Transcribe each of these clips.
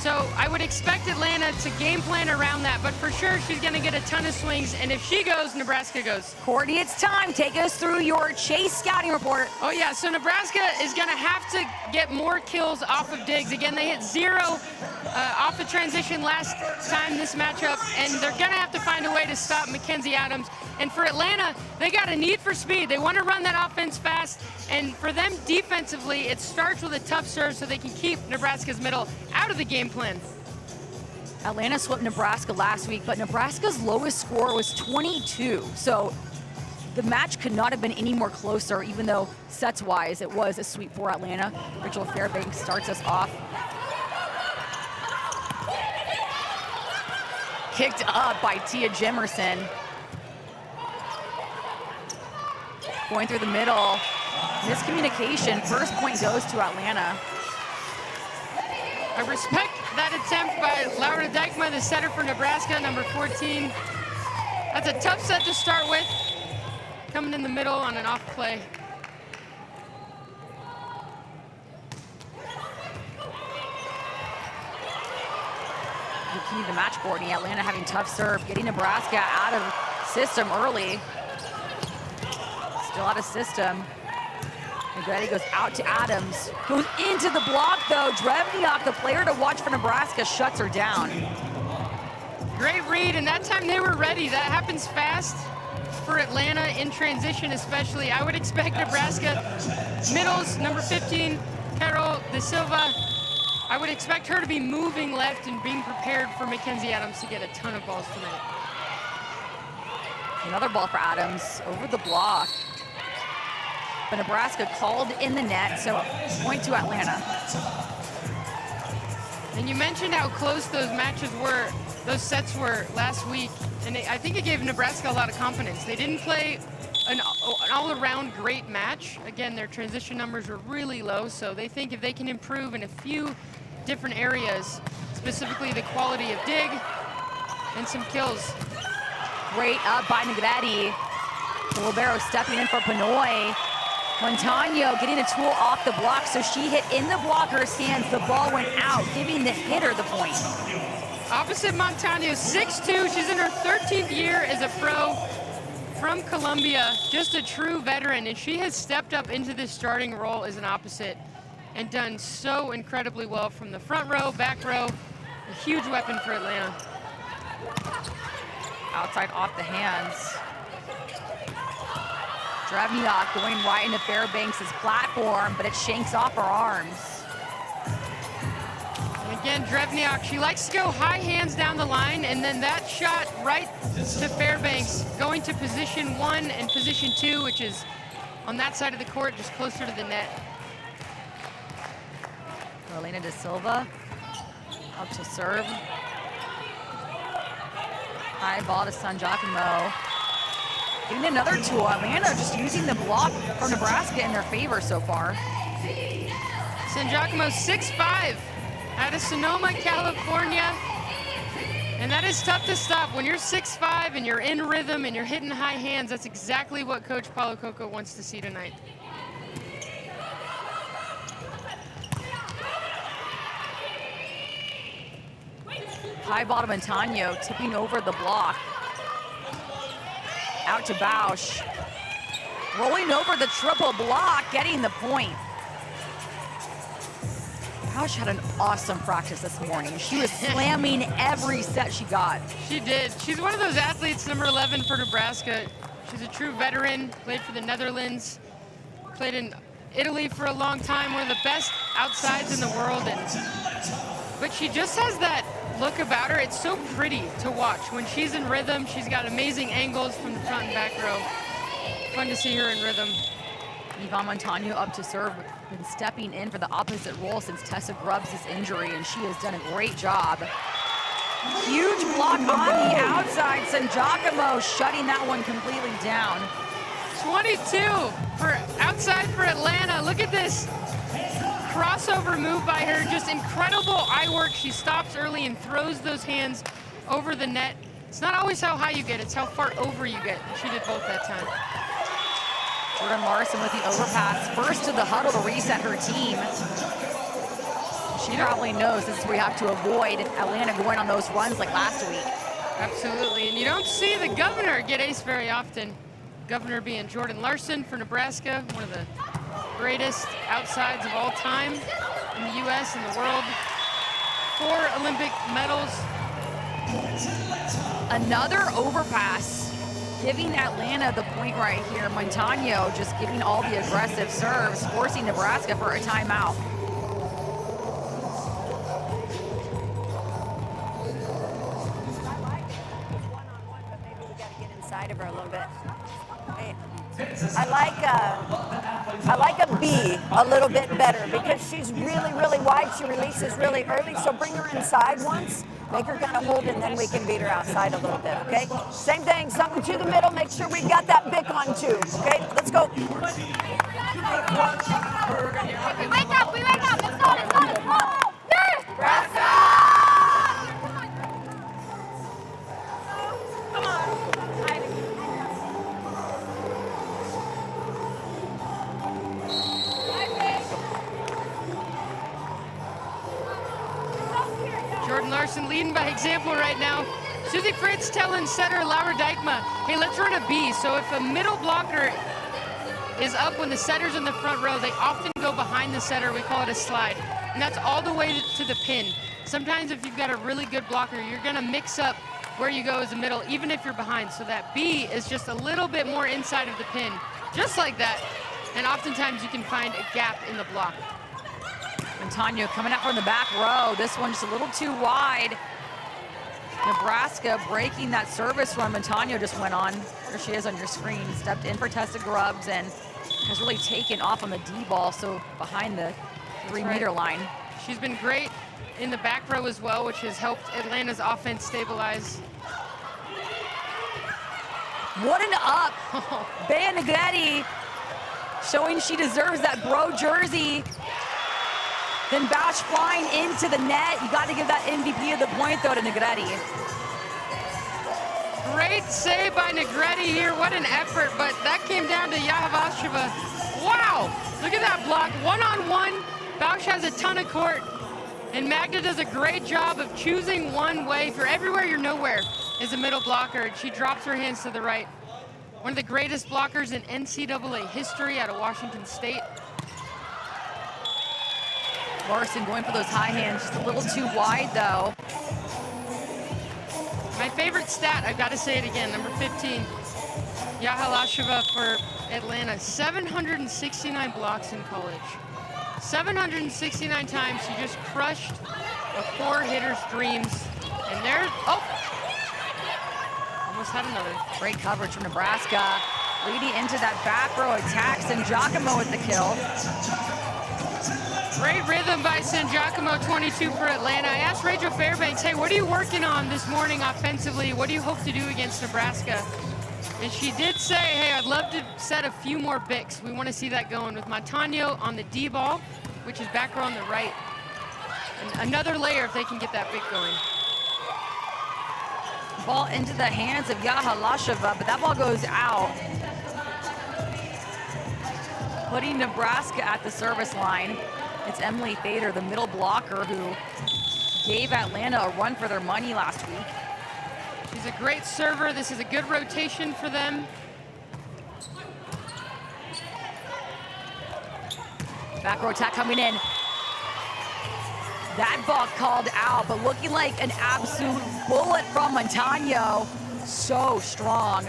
So I would expect Atlanta to game plan around that, but for sure she's going to get a ton of swings, and if she goes, Nebraska goes. Courtney, it's time. Take us through your Chase scouting report. Oh yeah, so Nebraska is going to have to get more kills off of digs. Again, they hit 0 off the transition last time this matchup, and they're going to have to find a way to stop Mackenzie Adams. And for Atlanta, they got a need for speed. They want to run that offense fast, and for them defensively, it starts with a tough serve so they can keep Nebraska's middle out of the game plan. Atlanta swept Nebraska last week, but Nebraska's lowest score was 22. So the match could not have been any more closer, even though sets-wise it was a sweep for Atlanta. Rachel Fairbanks starts us off. Kicked up by Tia Jimerson. Going through the middle. Miscommunication. First point goes to Atlanta. I respect that attempt by Laura Dykma, the setter for Nebraska, number 14. That's a tough set to start with. Coming in the middle on an off play. The key to the match, Courtney. Atlanta having tough serve, getting Nebraska out of system early. Still out of system. Negretti goes out to Adams. Goes into the block, though. Drevniak, the player to watch for Nebraska, shuts her down. Great read, and that time they were ready. That happens fast for Atlanta in transition especially. I would expect Nebraska middles, number 15, Carol De Silva. I would expect her to be moving left and being prepared for Mackenzie Adams to get a ton of balls tonight. Another ball for Adams over the block. But Nebraska called in the net, so point to Atlanta. And you mentioned how close those matches were, those sets were last week, and I think it gave Nebraska a lot of confidence. They didn't play an all-around great match. Again, their transition numbers were really low, so they think if they can improve in a few different areas, specifically the quality of dig and some kills. Great up by Negretti. Libero stepping in for Pinoy. Montano getting a tool off the block, so she hit in the blocker's hands. The ball went out, giving the hitter the point. Opposite Montano, 6'2". She's in her 13th year as a pro from Columbia, just a true veteran, and she has stepped up into this starting role as an opposite and done so incredibly well from the front row, back row. A huge weapon for Atlanta. Outside off the hands. Drevniak going right into Fairbanks' platform, but it shanks off her arms. And again, Drevniak, she likes to go high hands down the line, and then that shot right to Fairbanks, going to position 1 and position 2, which is on that side of the court, just closer to the net. Carolina De Silva up to serve. High ball to San Giacomo. Getting another tool. Atlanta just using the block for Nebraska in their favor so far. San Giacomo 6'5", out of Sonoma, California. And that is tough to stop. When you're 6'5" and you're in rhythm and you're hitting high hands, that's exactly what Coach Paulo Coco wants to see tonight. High ball to Montano, tipping over the block. Out to Bausch. Rolling over the triple block, getting the point. Bausch had an awesome practice this morning. She was slamming every set she got. She did. She's one of those athletes, number 11 for Nebraska. She's a true veteran, played for the Netherlands, played in Italy for a long time, one of the best outsides in the world. But but she just has that look about her. It's so pretty to watch. When she's in rhythm, she's got amazing angles from the front and back row. Fun to see her in rhythm. Yvonne Montano up to serve, been stepping in for the opposite role since Tessa Grubbs' injury, and she has done a great job. Huge block on the outside. San Giacomo shutting that one completely down. 22 for outside for Atlanta. Look at this crossover move by her. Just incredible eye work. She stops early and throws those hands over the net. It's not always how high you get, it's how far over you get. She did both that time. Jordan Larson with the overpass. First to the huddle to reset her team. She probably knows this is where we have to avoid Atlanta going on those runs like last week. Absolutely, and you don't see the governor get ace very often. Governor being Jordan Larson for Nebraska, one of the greatest outsides of all time in the U.S. and the world. 4 Olympic medals. Another overpass, giving Atlanta the point right here. Montano just giving all the aggressive serves, forcing Nebraska for a timeout. Of her a little bit. I like a B a little bit better because she's really, really wide. She releases really early, so bring her inside once, make her kind of hold, and then we can beat her outside a little bit, okay? Same thing, something to the middle, make sure we've got that bick on too, okay? Let's go. We wake up, let's go. Nebraska! Jordan Larson leading by example right now. Susie Fritz telling setter Laura Dijkma, hey, let's run a B. So if a middle blocker is up when the setter's in the front row, they often go behind the setter. We call it a slide. And that's all the way to the pin. Sometimes if you've got a really good blocker, you're gonna mix up where you go as a middle, even if you're behind. So that B is just a little bit more inside of the pin, just like that. And oftentimes you can find a gap in the block. Montano coming out from the back row. This one just a little too wide. Nebraska breaking that service run Montano just went on. There she is on your screen. Stepped in for Tessa Grubbs and has really taken off on the D ball, so behind the 3-meter line. She's been great in the back row as well, which has helped Atlanta's offense stabilize. What an up. Bea Negretti showing she deserves that bro jersey. Then Bausch flying into the net. You got to give that MVP of the point, though, to Negretti. Great save by Negretti here. What an effort, but that came down to Yahavasheva. Wow, look at that block. One-on-one. Bausch has a ton of court, and Magda does a great job of choosing one way. For everywhere you're nowhere is a middle blocker. She drops her hands to the right. One of the greatest blockers in NCAA history out of Washington State. Larson going for those high hands, just a little too wide, though. My favorite stat, I've got to say it again, number 15, Yahalasheva for Atlanta, 769 blocks in college. 769 times she just crushed a 4-hitter's dreams. And there, oh, almost had another. Great coverage from Nebraska. Leading into that back row attack, San Giacomo with the kill. Great rhythm by San Giacomo, 22 for Atlanta. I asked Rachel Fairbanks, hey, what are you working on this morning offensively? What do you hope to do against Nebraska? And she did say, hey, I'd love to set a few more bicks. We want to see that going with Montano on the D ball, which is back row on the right. And another layer if they can get that bick going. Ball into the hands of Yahalasheva, but that ball goes out. Putting Nebraska at the service line. It's Emily Fader, the middle blocker, who gave Atlanta a run for their money last week. She's a great server. This is a good rotation for them. Back row attack coming in. That ball called out, but looking like an absolute bullet from Montano. So strong.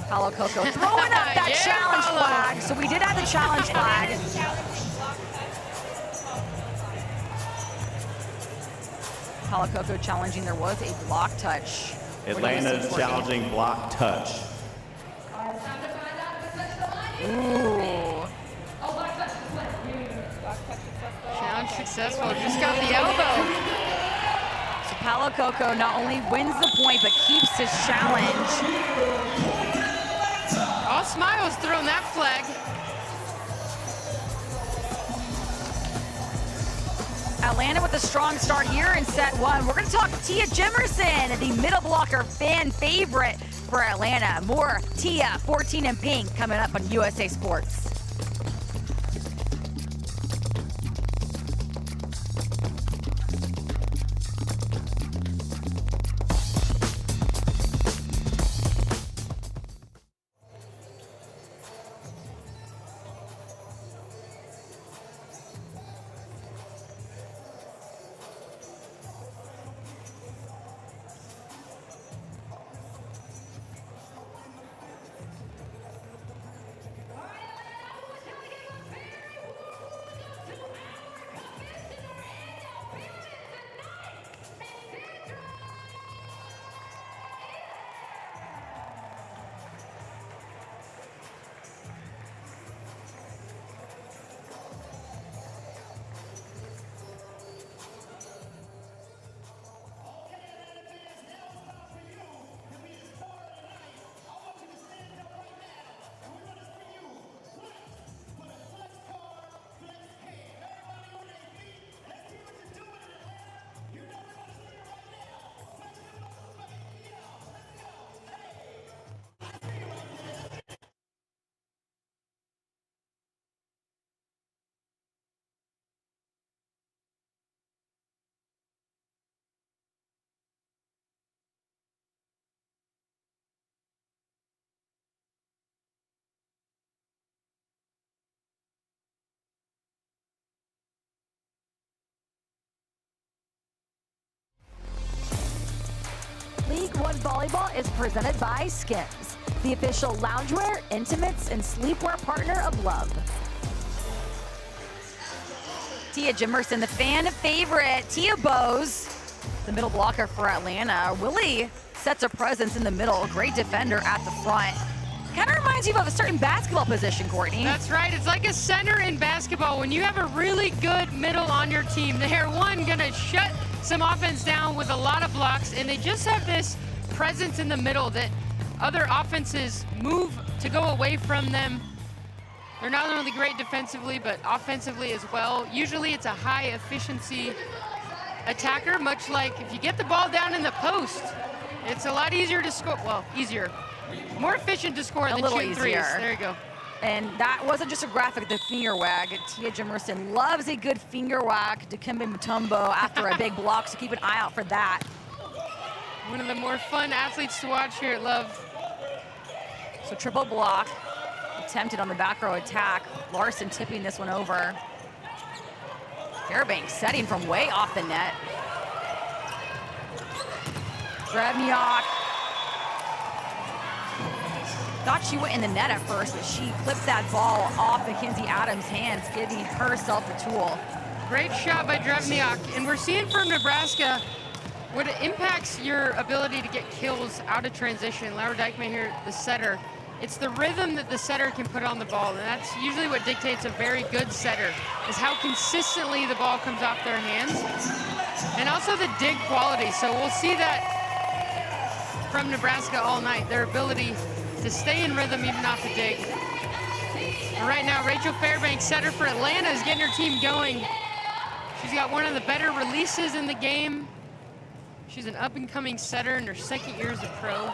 Paulo Coco throwing up that Yeah, challenge Paulo. flag. So we did have the challenge flag. Palakoko challenging. There was a block touch. Atlanta's challenging block touch. Ooh. Challenge successful. Just got the elbow. So Palakoko not only wins the point, but keeps his challenge. All Smiles throwing that flag. Atlanta with a strong start here in set one. We're going to talk Tia Jimerson, the middle blocker fan favorite for Atlanta. More Tia, 14 in pink, coming up on USA Sports. League One Volleyball is presented by Skims, the official loungewear, intimates, and sleepwear partner of Love. Tia Jimerson, the fan favorite. Tia Bowes, the middle blocker for Atlanta. Willie sets a presence in the middle. Great defender at the front. Kind of reminds you of a certain basketball position, Courtney. That's right. It's like a center in basketball. When you have a really good middle on your team, they're gonna shut some offense down with a lot of blocks, and they just have this presence in the middle that other offenses move to go away from them. They're not only great defensively, but offensively as well. Usually it's a high efficiency attacker, much like if you get the ball down in the post, it's a lot easier to score. Well, easier. More efficient to score than shooting threes. There you go. And that wasn't just a graphic, the finger wag. Tia Jimerson loves a good finger wag to Dikembe Mutombo after a big block, so keep an eye out for that. One of the more fun athletes to watch here at Love. So triple block, attempted on the back row attack. Larson tipping this one over. Fairbanks setting from way off the net. Drevniak. Thought she went in the net at first, but she clipped that ball off Mackenzie Adams' hands, giving herself the tool. Great shot by Drevniak. And we're seeing from Nebraska what impacts your ability to get kills out of transition. Laura Dykeman here, the setter. It's the rhythm that the setter can put on the ball, and that's usually what dictates a very good setter, is how consistently the ball comes off their hands, and also the dig quality. So we'll see that from Nebraska all night, their ability to stay in rhythm even off the dig. And right now, Rachel Fairbanks, setter for Atlanta, is getting her team going. She's got one of the better releases in the game. She's an up-and-coming setter in her second year as a pro.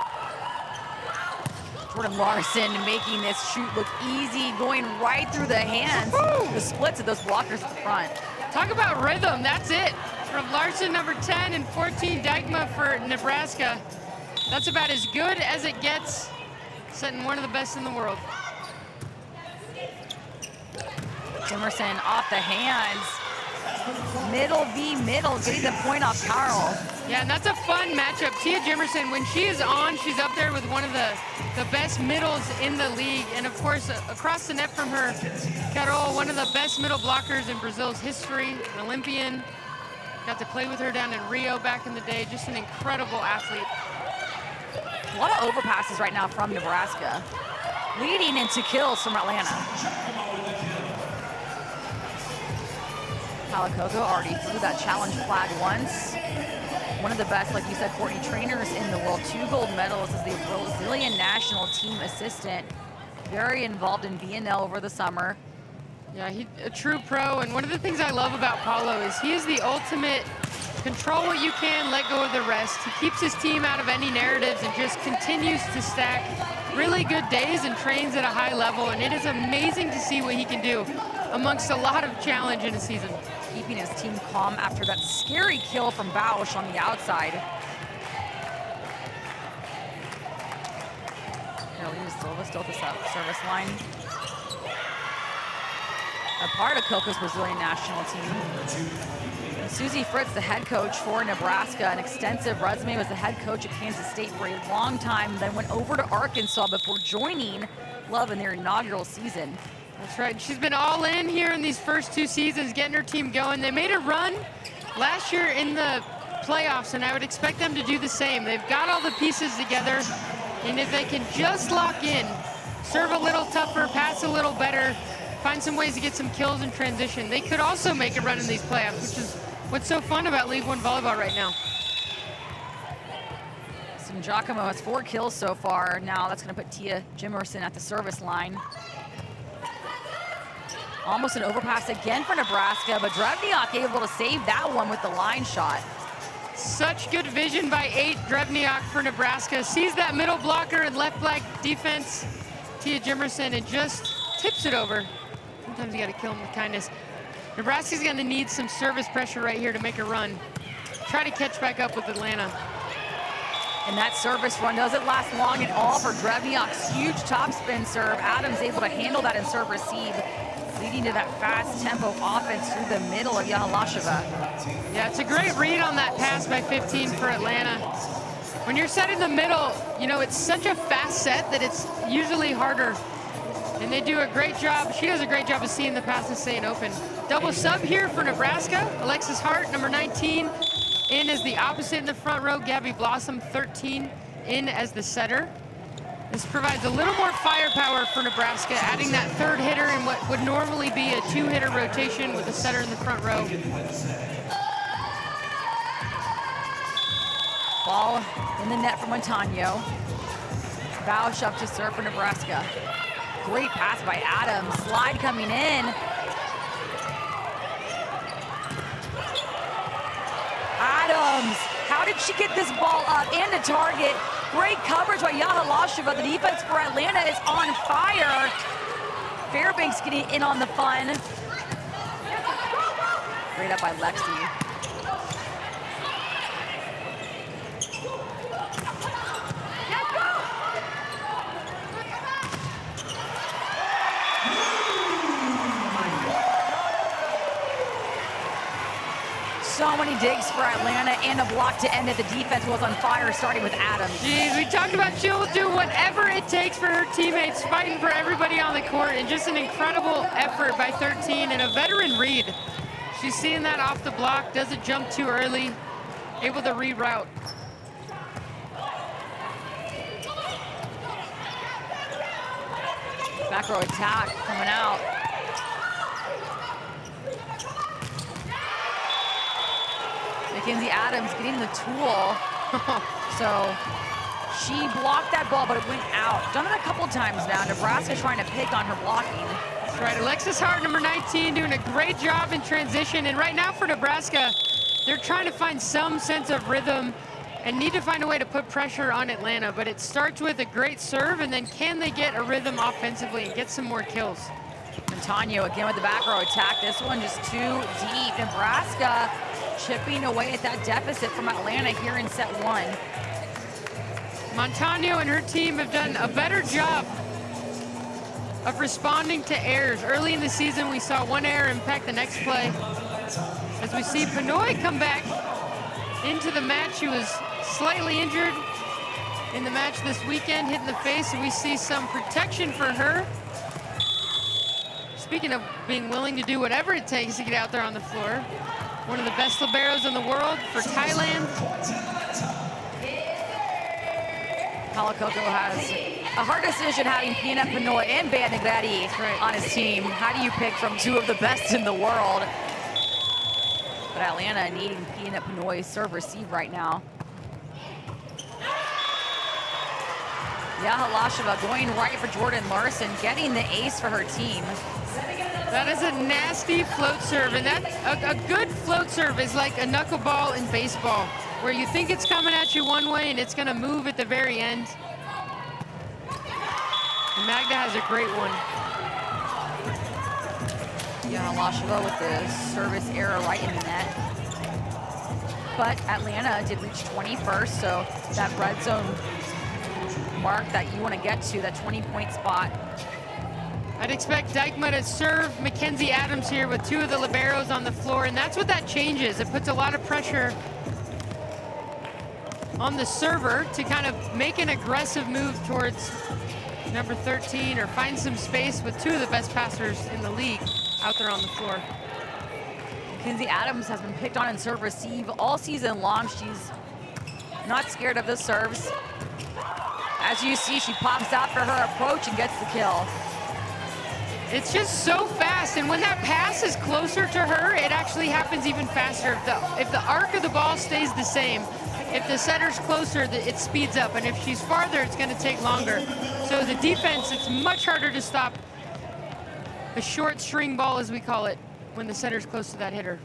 Jordan Larson making this shoot look easy, going right through the hands. The splits of those blockers at the front. Talk about rhythm, that's it. From Larson, number 10, and 14, Dykma for Nebraska. That's about as good as it gets, setting one of the best in the world. Jimerson off the hands. Middle v middle, getting the point off Carl. Yeah, and that's a fun matchup. Tia Jimerson, when she is on, she's up there with one of the best middles in the league. And of course, across the net from her, Carol, one of the best middle blockers in Brazil's history, an Olympian. Got Got to play with her down in Rio back in the day. Just an incredible athlete. A lot of overpasses right now from Nebraska, leading into kills from Atlanta. Palakoko already threw that challenge flag once. One of the best, like you said, Courtney, trainers in the world. 2 gold medals as the Brazilian national team assistant. Very involved in BNL over the summer. Yeah, he's a true pro, and one of the things I love about Paulo is he is the ultimate control what you can, let go of the rest. He keeps his team out of any narratives and just continues to stack really good days and trains at a high level, and it is amazing to see what he can do amongst a lot of challenge in a season. Keeping his team calm after that scary kill from Bausch on the outside. Carolina Silva still at the service line. A part of Coco's Brazilian national team. Susie Fritz, the head coach for Nebraska, an extensive resume, was the head coach at Kansas State for a long time, then went over to Arkansas before joining Love in their inaugural season. That's right. She's been all in here in these first 2 seasons, getting her team going. They made a run last year in the playoffs, and I would expect them to do the same. They've got all the pieces together, and if they can just lock in, serve a little tougher, pass a little better, find some ways to get some kills in transition, they could also make a run in these playoffs, which is what's so fun about League One volleyball right now. So Giacomo has 4 kills so far. Now that's going to put Tia Jimerson at the service line. Almost an overpass again for Nebraska, but Drevniak able to save that one with the line shot. Such good vision by 8, Drevniak for Nebraska. Sees that middle blocker and left flag defense, Tia Jimerson, and just tips it over. Sometimes you got to kill him with kindness. Nebraska's going to need some service pressure right here to make a run. Try to catch back up with Atlanta. And that service run doesn't last long at all for Drevniak's huge topspin serve. Adams able to handle that and serve receive, leading to that fast tempo offense through the middle of Yahalasheva. Yeah, it's a great read on that pass by 15 for Atlanta. When you're set in the middle, you know, it's such a fast set that it's usually harder. And they do a great job. She does a great job of seeing the pass and staying open. Double sub here for Nebraska. Alexis Hart, number 19, in as the opposite in the front row. Gabby Blossom, 13, in as the setter. This provides a little more firepower for Nebraska, adding that 3rd hitter in what would normally be a 2-hitter rotation with a setter in the front row. Ball in the net for Montano. Bausch up to serve for Nebraska. Great pass by Adams. Slide coming in. Adams, how did she get this ball up and to target? Great coverage by Yahalasheva. The defense for Atlanta is on fire. Fairbanks getting in on the fun. Great up by Lexi. So many digs for Atlanta and a block to end it. The defense was on fire, starting with Adams. Geez, we talked about she'll do whatever it takes for her teammates, fighting for everybody on the court, and just an incredible effort by 13 and a veteran read. She's seeing that off the block, doesn't jump too early, able to reroute. Back row attack coming out. Mackenzie Adams getting the tool. So she blocked that ball, but it went out. Done it a couple times now. Nebraska trying to pick on her blocking. That's right, Alexis Hart, number 19, doing a great job in transition. And right now for Nebraska, they're trying to find some sense of rhythm and need to find a way to put pressure on Atlanta. But it starts with a great serve, and then can they get a rhythm offensively and get some more kills? Montano again with the back row attack. This one just too deep. Nebraska chipping away at that deficit from Atlanta here in set 1. Montano and her team have done a better job of responding to errors. Early in the season, we saw one error impact the next play. As we see Pinoy come back into the match, she was slightly injured in the match this weekend, hit in the face, and we see some protection for her. Speaking of being willing to do whatever it takes to get out there on the floor, one of the best liberos in the world for Thailand. Palakoko has a hard decision having Pina Pinoy and Bandigradi on his team. How do you pick from two of the best in the world? But Atlanta needing Pina Pinoy's serve receive right now. Yeah, Halasheva going right for Jordan Larson, getting the ace for her team. That is a nasty float serve, and that a good float serve is like a knuckleball in baseball, where you think it's coming at you one way and it's going to move at the very end. And Magda has a great one. Yeah, Halasheva with the service error right in the net. But Atlanta did reach 21st, so that red zone mark that you want to get to, that 20-point spot. I'd expect Dijkma to serve Mackenzie Adams here with two of the liberos on the floor, and that's what that changes. It puts a lot of pressure on the server to kind of make an aggressive move towards number 13 or find some space with two of the best passers in the league out there on the floor. Mackenzie Adams has been picked on in serve receive all season long. She's not scared of the serves. As you see, she pops out for her approach and gets the kill. It's just so fast, and when that pass is closer to her, it actually happens even faster. If the arc of the ball stays the same, if the setter's closer, it speeds up, and if she's farther, it's going to take longer. So the defense, it's much harder to stop a short string ball, as we call it, when the setter's close to that hitter.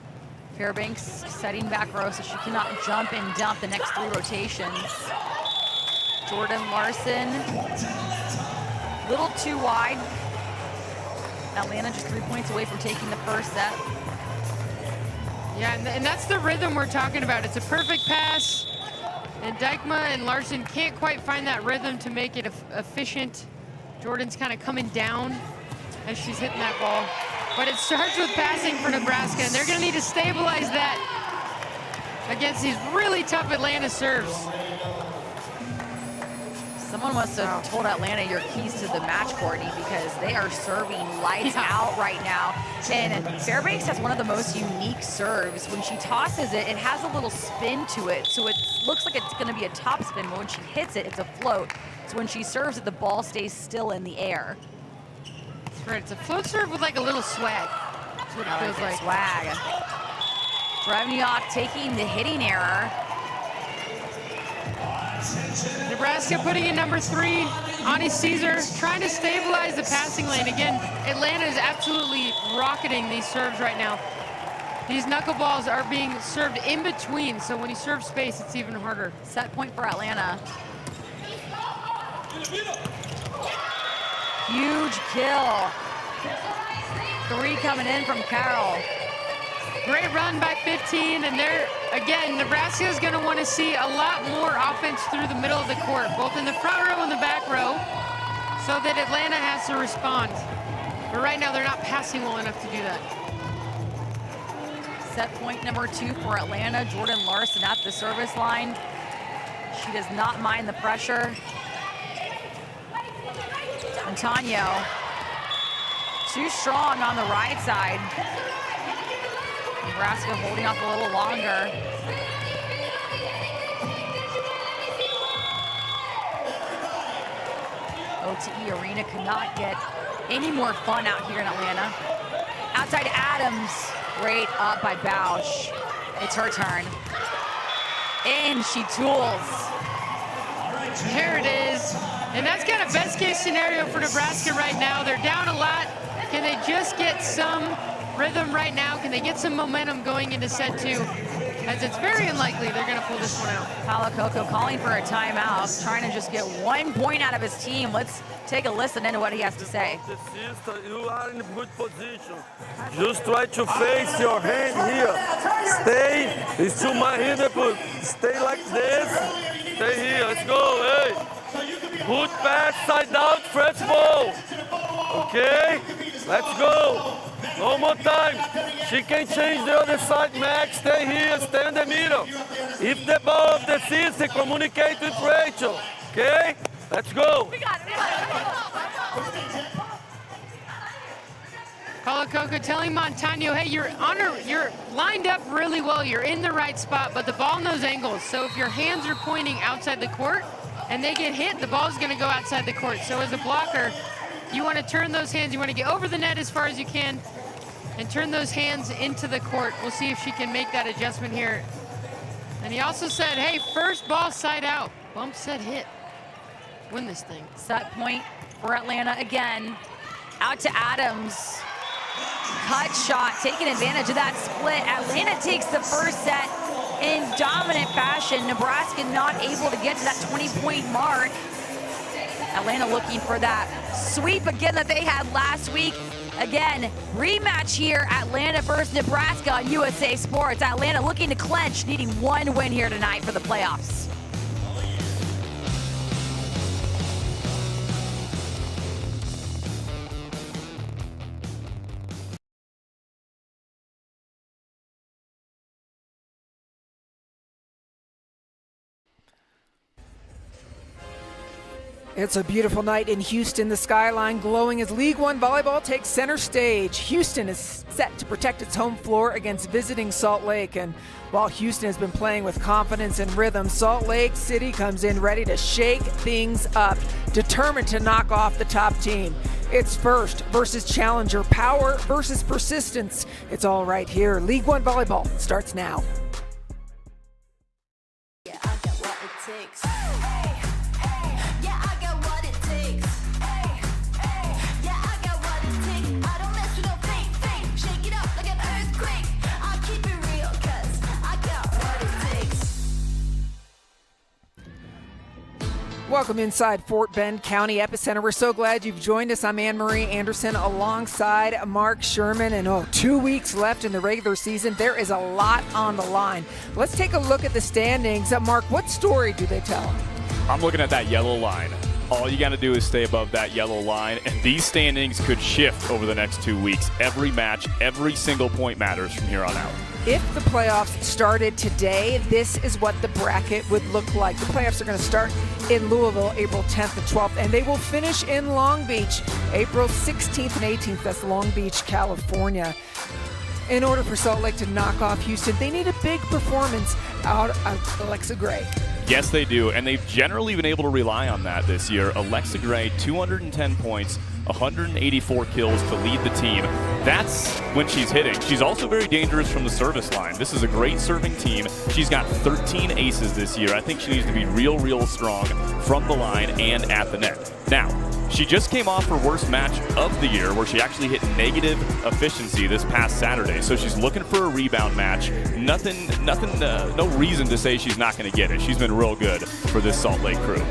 Fairbanks setting back row so she cannot jump and dump the next 3 rotations. Jordan Larson, little too wide. Atlanta just 3 points away from taking the first set. Yeah, and that's the rhythm we're talking about. It's a perfect pass, and Dijkma and Larson can't quite find that rhythm to make it efficient. Jordan's kind of coming down as she's hitting that ball. But it starts with passing for Nebraska, and they're going to need to stabilize that against these really tough Atlanta serves. Someone must have told Atlanta your keys to the match, Courtney, because they are serving lights out right now. And Fairbanks has one of the most unique serves. When she tosses it, it has a little spin to it. So it looks like it's going to be a top spin, but when she hits it, it's a float. So when she serves it, the ball stays still in the air. That's right. It's a float serve with like a little swag. That's what it feels like. Swag. Drevniak taking the hitting error. Nebraska putting in number 3, Ani Caesar, trying to stabilize the passing lane. Again, Atlanta is absolutely rocketing these serves right now. These knuckleballs are being served in between, so when you serve space, it's even harder. Set point for Atlanta. Huge kill. 3 coming in from Carroll. Great run by 15, and there again, Nebraska is going to want to see a lot more offense through the middle of the court, both in the front row and the back row, so that Atlanta has to respond. But right now, they're not passing well enough to do that. Set point number 2 for Atlanta. Jordan Larson at the service line. She does not mind the pressure. Antonio, too strong on the right side. Nebraska holding off a little longer. OTE Arena could not get any more fun out here in Atlanta. Outside Adams, great up by Bausch. It's her turn. And she tools. There it is. And that's kind of best case scenario for Nebraska right now. They're down a lot. Can they just get some rhythm right now? Can they get some momentum going into set 2? As it's very unlikely they're going to pull this one out. Palakoko calling for a timeout, trying to just get 1 point out of his team. Let's take a listen into what he has to say. You are in a good position. Just try to face your hand here. Stay, it's still my hand, but stay like this. Stay here, let's go, hey. Good pass, side out, fresh ball. Okay, let's go. One more time. She can change the other side, Max. Stay here, stay in the middle. If the ball of the season, communicate with Rachel. Okay? Let's go. Paulo Coco telling Montano, hey, you're lined up really well. You're in the right spot, but the ball knows angles. So if your hands are pointing outside the court and they get hit, the ball's going to go outside the court. So as a blocker, you want to turn those hands. You want to get over the net as far as you can and turn those hands into the court. We'll see if she can make that adjustment here. And he also said, hey, first ball side out. Bump, set, hit. Win this thing. Set point for Atlanta again. Out to Adams. Cut shot, taking advantage of that split. Atlanta takes the first set in dominant fashion. Nebraska not able to get to that 20-point mark. Atlanta looking for that sweep again that they had last week. Again, rematch here, Atlanta versus Nebraska on USA Sports. Atlanta looking to clinch, needing one win here tonight for the playoffs. It's a beautiful night in Houston. The skyline glowing as League One volleyball takes center stage. Houston is set to protect its home floor against visiting Salt Lake. And while Houston has been playing with confidence and rhythm, Salt Lake City comes in ready to shake things up, determined to knock off the top team. It's first versus challenger, power versus persistence. It's all right here. League One volleyball starts now. Yeah, I got what it takes. Yeah, I got what it takes. Yeah, I got what it takes. I don't mess with no fake. Shake it up like an earthquake. I'll keep it real, 'cause I got what it takes. Welcome inside Fort Bend County Epicenter. We're so glad you've joined us. I'm Ann-Marie Anderson alongside Mark Sherman. And 2 weeks left in the regular season. There is a lot on the line. Let's take a look at the standings. Mark, what story do they tell? I'm looking at that yellow line. All you got to do is stay above that yellow line, and these standings could shift over the next 2 weeks. Every match, every single point matters from here on out. If the playoffs started today, this is what the bracket would look like. The playoffs are going to start in Louisville April 10th and 12th, and they will finish in Long Beach April 16th and 18th. That's Long Beach, California. In order for Salt Lake to knock off Houston, they need a big performance out of Alexa Gray. Yes, they do, and they've generally been able to rely on that this year. Alexa Gray, 210 points, 184 kills to lead the team. That's when she's hitting. She's also very dangerous from the service line. This is a great serving team. She's got 13 aces this year. I think she needs to be real strong from the line and at the net. Now, she just came off her worst match of the year, where she actually hit negative efficiency this past Saturday. So she's looking for a rebound match. No reason to say she's not going to get it. She's been real good for this Salt Lake crew.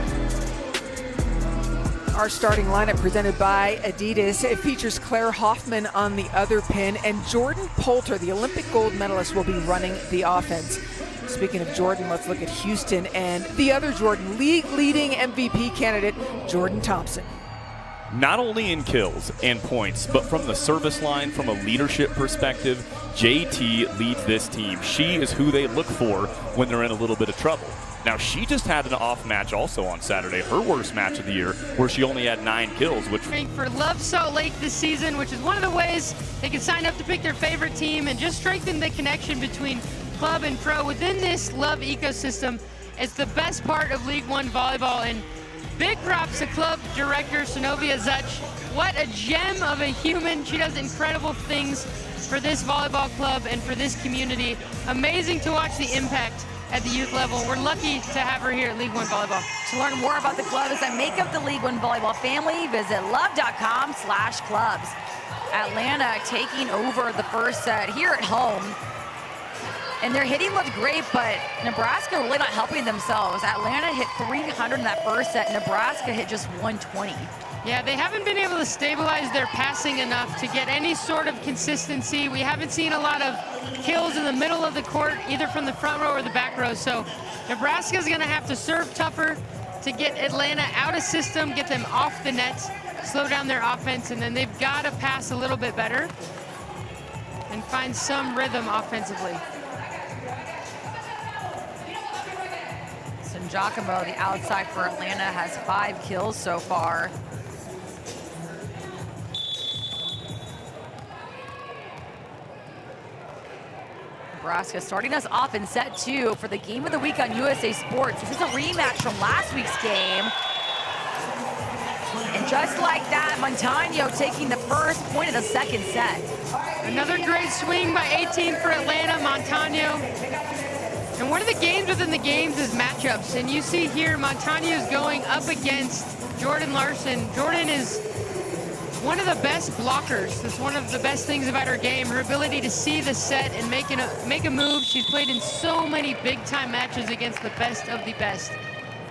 Our starting lineup presented by Adidas. It features Claire Hoffman on the other pin, and Jordan Poulter, the Olympic gold medalist, will be running the offense. Speaking of Jordan, let's look at Houston and the other Jordan, league-leading MVP candidate, Jordan Thompson. Not only in kills and points, but from the service line, from a leadership perspective, JT leads this team. She is who they look for when they're in a little bit of trouble. Now, she just had an off match also on Saturday, her worst match of the year, where she only had 9 kills. Which for Love Salt Lake this season, which is one of the ways they can sign up to pick their favorite team and just strengthen the connection between club and pro within this Love ecosystem. It's the best part of League One volleyball, and big props to club director Synovia Zuch. What a gem of a human. She does incredible things for this volleyball club and for this community. Amazing to watch the impact at the youth level. We're lucky to have her here at League One Volleyball. To learn more about the clubs that make up the League One Volleyball family, visit love.com/clubs. Atlanta taking over the first set here at home. And their hitting looked great, but Nebraska really not helping themselves. Atlanta hit 300 in that first set. Nebraska hit just 120. Yeah, they haven't been able to stabilize their passing enough to get any sort of consistency. We haven't seen a lot of kills in the middle of the court, either from the front row or the back row. So Nebraska's going to have to serve tougher to get Atlanta out of system, get them off the net, slow down their offense, and then they've got to pass a little bit better and find some rhythm offensively. Giacomo, the outside for Atlanta, has 5 kills so far. Nebraska starting us off in set 2 for the game of the week on USA Sports. This is a rematch from last week's game. And just like that, Montano taking the first point of the second set. Another great swing by 18 for Atlanta, Montano. And one of the games within the games is matchups. And you see here, Montano is going up against Jordan Larson. Jordan is one of the best blockers. That's one of the best things about her game, her ability to see the set and make a move. She's played in so many big-time matches against the best of the best.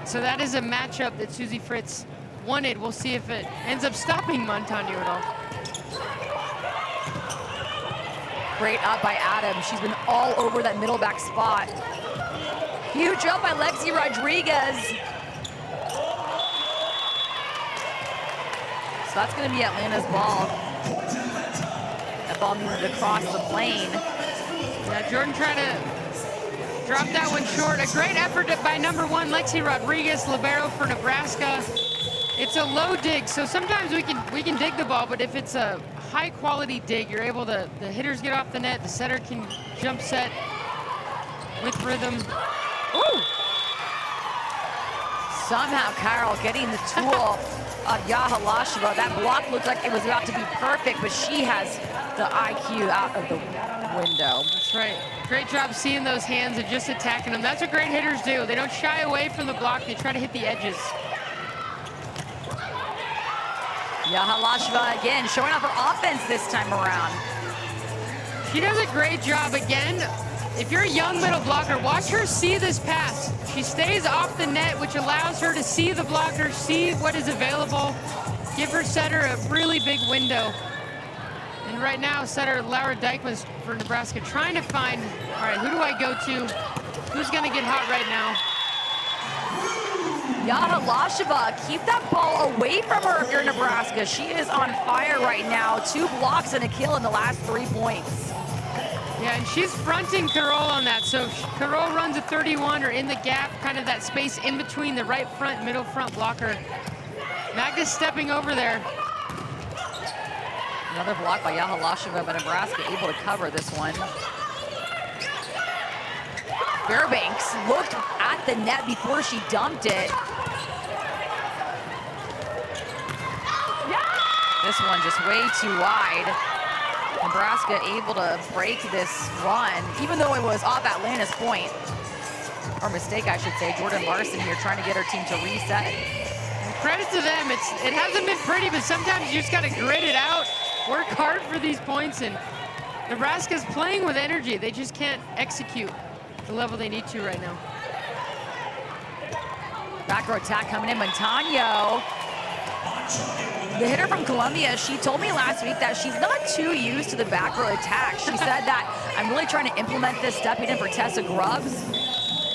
So that is a matchup that Susie Fritz wanted. We'll see if it ends up stopping Montano at all. Great up by Adams. She's been all over that middle back spot. Huge up by Lexi Rodriguez. So that's going to be Atlanta's ball. That ball moved across the plane. Yeah, Jordan trying to drop that one short. A great effort by number 1, Lexi Rodriguez, libero for Nebraska. It's a low dig, so sometimes we can dig the ball, but if it's a high quality dig, you're able to, the hitters get off the net, the setter can jump set with rhythm. Ooh! Somehow Carol getting the tool of Yahalasheva. That block looked like it was about to be perfect, but she has the IQ out of the window. That's right. Great job seeing those hands and just attacking them. That's what great hitters do. They don't shy away from the block. They try to hit the edges. Yahalasheva again showing off her offense this time around. She does a great job again. If you're a young middle blocker, watch her see this pass. She stays off the net, which allows her to see the blocker, see what is available, give her setter a really big window. And right now, setter Laura Dykman for Nebraska trying to find, all right, who do I go to? Who's gonna get hot right now? Yahalasheva, keep that ball away from her if you're Nebraska. She is on fire right now. 2 blocks and a kill in the last 3 points. Yeah, and she's fronting Carol on that. So if Carol runs a 31 or in the gap, kind of that space in between the right front, middle front blocker. Magda's stepping over there. Another block by Yahalasheva, but Nebraska able to cover this one. Fairbanks looked at the net before she dumped it. This one just way too wide. Nebraska able to break this run, even though it was off Atlanta's point. Or mistake, I should say. Jordan Larson here trying to get her team to reset. And credit to them. It hasn't been pretty, but sometimes you just got to grit it out, work hard for these points, and Nebraska's playing with energy. They just can't execute the level they need to right now. Back row attack coming in, Montano. The hitter from Columbia, she told me last week that she's not too used to the back row attack. She said that I'm really trying to implement this stepping in for Tessa Grubbs.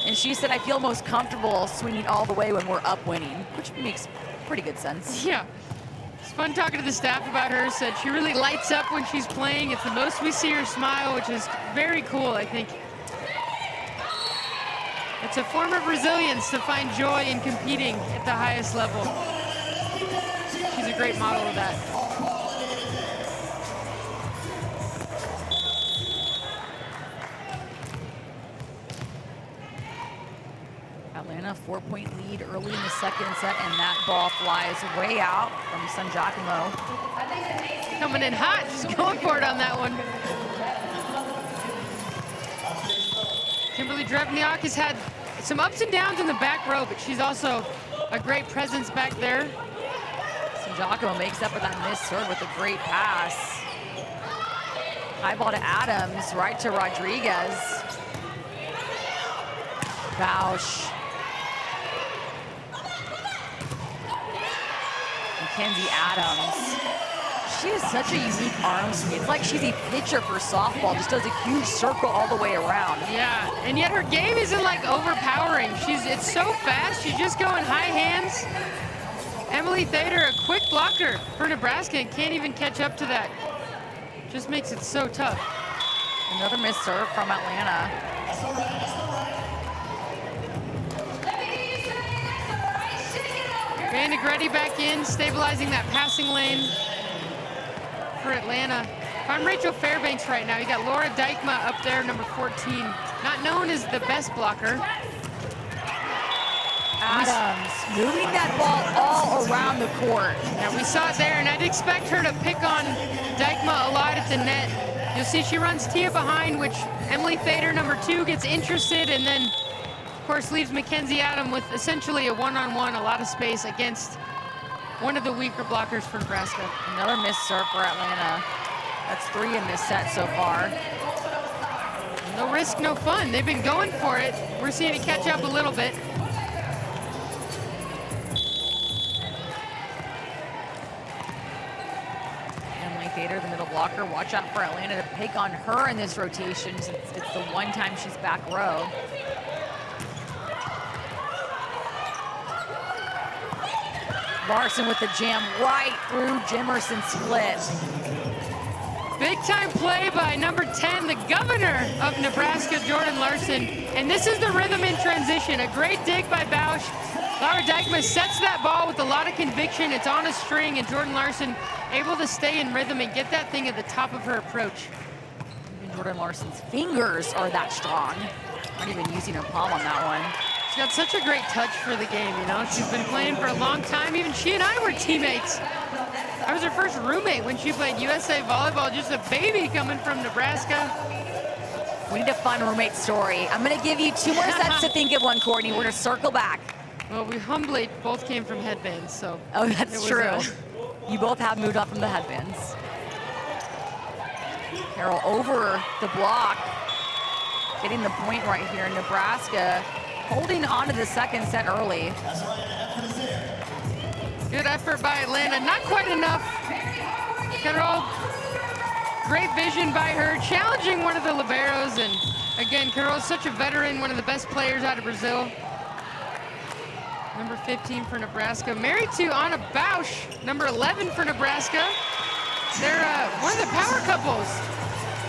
And she said, I feel most comfortable swinging all the way when we're up winning, which makes pretty good sense. Yeah. It's fun talking to the staff about her. Said she really lights up when she's playing. It's the most we see her smile, which is very cool, I think. It's a form of resilience to find joy in competing at the highest level. She's a great model of that. Atlanta 4-point lead early in the second set, and that ball flies way out from San Giacomo. Coming in hot, just going for it on that one. Kimberly Drevniak has had some ups and downs in the back row, but she's also a great presence back there. San Giacomo makes up for that missed serve with a great pass. High ball to Adams, right to Rodriguez. Bausch. Mackenzie Adams. She has such a unique arm swing. It's like she's a pitcher for softball, just does a huge circle all the way around. Yeah, and yet her game isn't like overpowering. It's so fast, she's just going high hands. Emily Thader, a quick blocker for Nebraska, and can't even catch up to that. Just makes it so tough. Another missed serve from Atlanta. Vandegredi back in, stabilizing that passing lane for Atlanta. I'm Rachel Fairbanks right now. You got Laura Dykma up there, number 14. Not known as the best blocker. Adams moving that ball all around the court. Yeah, we saw it there, and I'd expect her to pick on Dykma a lot at the net. You'll see she runs Tia behind, which Emily Fader, number 2, gets interested, and then, of course, leaves Mackenzie Adams with essentially a one-on-one, a lot of space against one of the weaker blockers for Nebraska. Another missed serve for Atlanta. That's 3 in this set so far. No risk, no fun. They've been going for it. We're seeing it catch up a little bit. Emily Fader, the middle blocker. Watch out for Atlanta to pick on her in this rotation since it's the one time she's back row. Larson with the jam right through Jimerson's split. Big time play by number 10, the governor of Nebraska, Jordan Larson. And this is the rhythm in transition. A great dig by Bausch. Laura Dykma sets that ball with a lot of conviction. It's on a string, and Jordan Larson able to stay in rhythm and get that thing at the top of her approach. Even Jordan Larson's fingers are that strong. Not even using her palm on that one. She's got such a great touch for the game, you know. She's been playing for a long time. Even she and I were teammates. I was her first roommate when she played USA Volleyball, just a baby coming from Nebraska. We need a fun roommate story. I'm gonna give you 2 more sets to think of one, Courtney. We're gonna circle back. Well, we humbly both came from headbands, so. Oh, it that's was, true. You both have moved up from the headbands. Carroll over the block. Getting the point right here in Nebraska. Holding on to the second set early. Good effort by Atlanta. Not quite enough. Carol, great vision by her, challenging one of the liberos. And again, Carol's such a veteran, one of the best players out of Brazil. Number 15 for Nebraska. Married to Anna Bausch, number 11 for Nebraska. They're one of the power couples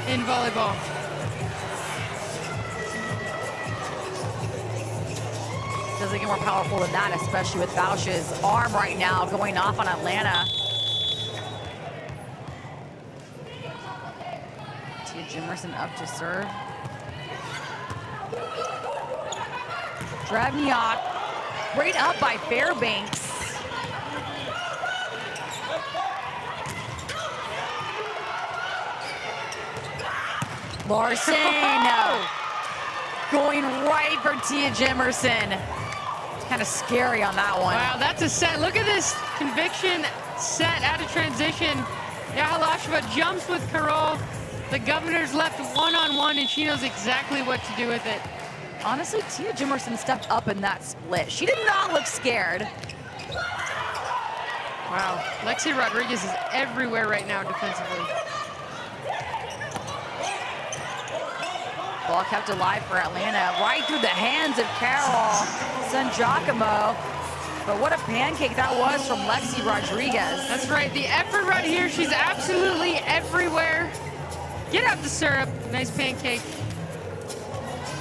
in volleyball. Doesn't get more powerful than that, especially with Bausch's arm right now going off on Atlanta. Tia Jimerson up to serve. Drevniak, great up by Fairbanks. Larson going right for Tia Jimerson. Kind of scary on that one. Wow, that's a set. Look at this conviction set out of transition. Yahalashva jumps with Carol. The governor's left one-on-one, and she knows exactly what to do with it. Honestly, Tia Jimerson stepped up in that split. She did not look scared. Wow, Lexi Rodriguez is everywhere right now defensively. Ball kept alive for Atlanta, right through the hands of Carol San Giacomo. But what a pancake that was from Lexi Rodriguez. That's right, the effort right here, she's absolutely everywhere. Get out the syrup, nice pancake.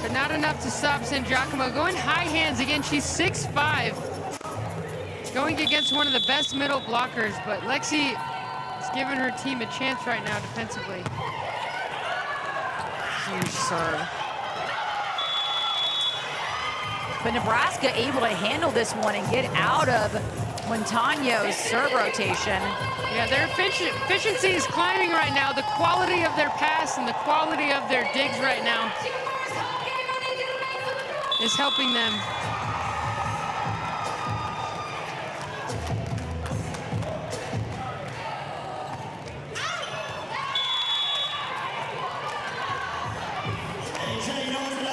But not enough to stop San Giacomo. Going high hands again, she's 6'5". Going against one of the best middle blockers, but Lexi is giving her team a chance right now defensively. Huge serve. But Nebraska able to handle this one and get out of Montano's serve rotation. Yeah, their efficiency is climbing right now. The quality of their pass and the quality of their digs right now is helping them.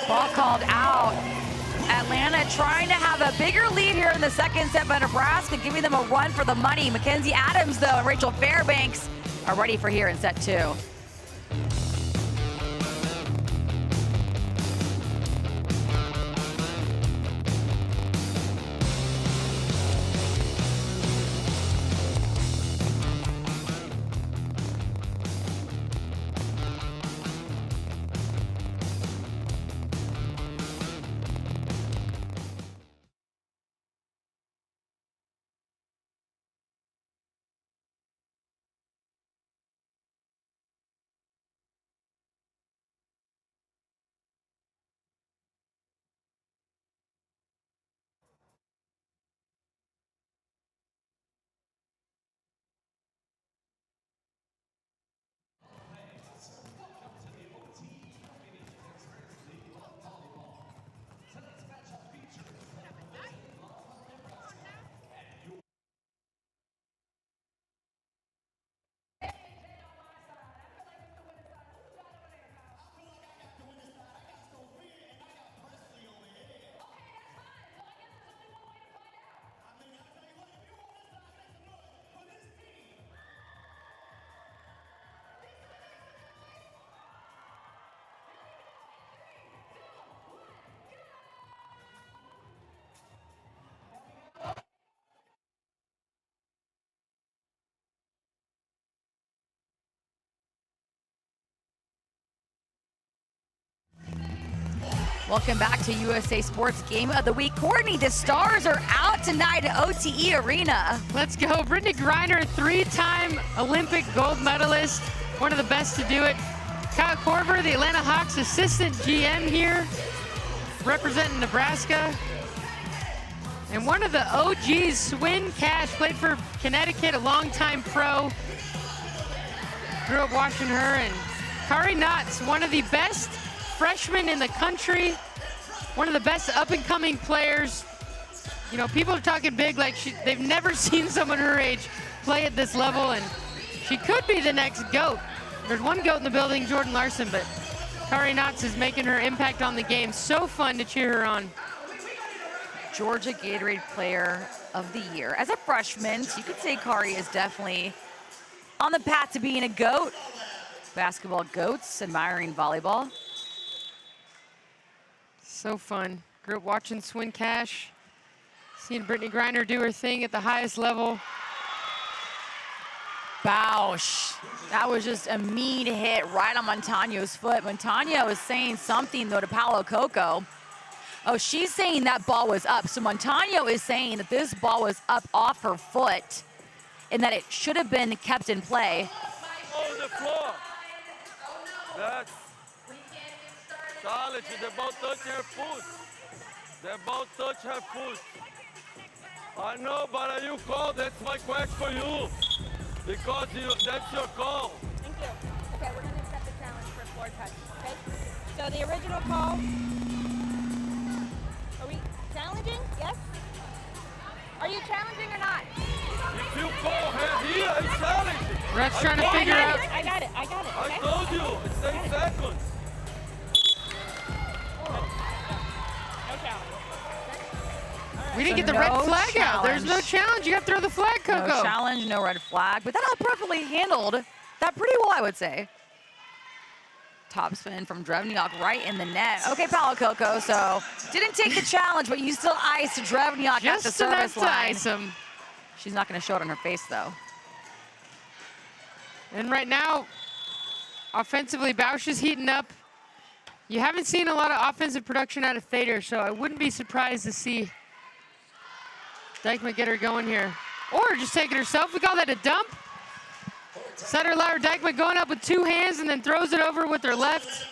Ball called out. Atlanta trying to have a bigger lead here in the second set, but Nebraska giving them a run for the money. Mackenzie Adams, though, and Rachel Fairbanks are ready for here in set 2. Welcome back to USA Sports Game of the Week. Courtney, the Stars are out tonight at OTE Arena. Let's go. Brittany Griner, 3-time Olympic gold medalist, one of the best to do it. Kyle Korver, the Atlanta Hawks assistant GM here, representing Nebraska. And one of the OGs, Swin Cash, played for Connecticut, a longtime pro. Grew up watching her. And Kari Knotts, one of the best freshmen in the country, one of the best up-and-coming players. You know, people are talking big like they've never seen someone her age play at this level, and she could be the next GOAT. There's one GOAT in the building, Jordan Larson, but Kari Knotts is making her impact on the game. So fun to cheer her on. Georgia Gatorade Player of the Year. As a freshman, so you could say Kari is definitely on the path to being a GOAT. Basketball GOATs, admiring volleyball. So fun. Grew up watching Swin Cash, seeing Brittany Griner do her thing at the highest level. Bausch. That was just a mean hit right on Montano's foot. Montano is saying something, though, to Paolo Coco. Oh, she's saying that ball was up. So Montano is saying that this ball was up off her foot and that it should have been kept in play. On the floor. That's solid. They're about touching her foot. They're about touch her foot. I know, but you call. That's my question for you. Because that's your call. Thank you. Okay, we're going to accept the challenge for floor touch. Okay? So the original call. Are we challenging? Yes? Are you challenging or not? If you call her here, it's challenging. Ref's trying to figure out. I got it. Okay? I told you, it's 10 seconds. No challenge. We didn't So get the red no flag out. There's no challenge. challenge. You got to throw the flag, Coco. No challenge, no red flag, but that all perfectly handled that pretty well, I would say. Top spin from Drevniak right in the net. Okay, Paolo Coco, so didn't take the challenge, but you still iced Drevniak at the Just service enough to line. ice him. She's not going to show it on her face, though. And right now, offensively, Bausch is heating up. You haven't seen a lot of offensive production out of Thader, so I wouldn't be surprised to see Dykeman get her going here. Or just take it herself. We call that a dump. Setter Lauer Dykeman going up with two hands and then throws it over with her left.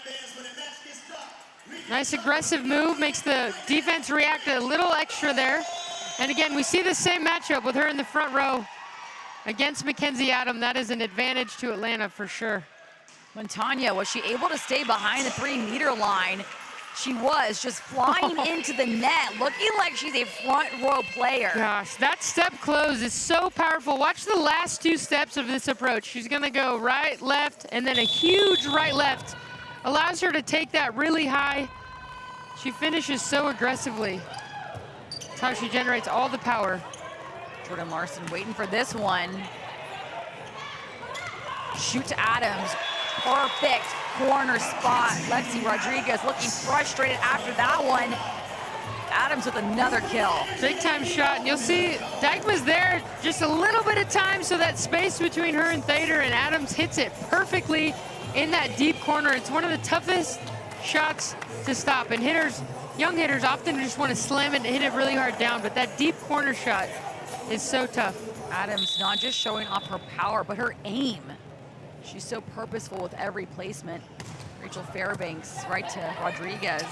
Nice aggressive move, makes the defense react a little extra there. And again, we see the same matchup with her in the front row against Mackenzie Adam. That is an advantage to Atlanta for sure. Montano, was she able to stay behind the 3-meter line? She was, just flying into the net, looking like she's a front row player. Gosh, that step close is so powerful. Watch the last two steps of this approach. She's gonna go right, left, and then a huge right, left. Allows her to take that really high. She finishes so aggressively. That's how she generates all the power. Jordan Larson waiting for this one. Shoot to Adams. Perfect corner spot. Lexi Rodriguez looking frustrated after that one. Adams with another kill. Big time shot. And you'll see Dykeman's there just a little bit of time, so that space between her and Thader, and Adams hits it perfectly in that deep corner. It's one of the toughest shots to stop. And hitters, young hitters, often just want to slam it and hit it really hard down, but that deep corner shot is so tough. Adams not just showing off her power, but her aim. She's so purposeful with every placement. Rachel Fairbanks right to Rodriguez.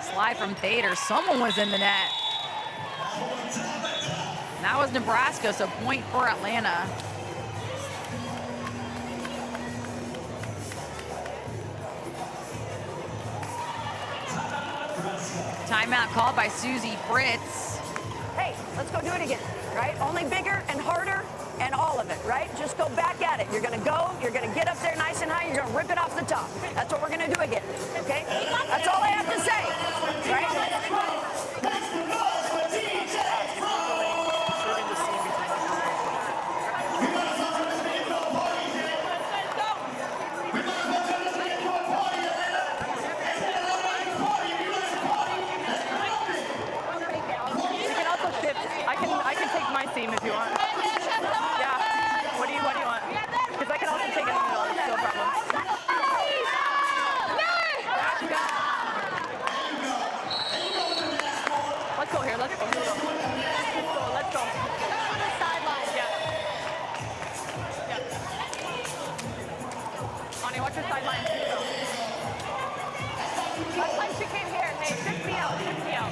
Slide from Thader. Someone was in the net. And that was Nebraska, so point for Atlanta. Timeout called by Susie Fritz. Hey, let's go do it again, right? Only bigger and harder and all of it, right? Just go back at it. You're gonna go, you're gonna get up there nice and high, you're gonna rip it off the top. That's what we're gonna do again, okay? That's all I have to say, right? I can take my seam if you want. Yeah. What do you want? Because I can also take it in the middle. It's no problem. like she came here. Hey, 6 out, 6 out.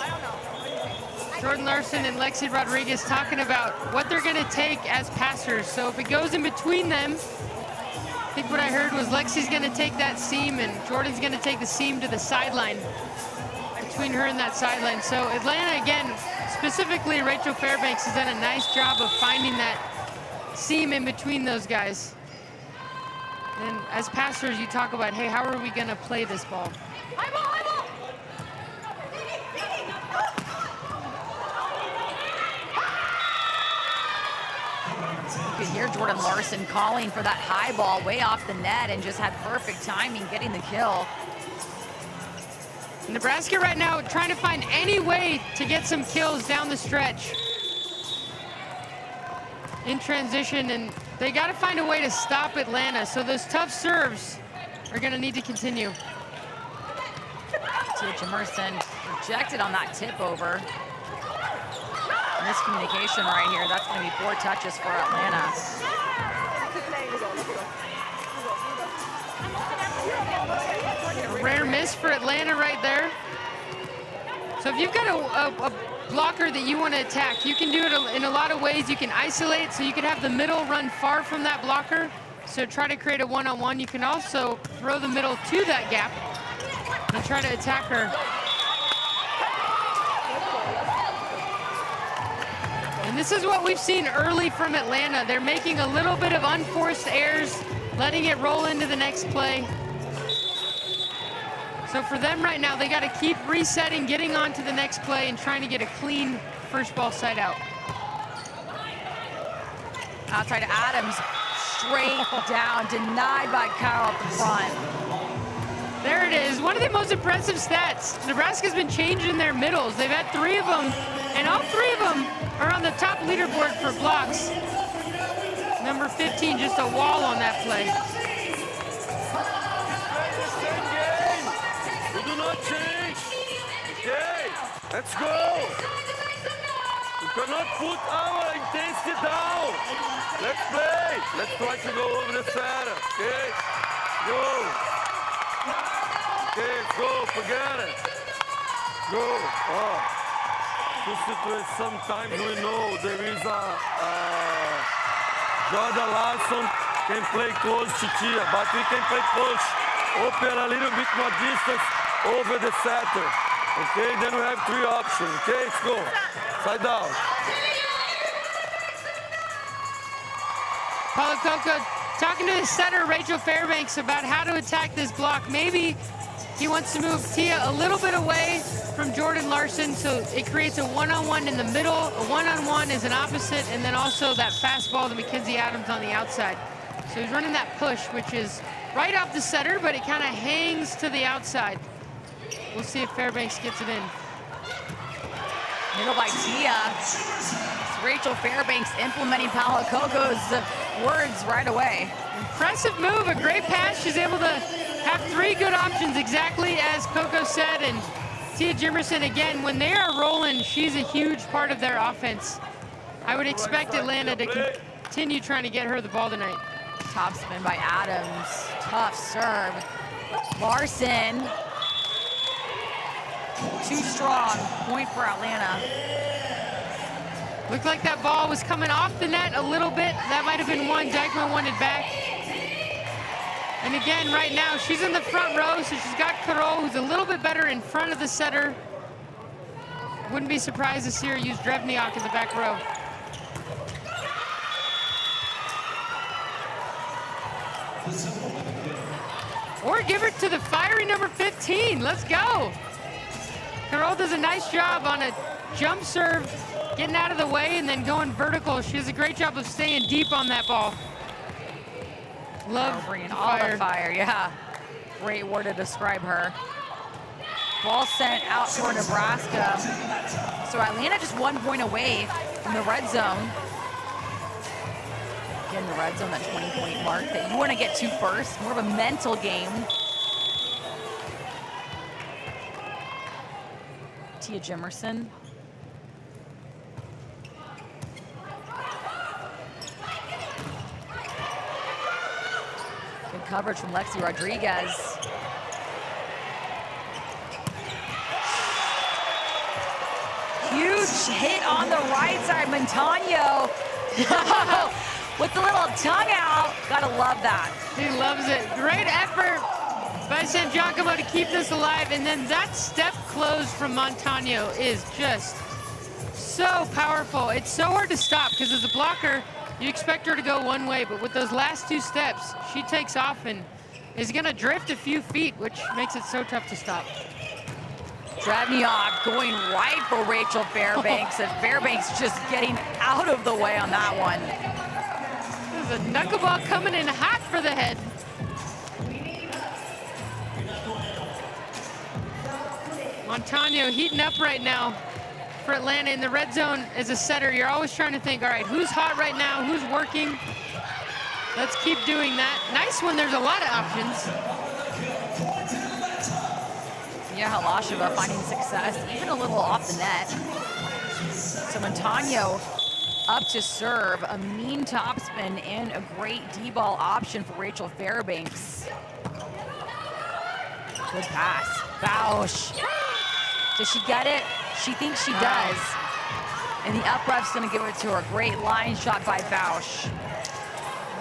I don't know. What do you think? Jordan Larson and Lexi Rodriguez talking about what they're going to take as passers. So if it goes in between them, I think what I heard was Lexi's going to take that seam and Jordan's going to take the seam to the sideline, between her and that sideline. So Atlanta, again, specifically Rachel Fairbanks, has done a nice job of finding that seam in between those guys. And as passers, you talk about, hey, how are we going to play this ball? High ball, high ball. You could hear Jordan Larson calling for that high ball way off the net and just had perfect timing getting the kill. Nebraska right now trying to find any way to get some kills down the stretch in transition, and they got to find a way to stop Atlanta. So those tough serves are going to need to continue. Tia Jimerson rejected on that tip over. Miscommunication right here. That's going to be 4 touches for Atlanta. A rare miss for Atlanta right there. So if you've got a blocker that you want to attack, you can do it in a lot of ways. You can isolate, so you can have the middle run far from that blocker. So try to create a one-on-one. You can also throw the middle to that gap and try to attack her. And this is what we've seen early from Atlanta. They're making a little bit of unforced errors, letting it roll into the next play. So for them right now, they got to keep resetting, getting on to the next play, and trying to get a clean first ball side out. Outside to Adams, straight down, denied by Carroll at the front. There it is, one of the most impressive stats. Nebraska's been changing their middles. They've had 3 of them, and all 3 of them are on the top leaderboard for blocks. Number 15, just a wall on that play. We do not change. Okay, let's go. We cannot put our intensity down. Let's play. Let's try to go over the center. Okay, go. Okay, let's go. Forget it. Go. Oh. This situation, sometimes we know there is Jordan Larson can play close to Tia, but we can play push, open a little bit more distance over the setter. Okay, then we have 3 options. Okay, let's go. Side down. Paulo Coco talking to his setter, Rachel Fairbanks, about how to attack this block. Maybe he wants to move Tia a little bit away from Jordan Larson, so it creates a one-on-one in the middle. A one-on-one is an opposite, and then also that fastball to Mackenzie Adams on the outside. So he's running that push, which is right off the setter, but it kind of hangs to the outside. We'll see if Fairbanks gets it in. Middle by Tia. It's Rachel Fairbanks implementing Paulo Coco's words right away. Impressive move, a great pass. She's able to have 3 good options, exactly as Coco said, and Tia Jimerson, again, when they are rolling, she's a huge part of their offense. I would expect Atlanta to continue trying to get her the ball tonight. Top spin by Adams. Tough serve. Larson. Too strong. Point for Atlanta. Looked like that ball was coming off the net a little bit. That might have been one Dykeman wanted back. And again, right now, she's in the front row, so she's got Carol, who's a little bit better in front of the setter. Wouldn't be surprised to see her use Drevniak in the back row. Or give it to the fiery number 15. Let's go. Carol does a nice job on a jump serve, getting out of the way and then going vertical. She does a great job of staying deep on that ball. Love bringing all the fire, yeah. Great word to describe her. Ball sent out for Nebraska. So Atlanta just 1 point away from the red zone. Again, the red zone, that 20-point mark that you want to get to first. More of a mental game. Tia Jimerson. Good coverage from Lexi Rodriguez. hit on the right side. Montano with the little tongue out. Gotta love that. He loves it. Great effort by San Giacomo to keep this alive. And then that step close from Montano is just so powerful. It's so hard to stop because as a blocker, you expect her to go one way, but with those last 2 steps, she takes off and is gonna drift a few feet, which makes it so tough to stop. Drevniak going right for Rachel Fairbanks, and Fairbanks just getting out of the way on that one. There's a knuckleball coming in hot for the head. Montano heating up right now for Atlanta in the red zone as a setter. You're always trying to think, all right, who's hot right now? Who's working? Let's keep doing that. Nice when there's a lot of options. Yeah, Halasheva finding success, even a little off the net. So Montano up to serve, a mean topspin and a great D-ball option for Rachel Fairbanks. Good pass. Bausch. Does she get it? She thinks she does. And the up ref's gonna give it to her. Great line shot by Bausch.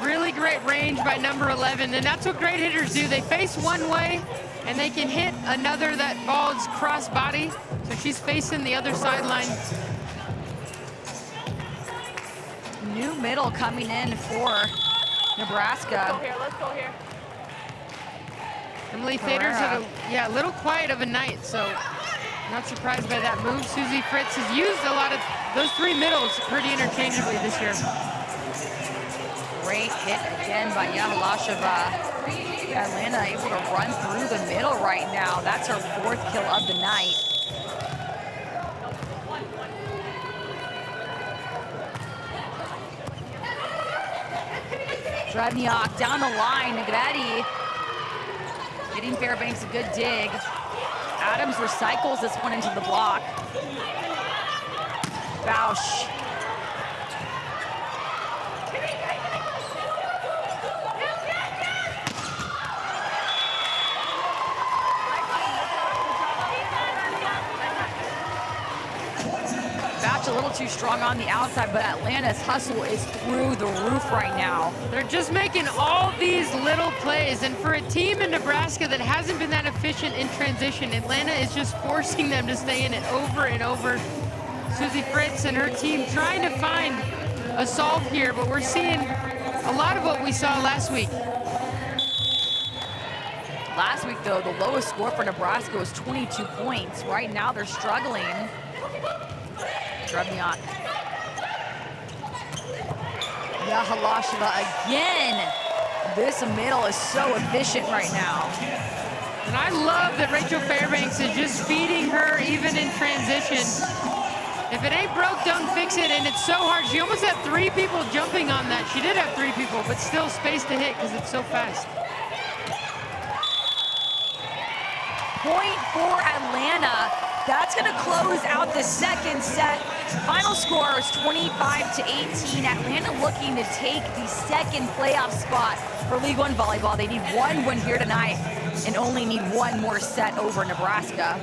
Really great range by number 11, and that's what great hitters do. They face one way, and they can hit another that ball's cross body. So she's facing the other sideline. New middle coming in for Nebraska. Let's go here. Emily Fader's had a little quiet of a night, so not surprised by that move. Susie Fritz has used a lot of those 3 middles pretty interchangeably this year. Great hit again by Yahalasheva. Atlanta able to run through the middle right now. That's her 4th kill of the night. Drevniak down the line. Negretti getting Fairbanks a good dig. Adams recycles this one into the block. Bausch. Bausch a little too strong on the outside, but Atlanta's hustle is through the roof right now. They're just making all these little plays, and for a team in Nebraska that hasn't been that efficient in transition, Atlanta is just forcing them to stay in it over and over. Susie Fritz and her team trying to find a solve here, but we're seeing a lot of what we saw last week. Last week, though, the lowest score for Nebraska was 22 points. Right now, they're struggling. Drevniak. Yahalasheva again. This middle is so efficient right now. And I love that Rachel Fairbanks is just feeding her even in transition. If it ain't broke, don't fix it, and it's so hard. She almost had 3 people jumping on that. She did have 3 people, but still space to hit because it's so fast. Point for Atlanta. That's going to close out the second set. Final score is 25-18. Atlanta looking to take the second playoff spot for League One volleyball. They need 1 win here tonight and only need 1 more set over Nebraska.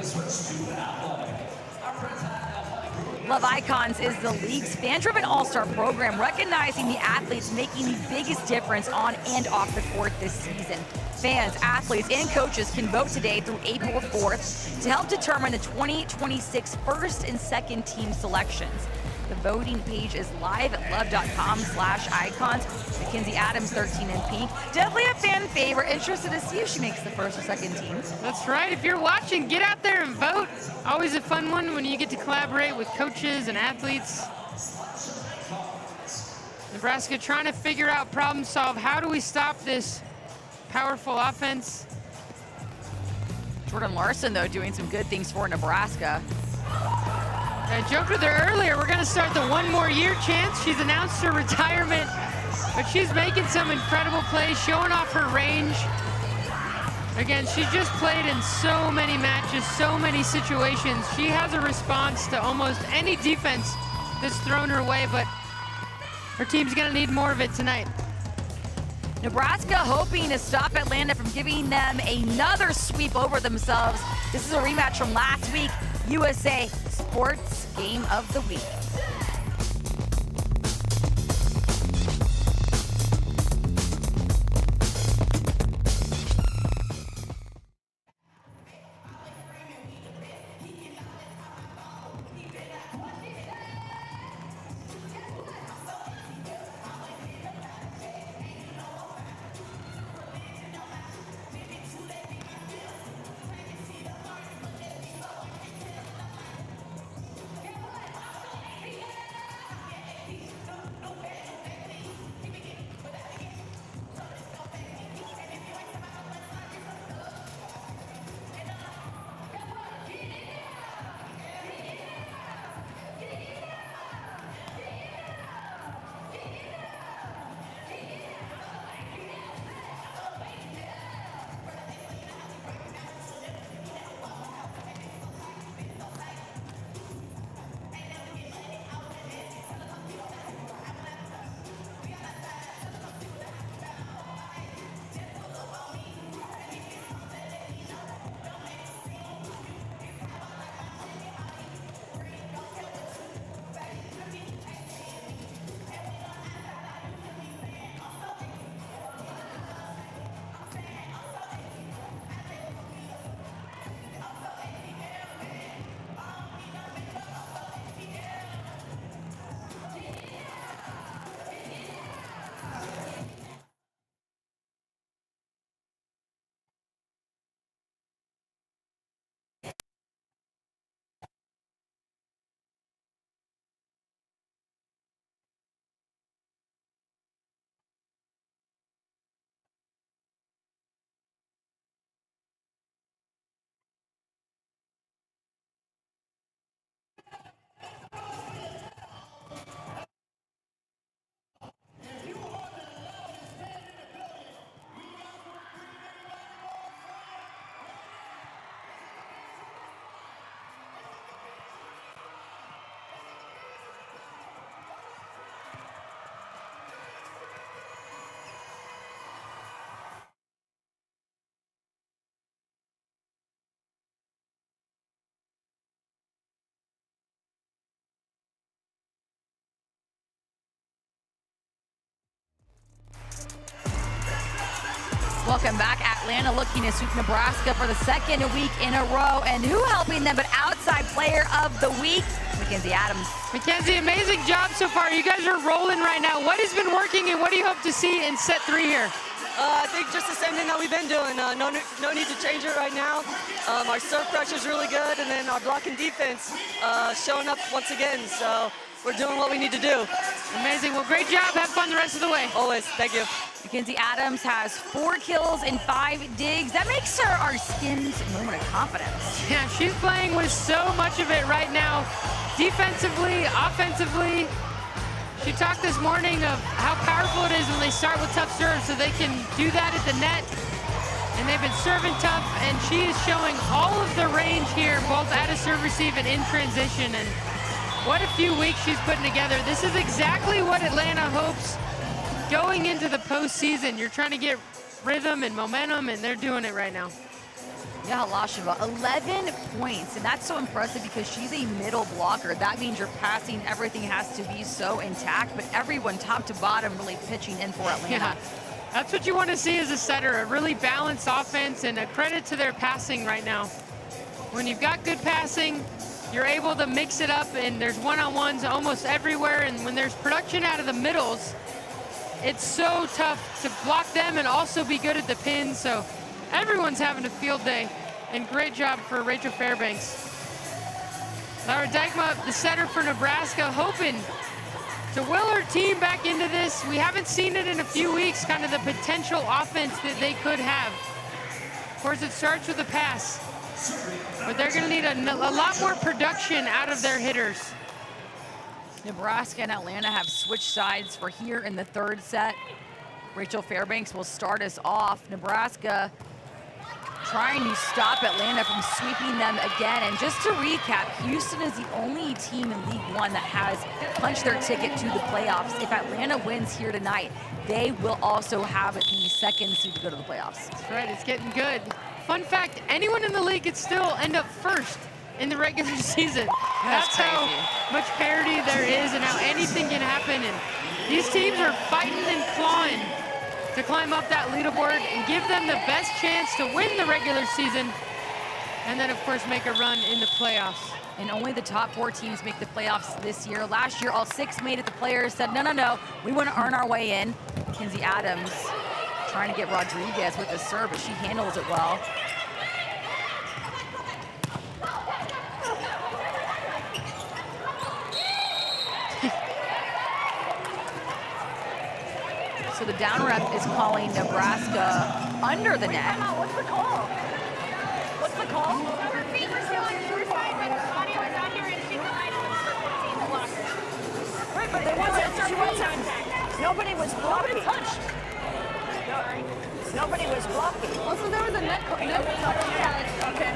Love Icons is the league's fan-driven all-star program, recognizing the athletes making the biggest difference on and off the court this season. Fans, athletes, and coaches can vote today through April 4th to help determine the 2026 first and second team selections. The voting page is live at love.com/icons. Mackenzie Adams, 13 in pink. Definitely a fan favorite. Interested to see if she makes the first or second team. That's right. If you're watching, get out there and vote. Always a fun one when you get to collaborate with coaches and athletes. Nebraska trying to figure out, problem solve. How do we stop this powerful offense? Jordan Larson, though, doing some good things for Nebraska. I joked with her earlier, we're gonna start the 1 more year chance. She's announced her retirement, but she's making some incredible plays, showing off her range. Again, she's just played in so many matches, so many situations. She has a response to almost any defense that's thrown her way, but her team's gonna need more of it tonight. Nebraska hoping to stop Atlanta from giving them another sweep over themselves. This is a rematch from last week, USA Sports Game of the Week. Welcome back. Atlanta looking to sweep Nebraska for the second week in a row. And who helping them but outside player of the week, Mackenzie Adams. Mackenzie, amazing job so far. You guys are rolling right now. What has been working and what do you hope to see in set 3 here? I think just the same thing that we've been doing. No need to change it right now. Our serve pressure is really good, and then our blocking defense showing up once again. So we're doing what we need to do. Amazing. Well, great job. Have fun the rest of the way. Always. Thank you. Mackenzie Adams has 4 kills and 5 digs. That makes her our skin's moment of confidence. Yeah, she's playing with so much of it right now. Defensively, offensively. She talked this morning of how powerful it is when they start with tough serves so they can do that at the net. And they've been serving tough, and she is showing all of the range here, both at a serve receive and in transition. And what a few weeks she's putting together. This is exactly what Atlanta hopes going into the postseason. You're trying to get rhythm and momentum, and they're doing it right now. Yeah, Halasheva, 11 points, and that's so impressive because she's a middle blocker. That means you're passing, everything has to be so intact, but everyone top to bottom really pitching in for Atlanta. Yeah, that's what you want to see as a setter, a really balanced offense, and a credit to their passing right now. When you've got good passing, you're able to mix it up, and there's one-on-ones almost everywhere, and when there's production out of the middles, it's so tough to block them and also be good at the pins. So everyone's having a field day, and great job for Rachel Fairbanks. Laura Dykma, the setter for Nebraska, hoping to will her team back into this. We haven't seen it in a few weeks, kind of the potential offense that they could have. Of course, it starts with a pass, but they're going to need a lot more production out of their hitters. Nebraska and Atlanta have switched sides for here in the 3rd set. Rachel Fairbanks will start us off. Nebraska trying to stop Atlanta from sweeping them again. And just to recap, Houston is the only team in League One that has punched their ticket to the playoffs. If Atlanta wins here tonight, they will also have the second seed to go to the playoffs. That's right, it's getting good. Fun fact, anyone in the league could still end up first in the regular season. That's how much parity there is and how anything can happen. And these teams are fighting and clawing to climb up that leaderboard and give them the best chance to win the regular season, and then of course make a run in the playoffs. And only the top 4 teams make the playoffs this year. Last year, all 6 made it. The players said, no, we want to earn our way in. Mackenzie Adams trying to get Rodriguez with the serve, but she handles it well. So the down rep is calling Nebraska under the net. What's the call? What's the call? Her feet were still on your side, but Connie was on here and she collided with her 14 blocker. Right, but there wasn't, nobody was blocking. Nobody touched. Nobody was blocking. Also, there was a net touch. Okay.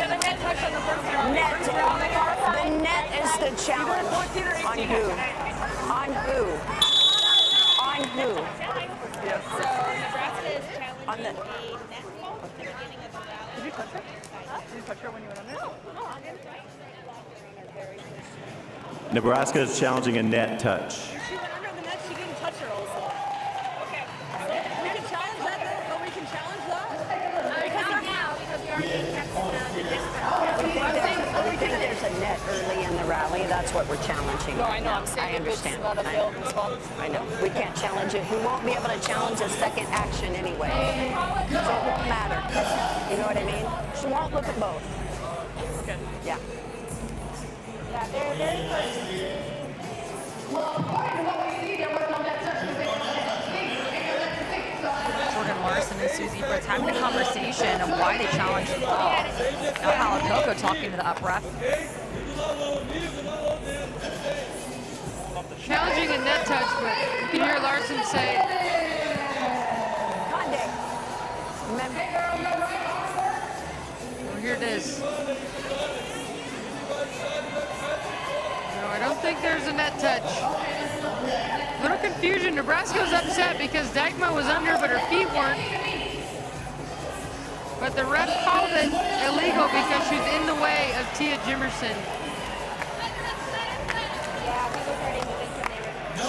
The net touch on the first round. The net is the challenge. On who? On who? On who? So Nebraska is challenging On the- a net ball at the beginning of the rally. Did you touch her? Did you touch her when you went under? No, I didn't. Nebraska is challenging a net touch. She went under the net, she didn't touch her also. Okay. We can challenge that though, but we can challenge that? Because now, because we already kept the We think there's a net early in the rally. That's what we're challenging. No, I know, I'm saying I understand. if it's not a failed response. I know. We can't challenge it. We won't be able to challenge a second action anyway. So it won't matter. You know what I mean? She won't look at both. Okay. Yeah. Jordan Larson and Susie Fritz having a conversation of why they challenged the ball. Now Halakoko talking to the up ref. Challenging a net touch, but you can hear Larson say, well, here it is. No, I don't think there's a net touch. Little confusion. Nebraska was upset because Dykma was under, but her feet weren't. But the ref called it illegal because she's in the way of Tia Jimerson.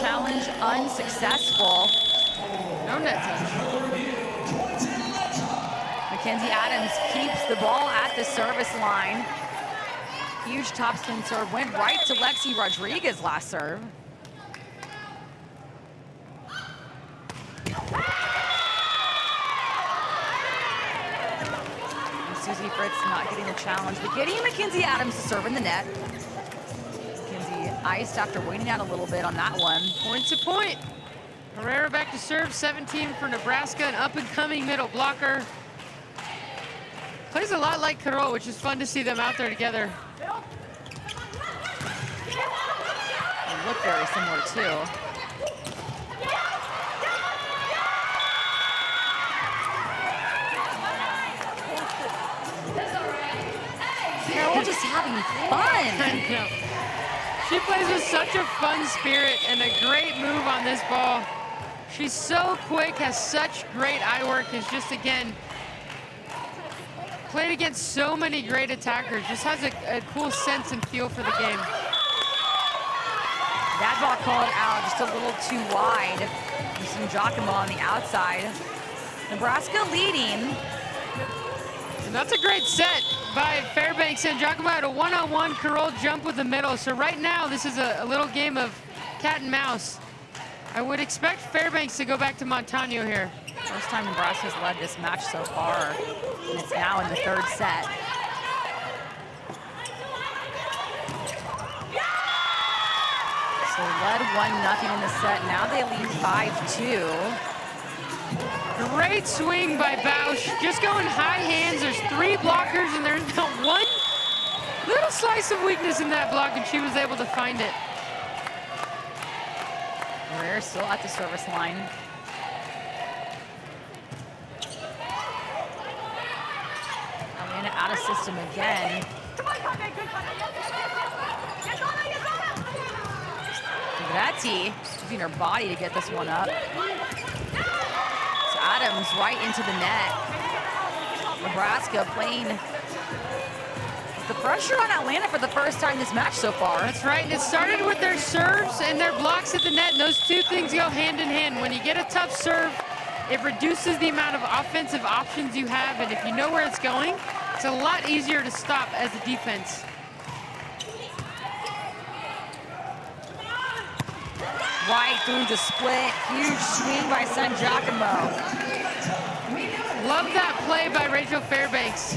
Challenge unsuccessful. No net touch. Mackenzie Adams keeps the ball at the service line. Huge topspin serve. Went right to Lexi Rodriguez last serve. And Susie Fritz not getting the challenge, but getting Mackenzie Adams to serve in the net. Mackenzie iced after waiting out a little bit on that one. Point to point. Herrera back to serve, 17 for Nebraska, an up-and-coming middle blocker. Plays a lot like Carol, which is fun to see them out there together. They look very similar too. Carol just having fun. I know. She plays with such a fun spirit and a great move on this ball. She's so quick, has such great eye work, has just, again, played against so many great attackers, just has a cool sense and feel for the game. That ball called out just a little too wide. Some Giacomo on the outside. Nebraska leading. And that's a great set by Fairbanks, and Giacomo had a one-on-one Carol jump with the middle. So right now, this is a little game of cat and mouse. I would expect Fairbanks to go back to Montano here. First time Nebraska's led this match so far, and it's now in the third set. So led 1-0 in the set. Now they lead 5-2. Great swing by Bausch. Just going high hands. There's 3 blockers, and there's not one little slice of weakness in that block, and she was able to find it. Herrera still at the service line. out of system again. Gratti using her body to get this one up. So Adams right into the net. Nebraska playing the pressure on Atlanta for the first time this match so far. That's right, and it started with their serves and their blocks at the net, and those two things go hand in hand. When you get a tough serve, it reduces the amount of offensive options you have, and if you know where it's going, it's a lot easier to stop as a defense. Right through the split, huge swing by San Giacomo. Love that play by Rachel Fairbanks.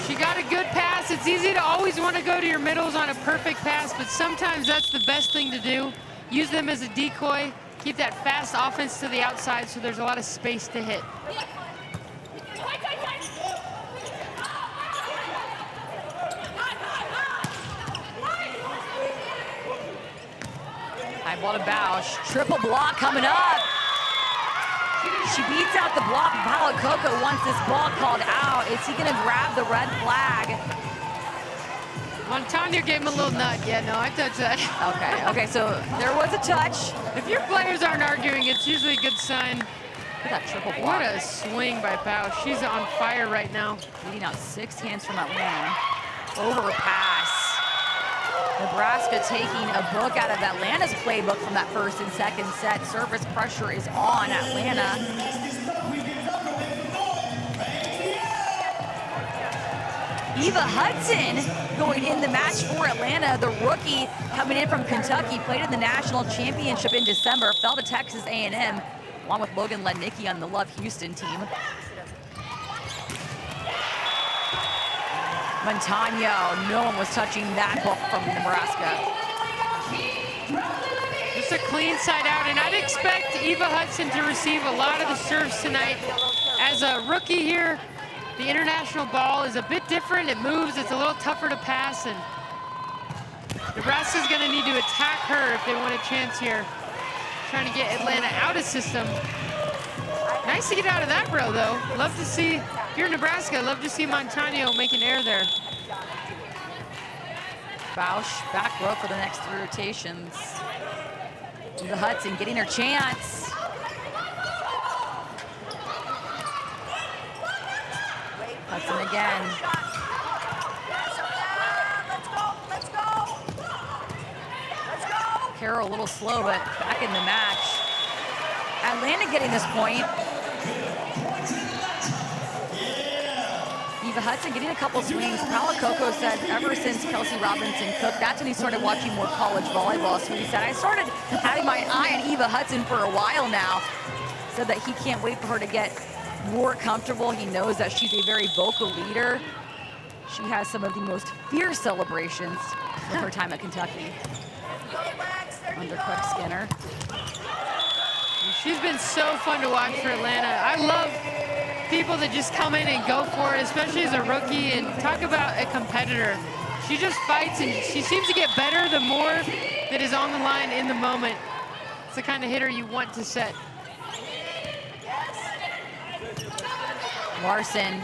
She got a good pass. It's easy to always want to go to your middles on a perfect pass, but sometimes that's the best thing to do. Use them as a decoy. Keep that fast offense to the outside so there's a lot of space to hit. High ball to Bausch. Triple block coming up. She beats out the block. Paolo Coco wants this ball called out. Is he going to grab the red flag? Montano gave him a little nut. Yeah, no, I touched that. Okay, so there was a touch. If your players aren't arguing, it's usually a good sign. Look at that triple block. What a swing by Bausch. She's on fire right now. Leading out 6 hands from Atlanta. Overpass. Nebraska taking a book out of Atlanta's playbook from that first and second set. Service pressure is on Atlanta. Eva Hudson going in the match for Atlanta. The rookie coming in from Kentucky, played in the national championship in December, fell to Texas A&M, along with Logan Lednicki on the Love Houston team. Montano, no one was touching that ball from Nebraska. Just a clean side out, and I'd expect Eva Hudson to receive a lot of the serves tonight. As a rookie here, the international ball is a bit different. It moves, it's a little tougher to pass, and Nebraska's gonna need to attack her if they want a chance here. Trying to get Atlanta out of system. Nice to get out of that row, though. Love to see, if you're Nebraska, love to see Montano making air there. Bausch back row for the next 3 rotations. Eva Hudson getting her chance. Hudson again. Carroll a little slow, but back in the match. Atlanta getting this point. Eva Hudson getting a couple swings. Paolo Coco said ever since Kelsey Robinson Cook, that's when he started watching more college volleyball. So he said, I started having my eye on Eva Hudson for a while now. Said that he can't wait for her to get more comfortable. He knows that she's a very vocal leader. She has some of the most fierce celebrations with her time at Kentucky. Under Cook Skinner. She's been so fun to watch for Atlanta. I love people that just come in and go for it, especially as a rookie, and talk about a competitor. She just fights, and she seems to get better the more that is on the line in the moment. It's the kind of hitter you want to set. Larson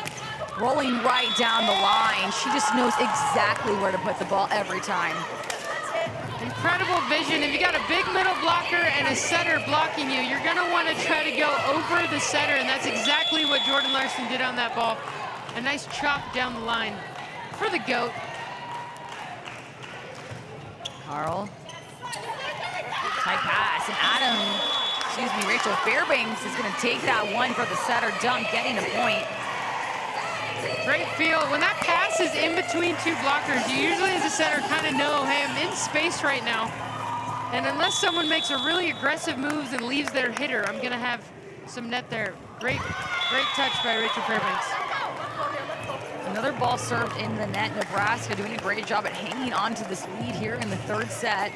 rolling right down the line. She just knows exactly where to put the ball every time. Incredible vision. If you got a big middle blocker and a setter blocking you, you're gonna want to try to go over the setter, and that's exactly what Jordan Larson did on that ball. A nice chop down the line for the GOAT. Carl. Tight pass, and Rachel Fairbanks is gonna take that one for the setter dunk, getting a point. Great feel. When that pass is in between 2 blockers, you usually as a setter kind of know, hey, I'm in space right now. And unless someone makes a really aggressive moves and leaves their hitter, I'm gonna have some net there. Great touch by Rachel Fairbanks. Another ball served in the net. Nebraska doing a great job at hanging on to this lead here in the 3rd set.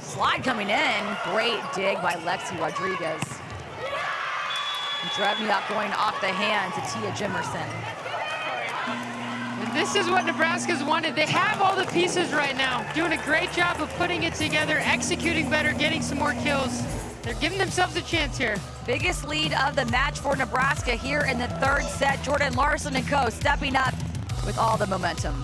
Slide coming in. Great dig by Lexi Rodriguez. Drevniak going off the hand to Tia Jimerson. And this is what Nebraska's wanted. They have all the pieces right now, doing a great job of putting it together, executing better, getting some more kills. They're giving themselves a chance here. Biggest lead of the match for Nebraska here in the third set. Jordan Larson and co stepping up with all the momentum.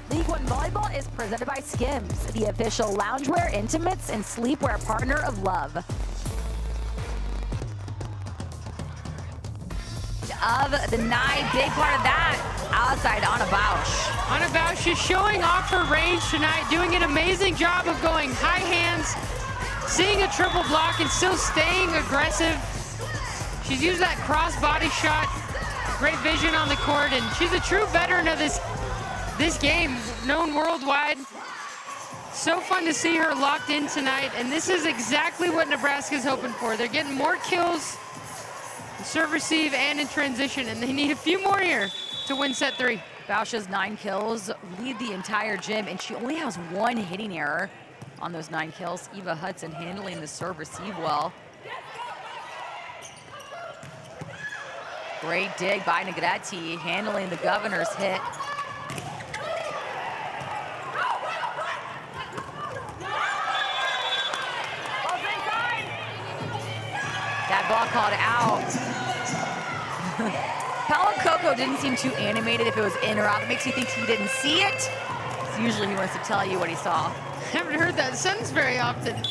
League One Volleyball is presented by Skims, the official loungewear, intimates, and sleepwear partner of Love. Of the night, big part of that, outside Anna Bausch. Anna Bausch is showing off her range tonight, doing an amazing job of going high hands, seeing a triple block and still staying aggressive. She's used that cross body shot, great vision on the court, and she's a true veteran of this game, known worldwide. So fun to see her locked in tonight, and this is exactly what Nebraska's hoping for. They're getting more kills, serve, receive, and in transition, and they need a few more here to win set 3. Bausch's 9 kills lead the entire gym, and she only has 1 hitting error on those 9 kills. Eva Hudson handling the serve receive well. Great dig by Negretti, handling the governor's hit. That ball called out. Paulo Coco didn't seem too animated if it was in or out. It makes you think he didn't see it. So usually he wants to tell you what he saw. Haven't heard that sentence very often.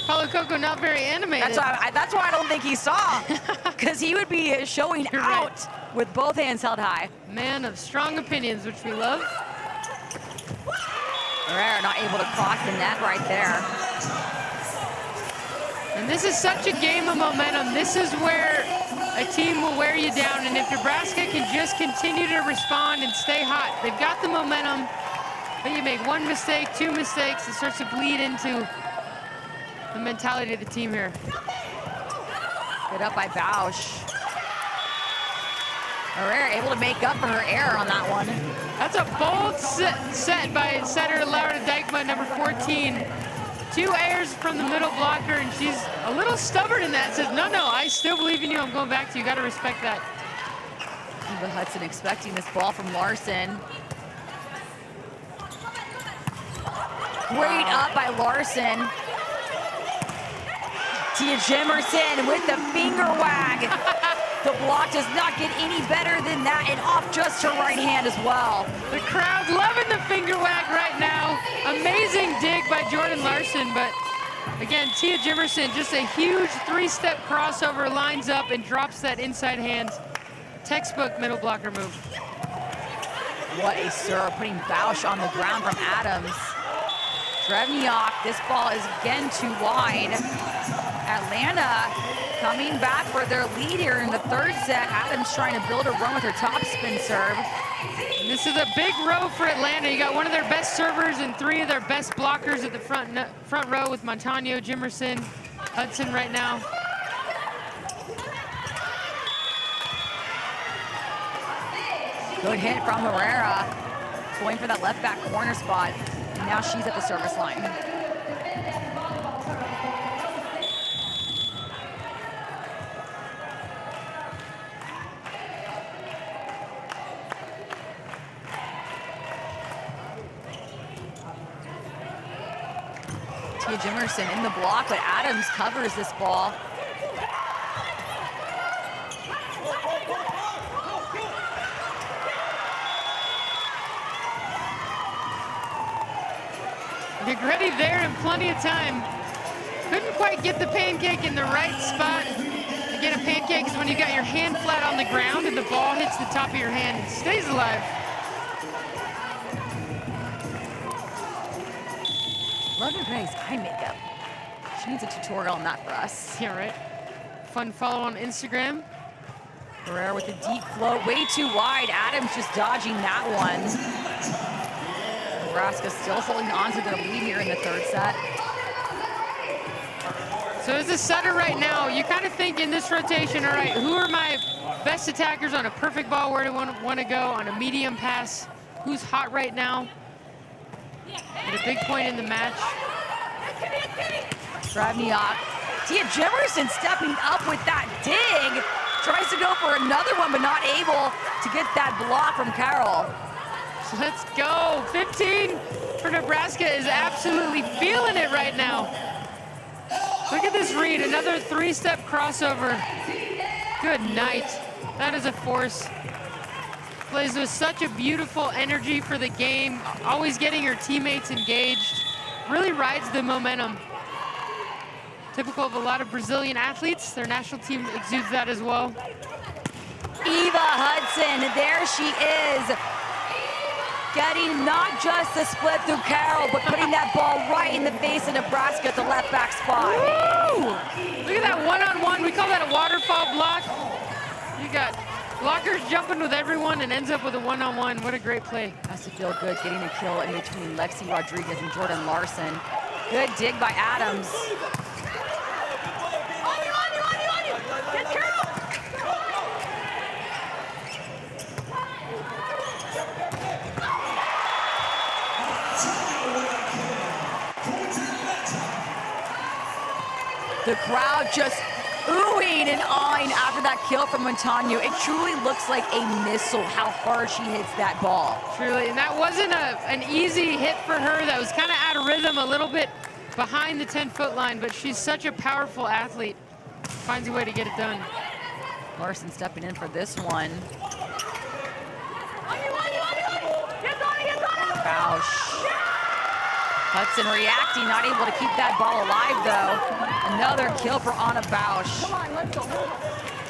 Paulo Coco not very animated. That's why I don't think he saw, because he would be showing You're out right. with both hands held high. Man of strong opinions, which we love. Herrera not able to cross the net right there. And this is such a game of momentum. This is where a team will wear you down. And if Nebraska can just continue to respond and stay hot, they've got the momentum. But you make 1 mistake, 2 mistakes, it starts to bleed into the mentality of the team here. Good up by Bausch. Herrera able to make up for her error on that one. That's a bold set by setter Laura Dijkma, number 14. 2 errors from the middle blocker, and she's a little stubborn in that. Says, no, I still believe in you. I'm going back to you. Got to respect that. Eva Hudson expecting this ball from Larson. Great up by Larson. Tia Jimerson with the finger wag. The block does not get any better than that, and off just her right hand as well. The crowd loving the finger wag right now. Amazing dig by Jordan Larson, but again, Tia Jimerson, just a huge 3-step crossover, lines up and drops that inside hand. Textbook middle blocker move. What a serve, putting Bausch on the ground from Adams. Drevniak, this ball is again too wide. Atlanta coming back for their lead here in the third set. Adams trying to build a run with her top spin serve. And this is a big row for Atlanta. You got one of their best servers and 3 of their best blockers at the front row with Montano, Jimerson, Hudson right now. Good hit from Herrera. Going for that left back corner spot. And now she's at the service line. Tia Jimerson in the block, but Adams covers this ball. Ready there in plenty of time. Couldn't quite get the pancake in the right spot. Again, a pancake is when you got your hand flat on the ground and the ball hits the top of your hand and stays alive. Love her nice eye makeup. She needs a tutorial on that for us. Yeah, right. Fun follow on Instagram. Herrera with a deep float, way too wide. Adams just dodging that one. Nebraska still holding on to their lead here in the third set. So as a setter right now, you kind of think in this rotation, all right, who are my best attackers on a perfect ball? Where do I want to go on a medium pass? Who's hot right now? At a big point in the match. Stravniak. Tia Jimerson stepping up with that dig. Tries to go for another one, but not able to get that block from Carroll. Let's go. 15 for Nebraska is absolutely feeling it right now. Look at this read. Another three-step crossover. Good night. That is a force. Plays with such a beautiful energy for the game. Always getting her teammates engaged. Really rides the momentum. Typical of a lot of Brazilian athletes. Their national team exudes that as well. Eva Hudson, there she is. Getting not just the split through Carroll, but putting that ball right in the face of Nebraska at the left back spot. Woo! Look at that one-on-one. We call that a waterfall block. You got blockers jumping with everyone and ends up with a one-on-one. What a great play. Has to feel good getting a kill in between Lexi Rodriguez and Jordan Larson. Good dig by Adams. The crowd just oohing and awing after that kill from Montano. It truly looks like a missile how hard she hits that ball. Truly, and that wasn't an easy hit for her. That was kind of out of rhythm, a little bit behind the 10-foot line, but she's such a powerful athlete. Finds a way to get it done. Larson stepping in for this one. Bausch. Hudson reacting, not able to keep that ball alive though. Another kill for Anna Bausch.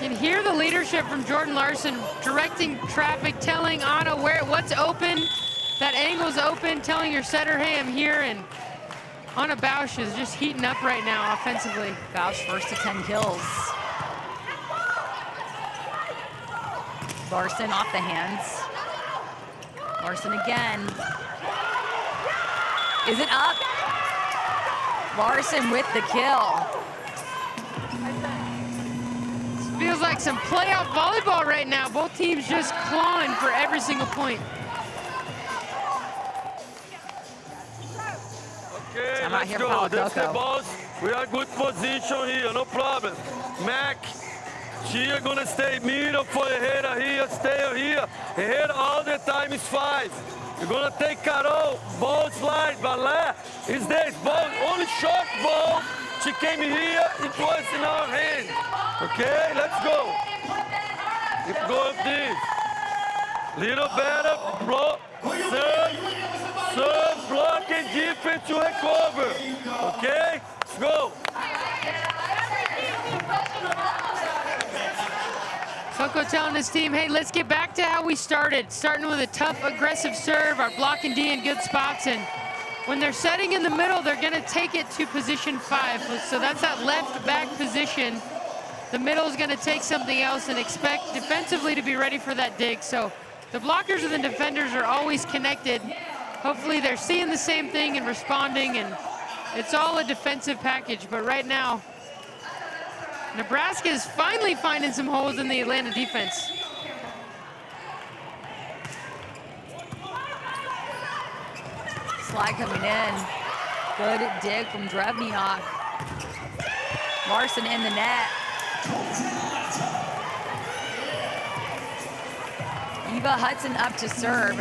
You can hear the leadership from Jordan Larson, directing traffic, telling Anna what's open, that angle's open, telling your setter, hey, I'm here, and Anna Bausch is just heating up right now offensively. Bausch first to 10 kills. Larson off the hands. Larson again. Is it up? Larson with the kill. This feels like some playoff volleyball right now. Both teams just clawing for every single point. Okay, I'm out let's here go. for That's the Coco. balls. We are good position here, no problem. Mac, she are gonna stay middle for Herrera here, stay here. Herrera all the time is 5. You're gonna take Carol, ball slide, ballet. Is there ball, only short ball. She came here, it was in our hand. Okay, let's go. Keep going this. Little better, block, serve, block and defense to recover. Okay, let's go. Coco telling his team, hey, let's get back to how we started. Starting with a tough, aggressive serve, our block and D in good spots. And when they're setting in the middle, they're going to take it to position 5. So that's that left back position. The middle is going to take something else and expect defensively to be ready for that dig. So the blockers and the defenders are always connected. Hopefully they're seeing the same thing and responding, and it's all a defensive package. But right now, Nebraska is finally finding some holes in the Atlanta defense. slide coming in. Good dig from Drevniak. Larson in the net. Eva Hudson up to serve.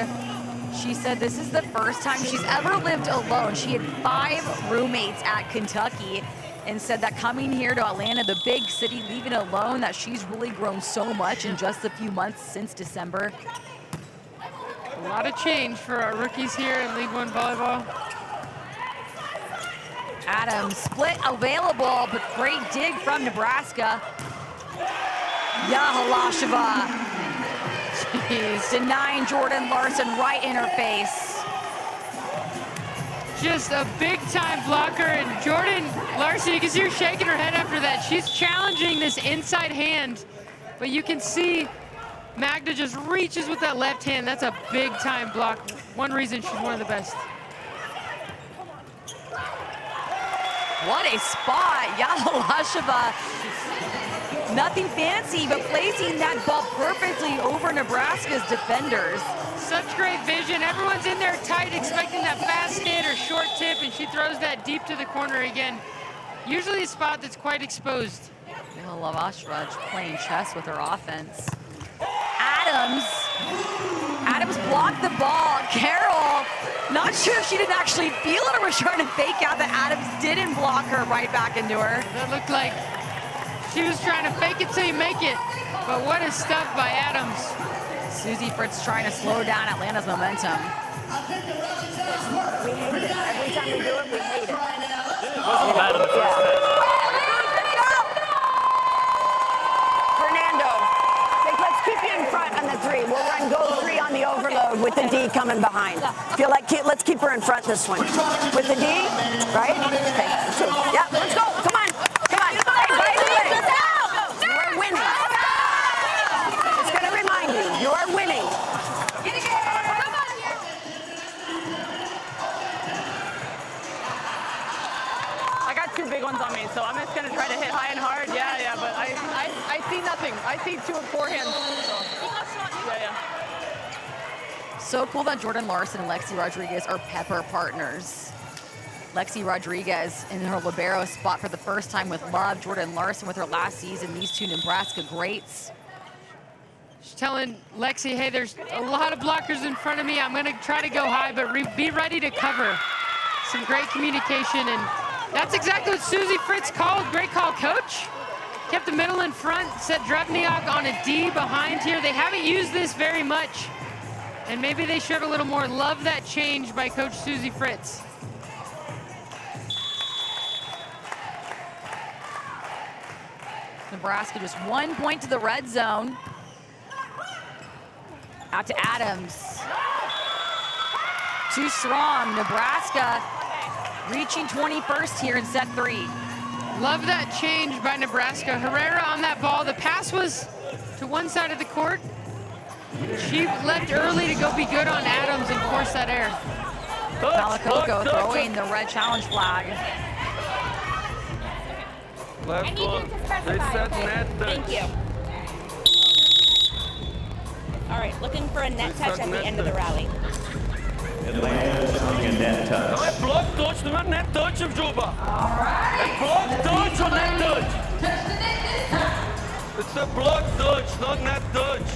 She said this is the first time she's ever lived alone. She had 5 roommates at Kentucky and said that coming here to Atlanta, the big city, leaving alone, that she's really grown so much in just a few months since December. A lot of change for our rookies here in League One volleyball. Adams, split available, but great dig from Nebraska. Yahalasheva. Jeez. Denying Jordan Larson right in her face. Just a big-time blocker, and Jordan Larson, you can see her shaking her head after that. She's challenging this inside hand, but you can see Magda just reaches with that left hand. That's a big-time block. One reason she's one of the best. What a spot, Yahalasheva. Nothing fancy, but placing that ball perfectly over Nebraska's defenders. Such great vision. Everyone's in there tight, expecting that fast hit or short tip, and she throws that deep to the corner again. Usually a spot that's quite exposed. Yahalasheva playing chess with her offense. Adams blocked the ball. Carroll, not sure if she didn't actually feel it or was trying to fake out that Adams didn't block her right back into her. That looked like she was trying to fake it till you make it, but what a stuff by Adams. Susie Fritz trying to slow down Atlanta's momentum. We hate it. Every time we do it, we hate it. It wasn't bad in the first set. Fernando, let's keep you in front on the 3. We'll run go 3 on the overload with the D coming behind. Feel like let's keep her in front this one. With the D, right? Okay. Yeah, let's go. Come on. Come on. By the way, you are winning. It's going to remind you, you are winning. I got 2 big ones on me, so I'm just gonna try to hit high and hard. Yeah, but I see nothing. I see 2 forehands. So, yeah. So cool that Jordan Larson and Lexi Rodriguez are pepper partners. Lexi Rodriguez in her libero spot for the first time with Love. Jordan Larson with her last season. These 2 Nebraska greats. She's telling Lexi, hey, there's a lot of blockers in front of me. I'm gonna try to go high, but be ready to cover. Some great communication, and that's exactly what Susie Fritz called. Great call, coach. Kept the middle in front, set Drevniak on a D behind here. They haven't used this very much, and maybe they showed a little more. Love that change by Coach Susie Fritz. Nebraska just 1 point to the red zone. Out to Adams. Too strong. Nebraska reaching 21st here in set 3. Love that change by Nebraska. Herrera on that ball. The pass was to one side of the court. She left early to go be good on Adams and force that error. Malacoco throwing the red challenge flag. Left one. They set net touch. Thank you. All right, looking for a net touch at the end of the rally. Atlanta showing a net touch. Não é block touch, não é net touch, Juba. É block touch or net touch? It's a block touch, not net touch.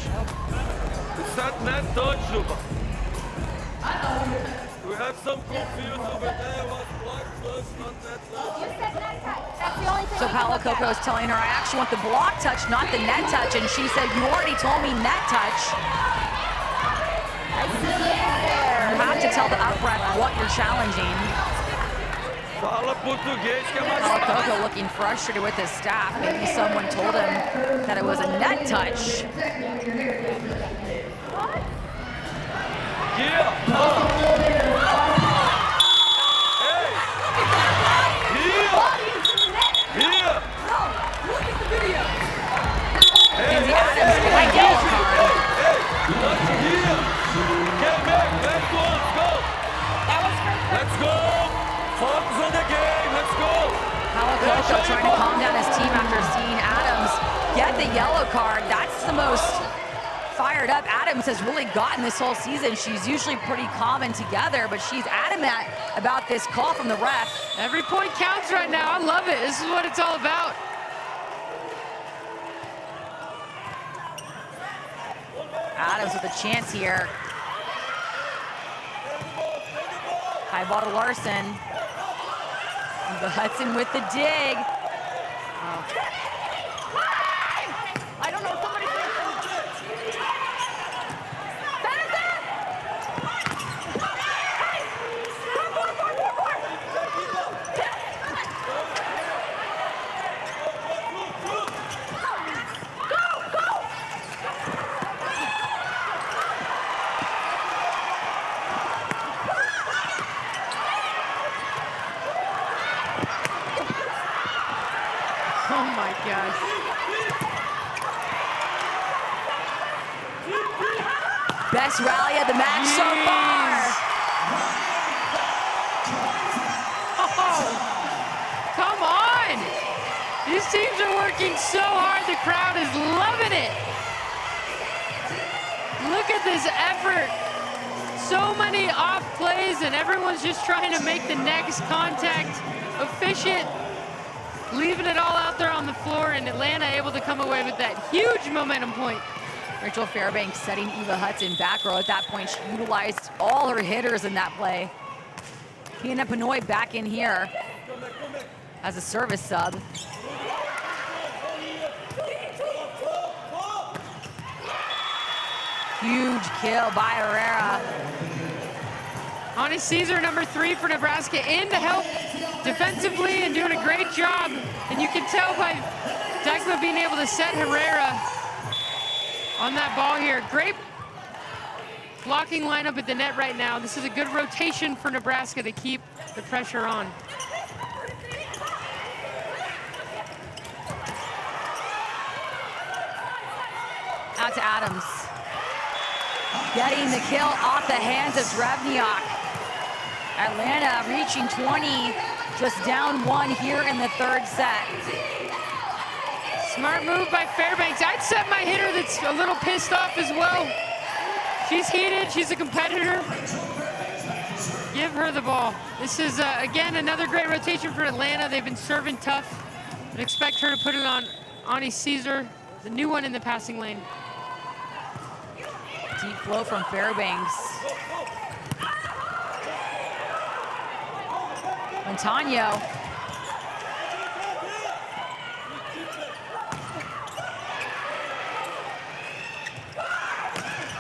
It's not net touch, Juba. We have some confusion over there. What block touch, not net touch? You said net touch. That's the only thing. So Malacoco is telling her, I actually want the block touch, not the net touch. And she said, you already told me net touch. You have to tell the upref what you're challenging. Fala português que é mais Malacoco looking frustrated with his staff. Maybe someone told him that it was a net touch. Here. Hey. Here. Mackenzie Adams with a yellow card. Look here. Get back. Let's go. That was for Let's go. Focus on the game. Let's go. Malacoco trying to calm down his team after seeing Adams get the yellow card. That's the most fired fired up. Adams has really gotten this whole season. She's usually pretty calm and together, but she's adamant about this call from the ref. Every point counts right now. I love it. This is what it's all about. Adams with a chance here. High ball to Larson. Eva Hudson with the dig. I don't know, somebody Oh my gosh. Best rally of the match so far. Oh, come on. These teams are working so hard. The crowd is loving it. Look at this effort. So many off plays, and everyone's just trying to make the next contact efficient, leaving it all out there on the floor, and Atlanta able to come away with that huge momentum point. Rachel Fairbanks setting Eva Hudson back row. At that point, she utilized all her hitters in that play. Kiana Pinoy back in here as a service sub. Huge kill by Herrera. Ani Caesar, number 3 for Nebraska, in to help defensively and doing a great job. And you can tell by Dagma being able to set Herrera on that ball here. Great blocking lineup at the net right now. This is a good rotation for Nebraska to keep the pressure on. Out to Adams. Getting the kill off the hands of Drevniak. Atlanta reaching 20, just down 1 here in the third set. Smart move by Fairbanks. I'd set my hitter that's a little pissed off as well. She's heated, she's a competitor. Give her the ball. This is, again, another great rotation for Atlanta. They've been serving tough. I'd expect her to put it on Ani Caesar, the new one in the passing lane. Deep flow from Fairbanks. Montano.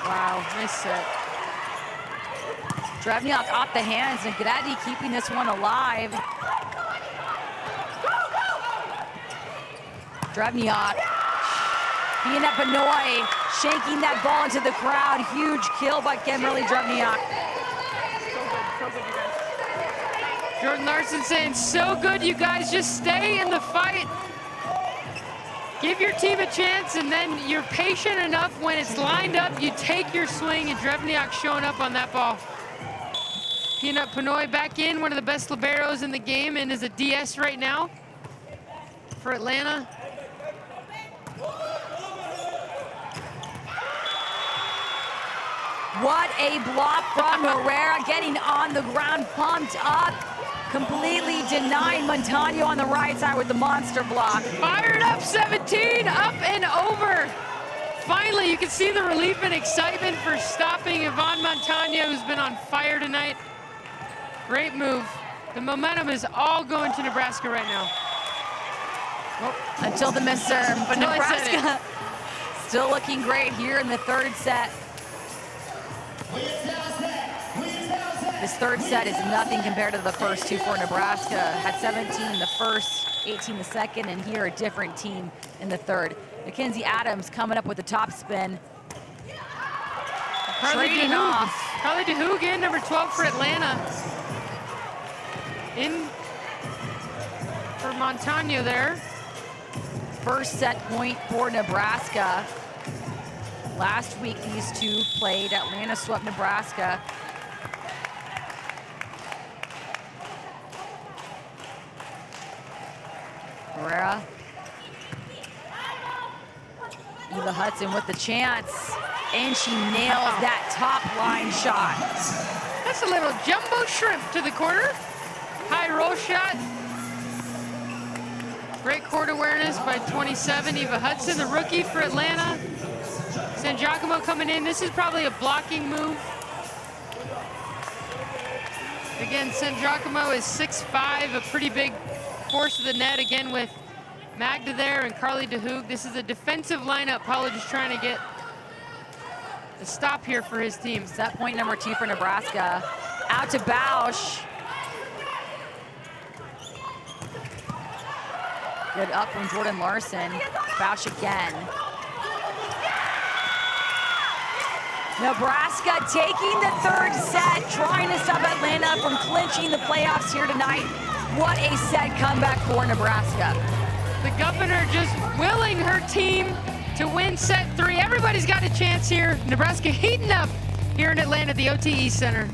Wow, nice set. Drevniak off the hands, and Grady keeping this one alive. Drevniak. Being at Pinoy, shanking that ball into the crowd. Huge kill by Kimberly Drevniak. So good, you guys. Jordan Larson saying, so good, you guys, just stay in the fight. Give your team a chance, and then you're patient enough when it's lined up, you take your swing, and Drevniak showing up on that ball. Peanut Pinoy back in, one of the best liberos in the game, and is a DS right now for Atlanta. What a block from Herrera, getting on the ground, pumped up, completely denying Montano on the right side with the monster block. Fired up 17, up and over. Finally, you can see the relief and excitement for stopping Yvonne Montano, who's been on fire tonight. Great move. The momentum is all going to Nebraska right now. Well, until the miss serve, but Until I said Nebraska still looking great here in the third set. This third set is nothing compared to the first two for Nebraska. Had 17 in the first, 18 the second, and here a different team in the third. Mackenzie Adams coming up with the top spin. Trading off. Carly DeHoogan, number 12 for Atlanta. In for Montano there. First set point for Nebraska. Last week, these two played. Atlanta swept Nebraska. Herrera. Eva Hudson with the chance. and she nails that top line shot. That's a little jumbo shrimp to the corner. High roll shot. Great court awareness by 27, Eva Hudson, the rookie for Atlanta. San Giacomo coming in. This is probably a blocking move. Again, San Giacomo is 6'5", a pretty big force of the net. Again, with Magda there and Carly DeHoog. This is a defensive lineup. Paulo just trying to get a stop here for his team. Set point number 2 for Nebraska. Out to Bausch. Good up from Jordan Larson. Bausch again. Nebraska taking the third set, trying to stop Atlanta from clinching the playoffs here tonight. What a set comeback for Nebraska. The governor just willing her team to win set 3. Everybody's got a chance here. Nebraska heating up here in Atlanta at the OTE Center.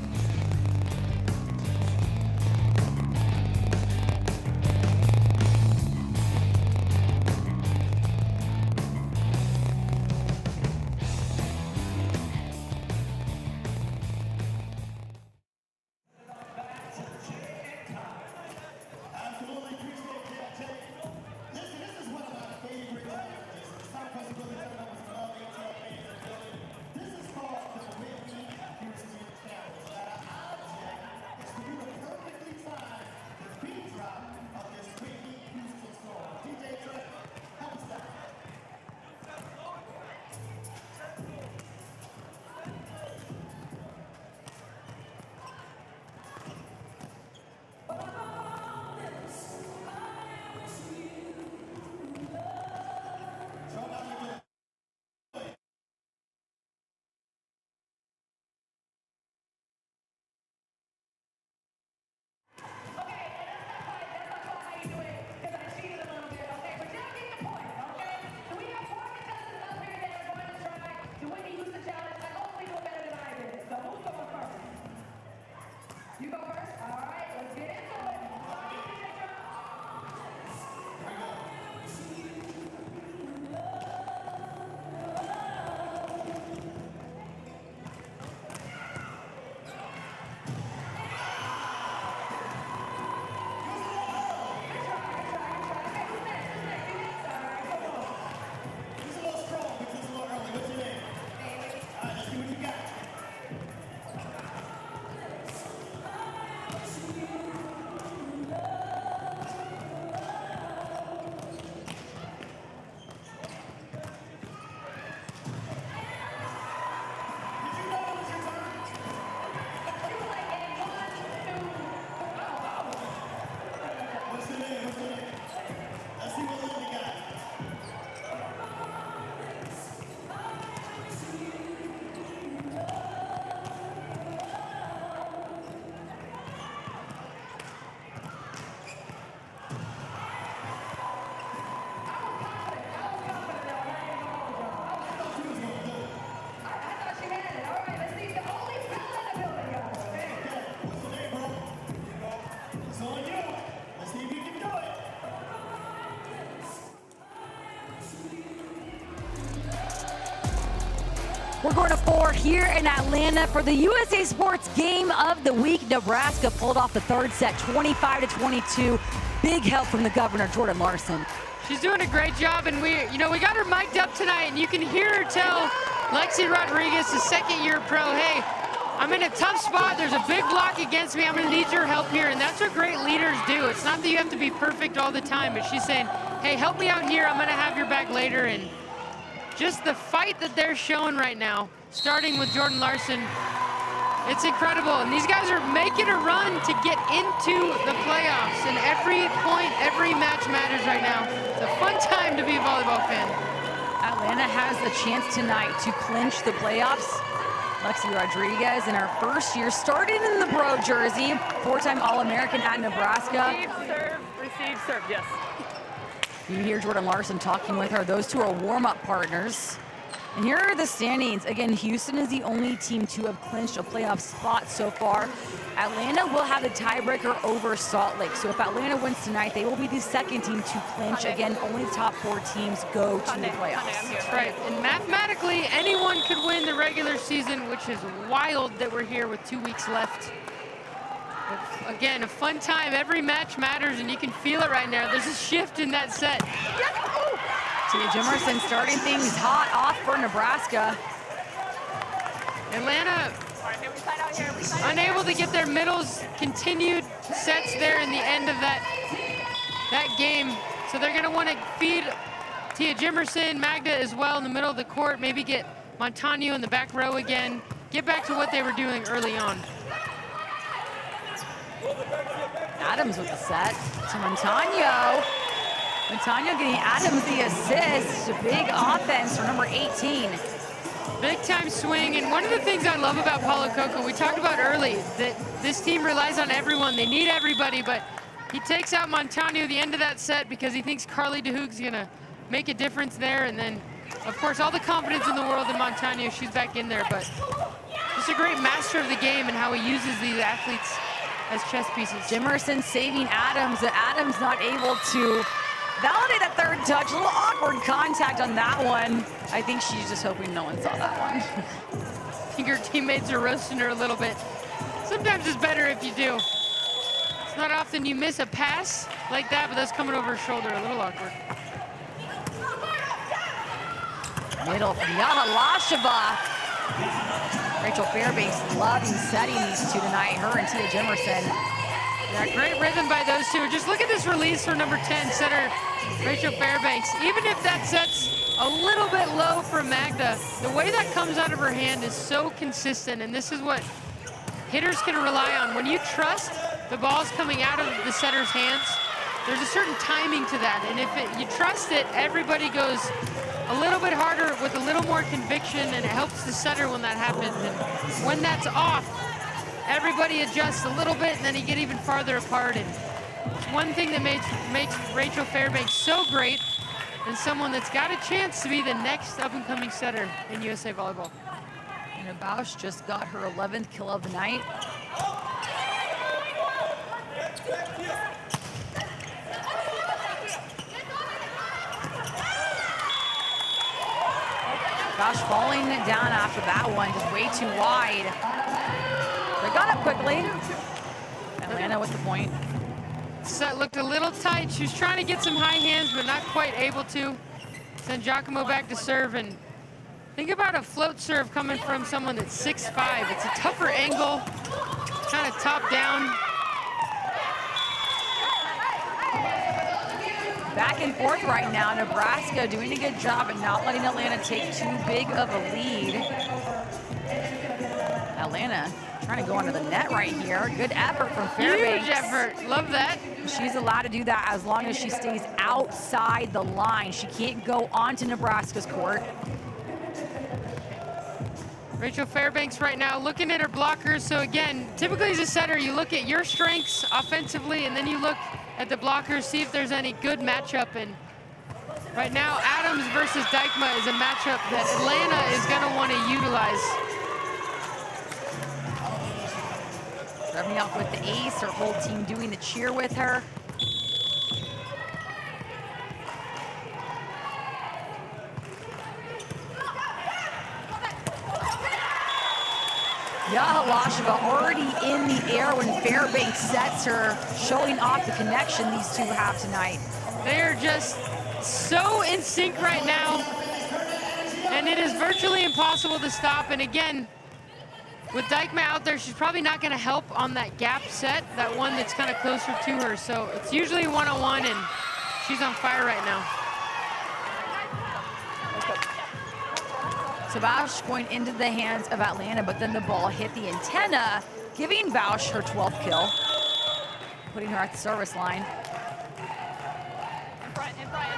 We're going to 4 here in Atlanta for the USA Sports Game of the Week. Nebraska pulled off the third set, 25-22. Big help from the governor, Jordan Larson. She's doing a great job, and we got her mic'd up tonight, and you can hear her tell Lexi Rodriguez, the second-year pro, hey, I'm in a tough spot. There's a big block against me. I'm going to need your help here, and that's what great leaders do. It's not that you have to be perfect all the time, but she's saying, hey, help me out here. I'm going to have your back later, and just the fight that they're showing right now, starting with Jordan Larson, it's incredible. And these guys are making a run to get into the playoffs. And every point, every match matters right now. It's a fun time to be a volleyball fan. Atlanta has the chance tonight to clinch the playoffs. Lexi Rodriguez in her first year, started in the pro jersey, 4-time All-American at Nebraska. Receive, serve, yes. You hear Jordan Larson talking with her. Those two are warm-up partners. And here are the standings. Again, Houston is the only team to have clinched a playoff spot so far. Atlanta will have a tiebreaker over Salt Lake. So if Atlanta wins tonight, they will be the second team to clinch. Again, only the top 4 teams go to the playoffs. That's right. And mathematically, anyone could win the regular season, which is wild that we're here with 2 weeks left. But again, a fun time. Every match matters, and you can feel it right now. There's a shift in that set. Tia Jimerson starting things hot off for Nebraska. Atlanta unable to get their middles continued sets there in the end of that game. So they're going to want to feed Tia Jimerson, Magda as well in the middle of the court, maybe get Montano in the back row again, get back to what they were doing early on. Adams with the set to Montano. Montano getting Adams the assist. A big offense for number 18. Big time swing, and one of the things I love about Paulo Coco, we talked about early, that this team relies on everyone. They need everybody, but he takes out Montano at the end of that set because he thinks Carly DeHoog's gonna make a difference there, and then, of course, all the confidence in the world in Montano, she's back in there, but just a great master of the game and how he uses these athletes as chess pieces. Jimerson saving Adams, and Adams not able to validate a third touch. A little awkward contact on that one. I think she's just hoping no one saw that one. I think her teammates are roasting her a little bit. Sometimes it's better if you do. It's not often you miss a pass like that, but that's coming over her shoulder, a little awkward. Middle from Yaha Lasheva. Rachel Fairbanks loving setting these two tonight, her and Tia Jimerson. Yeah, great rhythm by those two. Just look at this release for number 10, setter Rachel Fairbanks. Even if that set's a little bit low for Magda, the way that comes out of her hand is so consistent, and this is what hitters can rely on. When you trust the ball's coming out of the setter's hands, there's a certain timing to that, and if you trust it, everybody goes a little bit harder with a little more conviction, and it helps the setter when that happens. And when that's off, everybody adjusts a little bit, and then you get even farther apart. And it's one thing that makes Rachel Fairbanks so great, and someone that's got a chance to be the next up-and-coming setter in USA Volleyball. And Bausch just got her 11th kill of the night. Bausch falling down after that one, just way too wide. They got up quickly. Atlanta with the point. Set looked a little tight. She was trying to get some high hands, but not quite able to. Send Giacomo back to serve, and think about a float serve coming from someone that's 6'5". It's a tougher angle, kind of top down. Back and forth right now. Nebraska doing a good job at not letting Atlanta take too big of a lead. Atlanta trying to go under the net right here. Good effort from Fairbanks. Huge effort. Love that. She's allowed to do that as long as she stays outside the line. She can't go onto Nebraska's court. Rachel Fairbanks right now looking at her blockers. So again, typically as a setter, you look at your strengths offensively, and then you look at the blockers, see if there's any good matchup. And right now, Adams versus Dijkma is a matchup that Atlanta is going to want to utilize. Starting off with the ace, her whole team doing the cheer with her. Yaha Lasheva already in the air when Fairbanks sets her, showing off the connection these two have tonight. They are just so in sync right now, and it is virtually impossible to stop. And again, with Dijkma out there, she's probably not going to help on that gap set, that one that's kind of closer to her. So it's usually one-on-one, and she's on fire right now. So Bausch going into the hands of Atlanta, but then the ball hit the antenna, giving Bausch her 12th kill, putting her at the service line. In front, in front.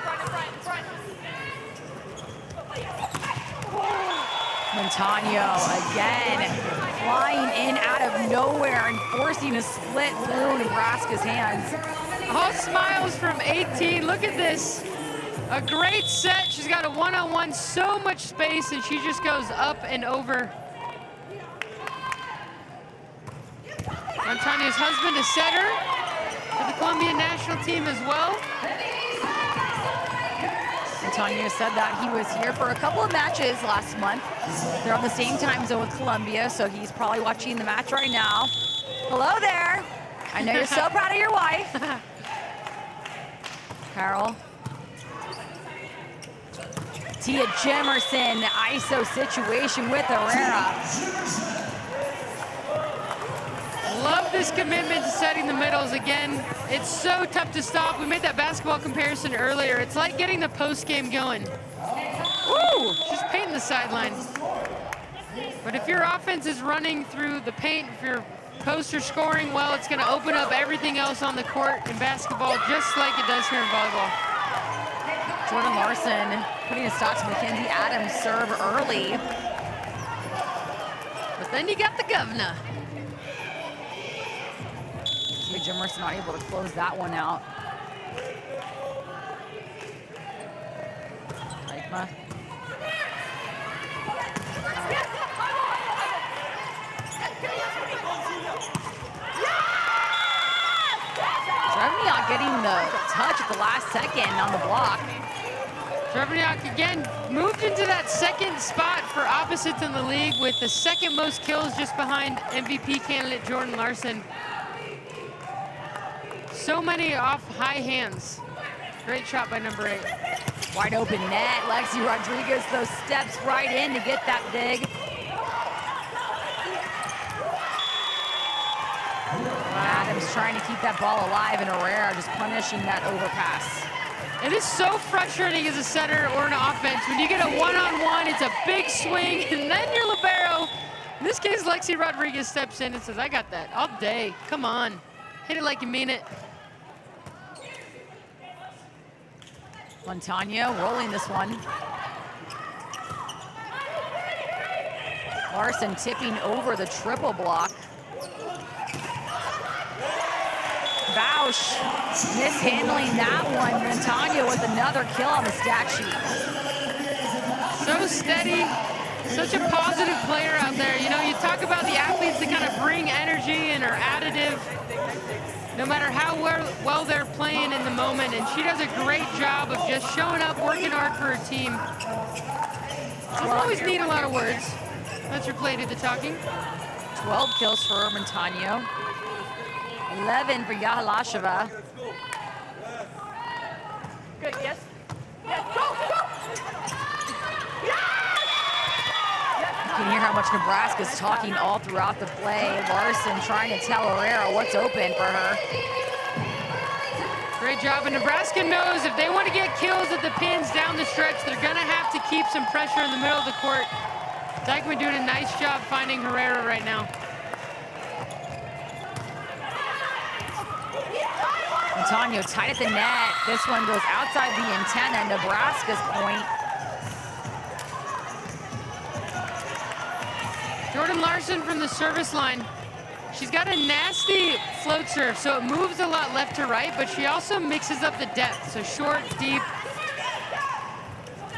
Montano again, flying in out of nowhere and forcing a split through Nebraska's hands. All smiles from 18. Look at this. A great set. She's got a one-on-one, so much space, and she just goes up and over. Antonia's husband, a setter for the Colombian national team as well. Antonio said that he was here for a couple of matches last month. They're on the same time zone with Colombia, so he's probably watching the match right now. Hello there. I know you're so proud of your wife. Carol. Tia Jemerson, ISO situation with Herrera. Love this commitment to setting the middles. Again, it's so tough to stop. We made that basketball comparison earlier. It's like getting the post game going. Woo! She's painting the sideline. But if your offense is running through the paint, if your posts are scoring well, it's going to open up everything else on the court in basketball, just like it does here in volleyball. Jordan Larson putting a stop to Mackenzie Adams' serve early. But then you got the governor. Jemerson not able to close that one out. Reichma. Trevniak getting the touch at the last second on the block. Trevniak again moved into that second spot for opposites in the league with the second most kills, just behind MVP candidate Jordan Larson. So many off high hands. Great shot by number 8. Wide open net. Lexi Rodriguez, those steps right in to get that dig. Adams trying to keep that ball alive, and Herrera just punishing that overpass. It is so frustrating as a setter or an offense. When you get a one-on-one, it's a big swing, and then your libero. In this case, Lexi Rodriguez steps in and says, I got that all day. Come on. Hit it like you mean it. Montano rolling this one. Larson tipping over the triple block. Bausch mishandling that one. Montano with another kill on the stat sheet. So steady, such a positive player out there. You know, you talk about the athletes that kind of bring energy and are additive, no matter how well they're playing in the moment, and she does a great job of just showing up, working hard for her team. Doesn't always need a lot of words. That's her play to the talking. 12 kills for Montano. 11 for Yahalasheva. Good, yes. You can hear how much Nebraska's talking all throughout the play. Larson trying to tell Herrera what's open for her. Great job, and Nebraska knows if they want to get kills at the pins down the stretch, they're gonna have to keep some pressure in the middle of the court. Dykeman doing a nice job finding Herrera right now. Antonio tight at the net. This one goes outside the antenna. Nebraska's point. Jordan Larson from the service line. She's got a nasty float serve, so it moves a lot left to right, but she also mixes up the depth, so short, deep.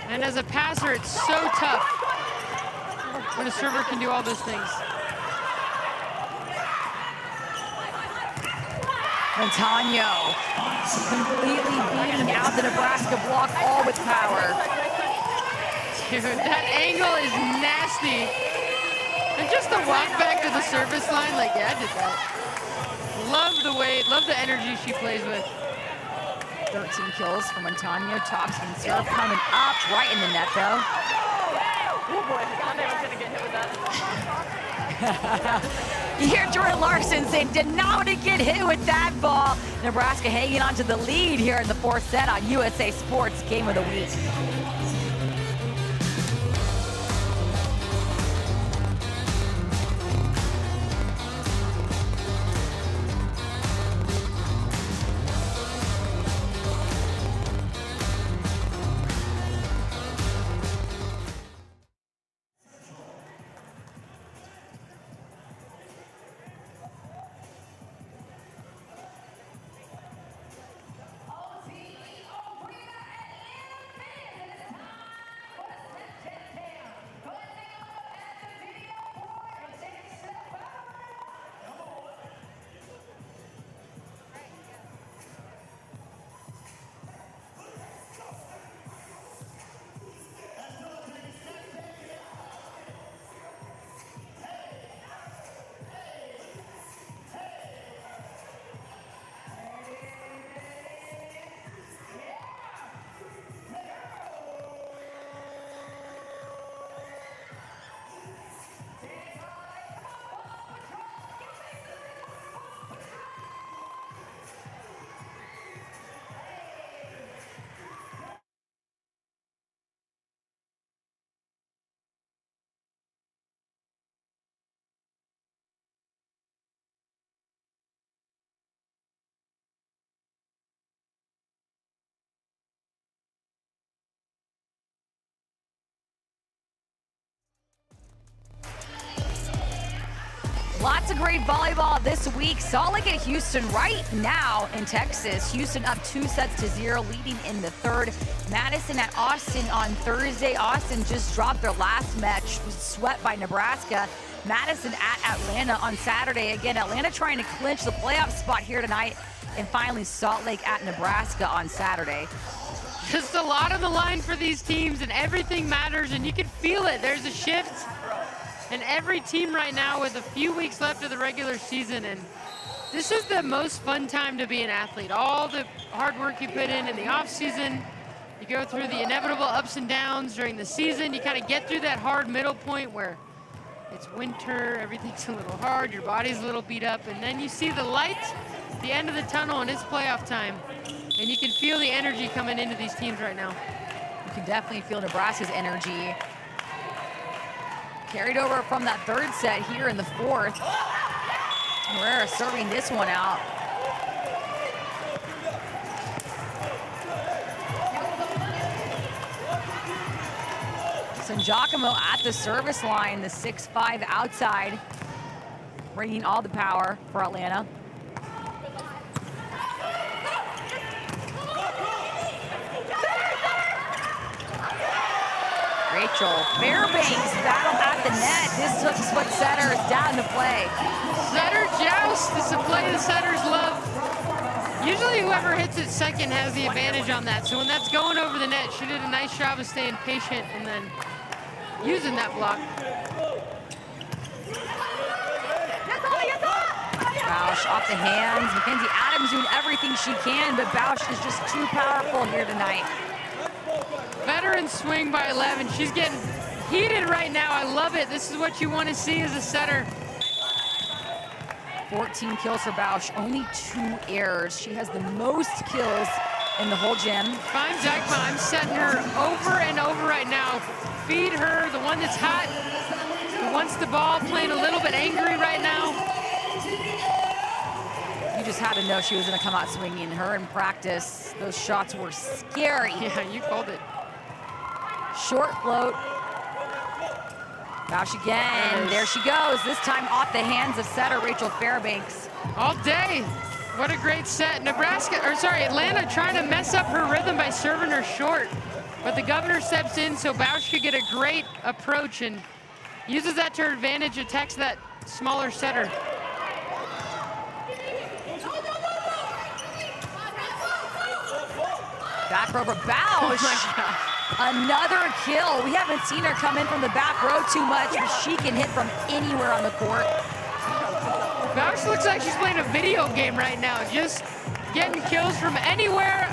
And as a passer, it's so tough when a server can do all those things. Montano completely beating out the Nebraska block, all with power. Dude, that angle is nasty. And just the walk back to the service line, like, yeah, I did that. Love the way, love the energy she plays with. 13 kills from Montano. Topspin serve coming up, right in the net though. Oh boy, I thought I was gonna get hit with that. You hear Jordan Larson saying, did not want to get hit with that ball. Nebraska hanging on to the lead here in the 4th set on USA Sports Game of the Week. Lots of great volleyball this week. Salt Lake at Houston right now in Texas. Houston up 2-0, leading in the third. Madison at Austin on Thursday. Austin just dropped their last match, was swept by Nebraska. Madison at Atlanta on Saturday. Again, Atlanta trying to clinch the playoff spot here tonight. And finally, Salt Lake at Nebraska on Saturday. Just a lot on the line for these teams, and everything matters, and you can feel it. There's a shift in every team right now with a few weeks left of the regular season, and this is the most fun time to be an athlete. All the hard work you put in the off season, you go through the inevitable ups and downs during the season, you kind of get through that hard middle point where it's winter, everything's a little hard, your body's a little beat up, and then you see the light at the end of the tunnel, and it's playoff time. And you can feel the energy coming into these teams right now. You can definitely feel Nebraska's energy. Carried over from that third set here in the fourth. Herrera serving this one out. Giacomo at the service line, the 6'5" outside, bringing all the power for Atlanta. Rachel Fairbanks battle at the net. This hooks what setters down to play. Setter joust is a play the setters love. Usually whoever hits it second has the advantage on that. So when that's going over the net, she did a nice job of staying patient and then using that block. Bausch off the hands. Mackenzie Adams doing everything she can, but Bausch is just too powerful here tonight. Veteran swing by 11. She's getting heated right now. I love it. This is what you want to see as a setter. 14 kills for Bausch, only 2 errors. She has the most kills in the whole gym. Fine Dykeman, I'm setting her over and over right now. Feed her, the one that's hot, who wants the ball, playing a little bit angry right now. You just had to know she was going to come out swinging. Her in practice, those shots were scary. Yeah, you called it. Short float. Bausch again. There she goes. This time off the hands of setter Rachel Fairbanks. All day. What a great set. Atlanta trying to mess up her rhythm by serving her short. But the governor steps in so Bausch could get a great approach and uses that to her advantage, attacks that smaller setter. Back row for Bausch. Oh my God. Another kill. We haven't seen her come in from the back row too much, but she can hit from anywhere on the court. Bausch looks like she's playing a video game right now, just getting kills from anywhere.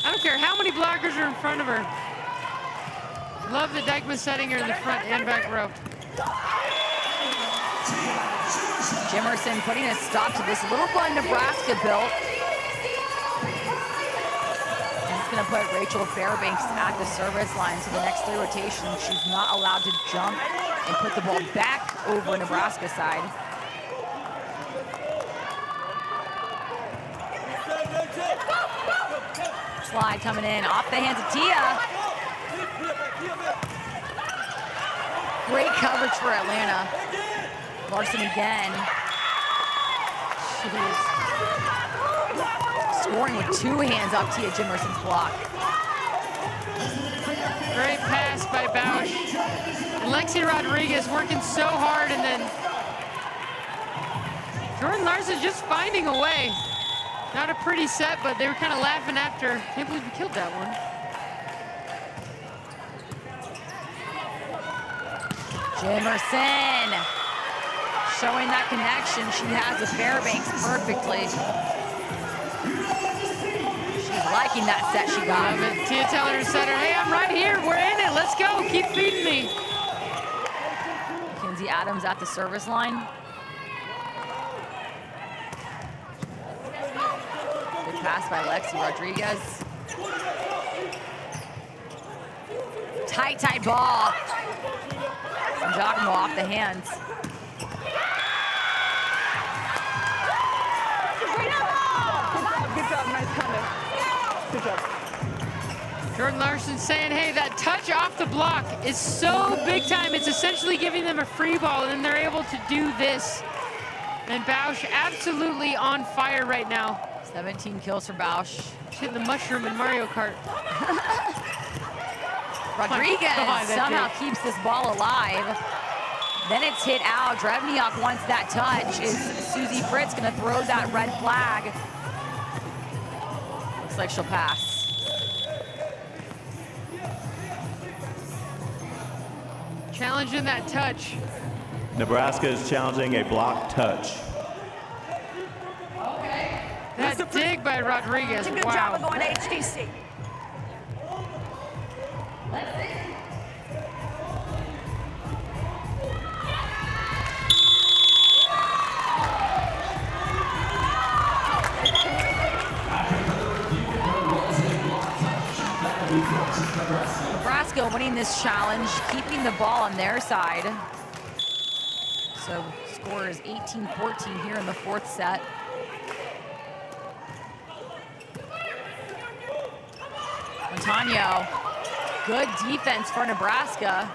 I don't care how many blockers are in front of her. Love the Dykeman setting her in the front and back row. Jimerson putting a stop to this little fun Nebraska built. Going to put Rachel Fairbanks at the service line. So the next 3 rotations, she's not allowed to jump and put the ball back over Nebraska side. Slide coming in off the hands of Tia. Great coverage for Atlanta. Larson again. Jeez. Scoring with 2 hands off Tia Jimerson's block. Great pass by Bausch. Lexi Rodriguez working so hard, and then Jordan Larson just finding a way. Not a pretty set, but they were kind of laughing after. Can't believe we killed that one. Jimerson showing that connection she has with Fairbanks perfectly. Liking that set she got. Tia telling her setter, hey, I'm right here. We're in it. Let's go. Keep feeding me. Mackenzie Adams at the service line. Good pass by Lexi Rodriguez. Tight ball. And Giacomo off the hands. Good job, nice comment. Good job. Jordan Larson saying, hey, that touch off the block is so big time. It's essentially giving them a free ball, and then they're able to do this And Bausch absolutely on fire right now. 17 kills for Bausch. She's hitting the mushroom in Mario Kart. Rodriguez somehow keeps this ball alive. Then it's hit out. Drevniak wants that touch. Is Susie Fritz going to throw that red flag? Looks like she'll pass. Challenging that touch. Nebraska is challenging a block touch. That dig by Rodriguez. It's a good job of going to HTC. Nebraska winning this challenge, keeping the ball on their side. So score is 18-14 here in the fourth set. Montano, good defense for Nebraska.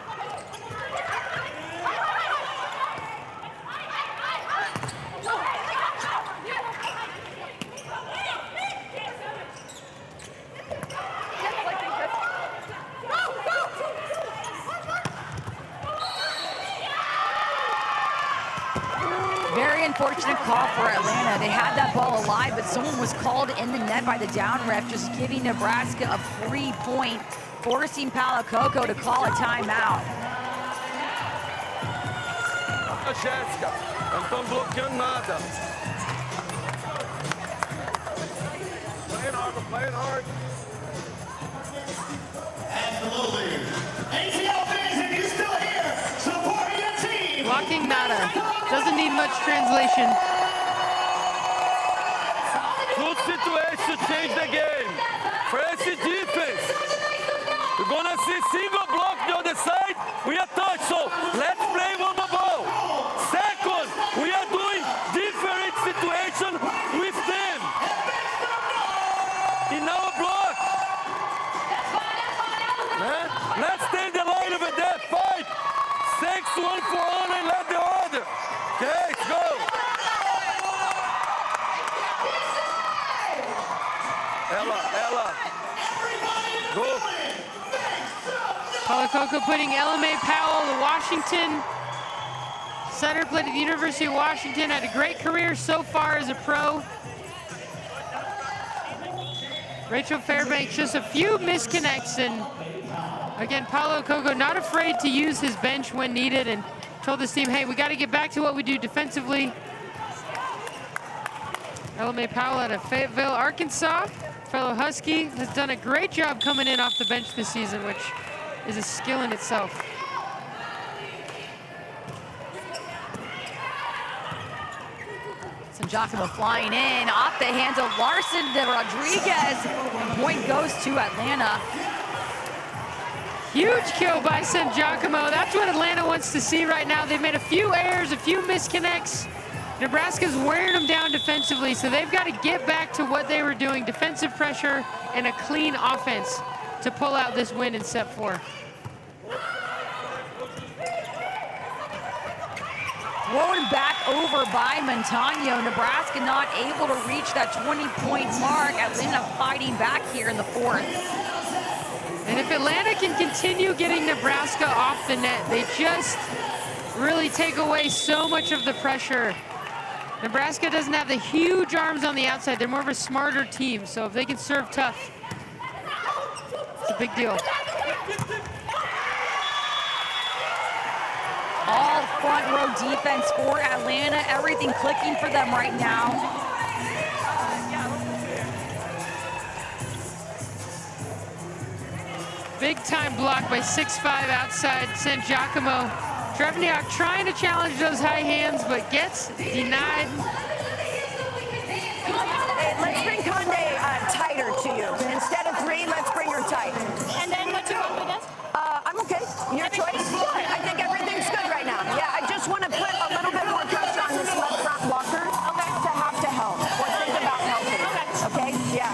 Very unfortunate call for Atlanta. They had that ball alive, but someone was called in the net by the down ref, just giving Nebraska a free point, forcing Palo Coco to call a timeout. Jéssica, não estão bloqueando nada. Playing hard, we're playing hard. Blocking nada. Doesn't need much translation. Good situation to change the game. Fresh defense. We're gonna see single block the other side. We are touch, so let's play one more ball. Second, we are doing different situation with them. In our block. Let's stay the line over there. Fight. 6-1 for one and let the order. Okay, let's go. Ella. Go. Palo Coco putting LMA Powell, the Washington center, played at the University of Washington, had a great career so far as a pro. Rachel Fairbanks, just a few misconnects, and again, Palo Coco not afraid to use his bench when needed and told this team, hey, we got to get back to what we do defensively. LMA Powell out of Fayetteville, Arkansas, fellow Husky, has done a great job coming in off the bench this season, which is a skill in itself. Giacomo flying in, off the hands of Larson to Rodriguez. Point goes to Atlanta. Huge kill by San Giacomo. That's what Atlanta wants to see right now. They've made a few errors, a few misconnects. Nebraska's wearing them down defensively, so they've got to get back to what they were doing, defensive pressure and a clean offense to pull out this win in set 4. Thrown back over by Montano. Nebraska not able to reach that 20-point mark. Atlanta fighting back here in the fourth. And if Atlanta can continue getting Nebraska off the net, they just really take away so much of the pressure. Nebraska doesn't have the huge arms on the outside. They're more of a smarter team. So if they can serve tough, it's a big deal. All front row defense for Atlanta. Everything clicking for them right now. Big time block by 6'5" outside San Giacomo. Drevniak trying to challenge those high hands, but gets denied. Hey, let's bring Conde tighter to you. Instead of 3, let's bring her tight. And then what's your confidence? I'm okay. Your choice. I think everything's good right now. Yeah, I just want to put a little bit more pressure on this left front blocker to have to help. Or think about helping. Okay? Yeah.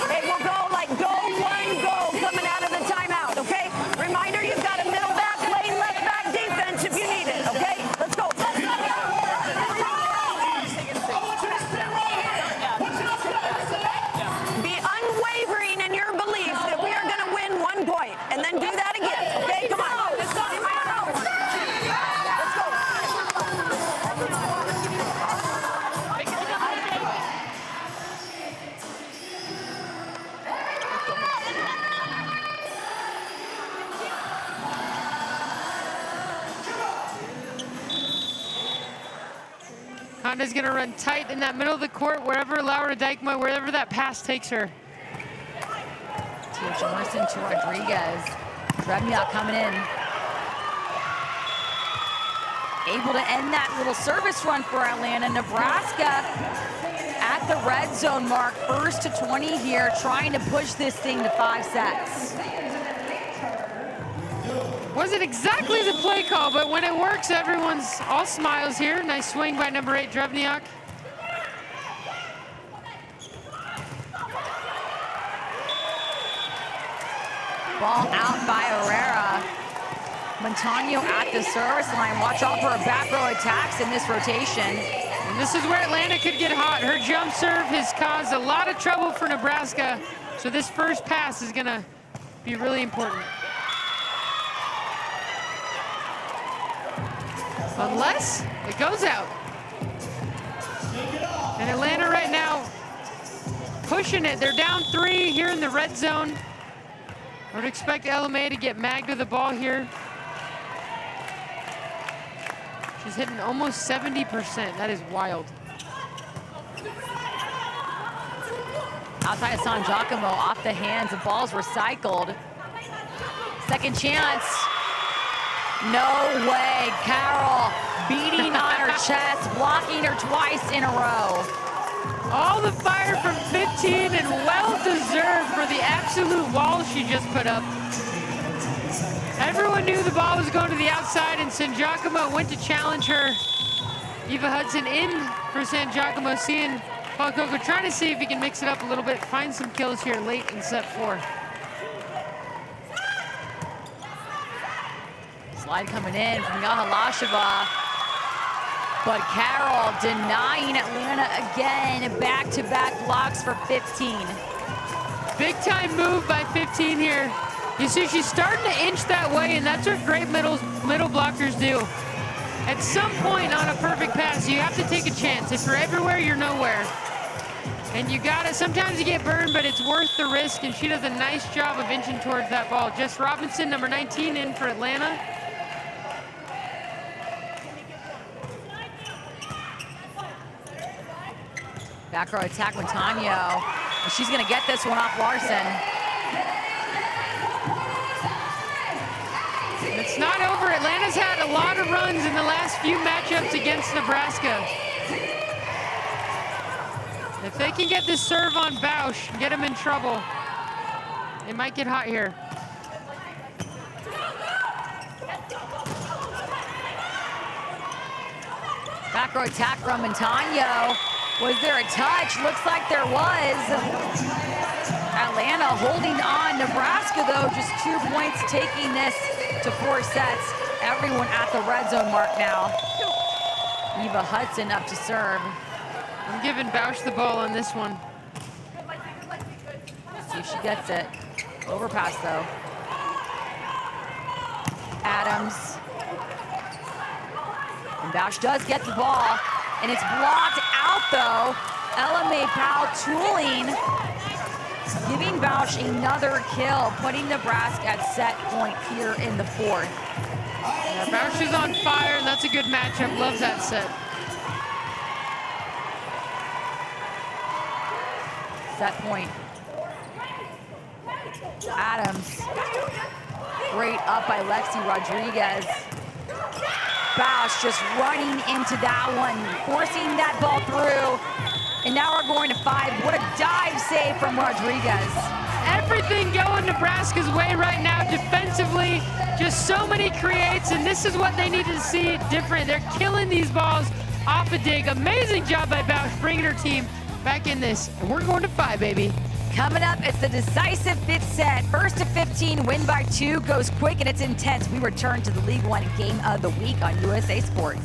Hey, we'll go like go, 1, go, coming out of the timeout. Okay? Reminder, you've got a middle back, lane left back defense if you need it. Okay? Let's go. Atlanta's going to run tight in that middle of the court, wherever Laura Dijkma, wherever that pass takes her. To Johnson, to Rodriguez. Drevniak coming in. Able to end that little service run for Atlanta. Nebraska at the red zone mark, 1st to 20 here, trying to push this thing to 5 sets. Wasn't exactly the play call, but when it works, everyone's all smiles here. Nice swing by number 8, Drevniak. Ball out by Herrera. Montano at the service line. Watch out for a back row attacks in this rotation. And this is where Atlanta could get hot. Her jump serve has caused a lot of trouble for Nebraska. So this first pass is gonna be really important. Unless it goes out. And Atlanta right now pushing it. They're down 3 here in the red zone. I would expect LMA to get magged with the ball here. She's hitting almost 70%. That is wild. Outside of San Giacomo, off the hands. The ball's recycled. Second chance. No way. Carroll beating on her chest, blocking her twice in a row. All the fire from 15 and well-deserved for the absolute wall she just put up. Everyone knew the ball was going to the outside, and San Giacomo went to challenge her. Eva Hudson in for San Giacomo, seeing Paul Coco, trying to see if he can mix it up a little bit, find some kills here late in set 4. Slide coming in from Yahalasheva. But Carroll denying Atlanta again. Back-to-back blocks for 15. Big time move by 15 here. You see she's starting to inch that way, and that's what great middle blockers do. At some point on a perfect pass, you have to take a chance. If you're everywhere, you're nowhere. And you gotta, sometimes you get burned, but it's worth the risk, and she does a nice job of inching towards that ball. Jess Robinson, number 19, in for Atlanta. Back row attack, Montano. And she's gonna get this one off Larson. It's not over. Atlanta's had a lot of runs in the last few matchups against Nebraska. If they can get this serve on Bausch and get him in trouble, it might get hot here. Back row attack from Montano. Was there a touch? Looks like there was. Atlanta holding on. Nebraska, though, just 2 points, taking this to 4 sets. Everyone at the red zone mark now. Eva Hudson up to serve. I'm giving Bausch the ball on this one. See if she gets it. Overpass, though. Adams. And Bausch does get the ball. And it's blocked out, though. LMA Powell tooling, giving Bausch another kill, putting Nebraska at set point here in the 4th. Yeah, Bausch is on fire, and that's a good matchup. Loves that set. Set point. Adams. Great up by Lexi Rodriguez. Bausch just running into that one, forcing that ball through. And now we're going to 5. What a dive save from Rodriguez. Everything going Nebraska's way right now defensively. Just so many creates, and this is what they need to see different. They're killing these balls off a dig. Amazing job by Bausch bringing her team back in this. And we're going to 5, baby. Coming up, it's the decisive 5th set. 1st to 15, win by 2, goes quick and it's intense. We return to the League One Game of the Week on USA Sports.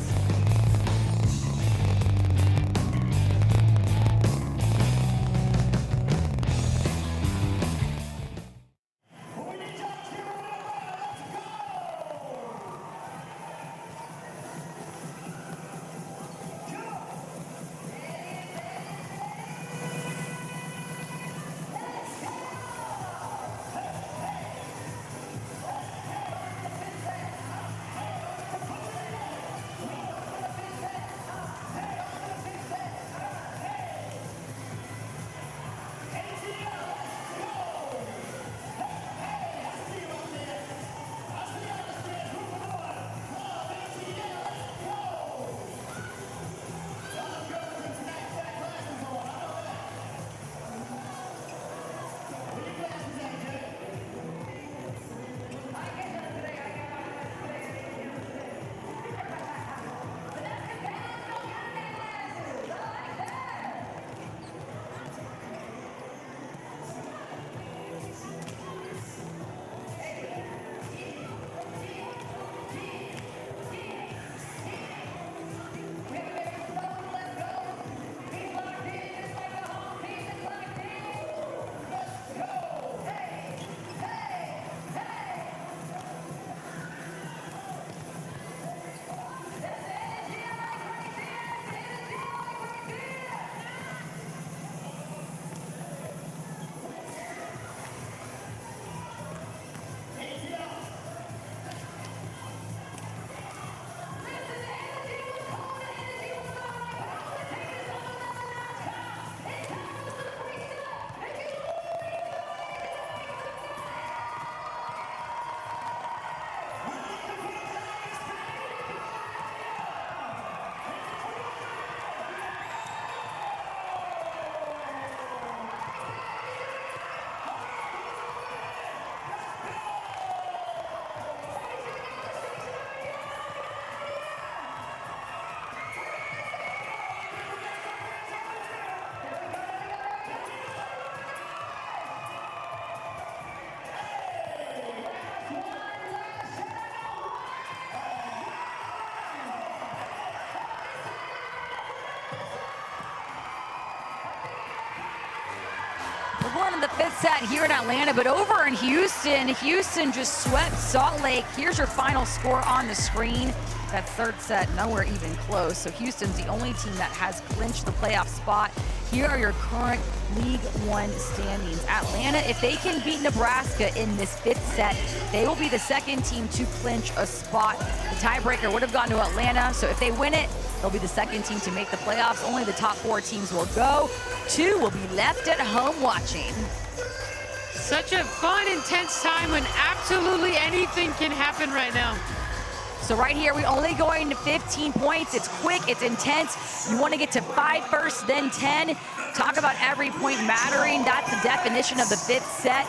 on in the 5th set here in Atlanta, but over in Houston, Houston just swept Salt Lake. Here's your final score on the screen. That 3rd set, nowhere even close. So Houston's the only team that has clinched the playoff spot. Here are your current League One standings. Atlanta, if they can beat Nebraska in this 5th set, they will be the 2nd team to clinch a spot. The tiebreaker would have gone to Atlanta, so if they win it, they'll be the 2nd team to make the playoffs. Only the top 4 teams will go. 2 will be left at home watching. Such a fun, intense time when absolutely anything can happen right now. So right here, we only going to 15 points. It's quick, it's intense. You want to get to 5 first, then 10. Talk about every point mattering. That's the definition of the 5th set.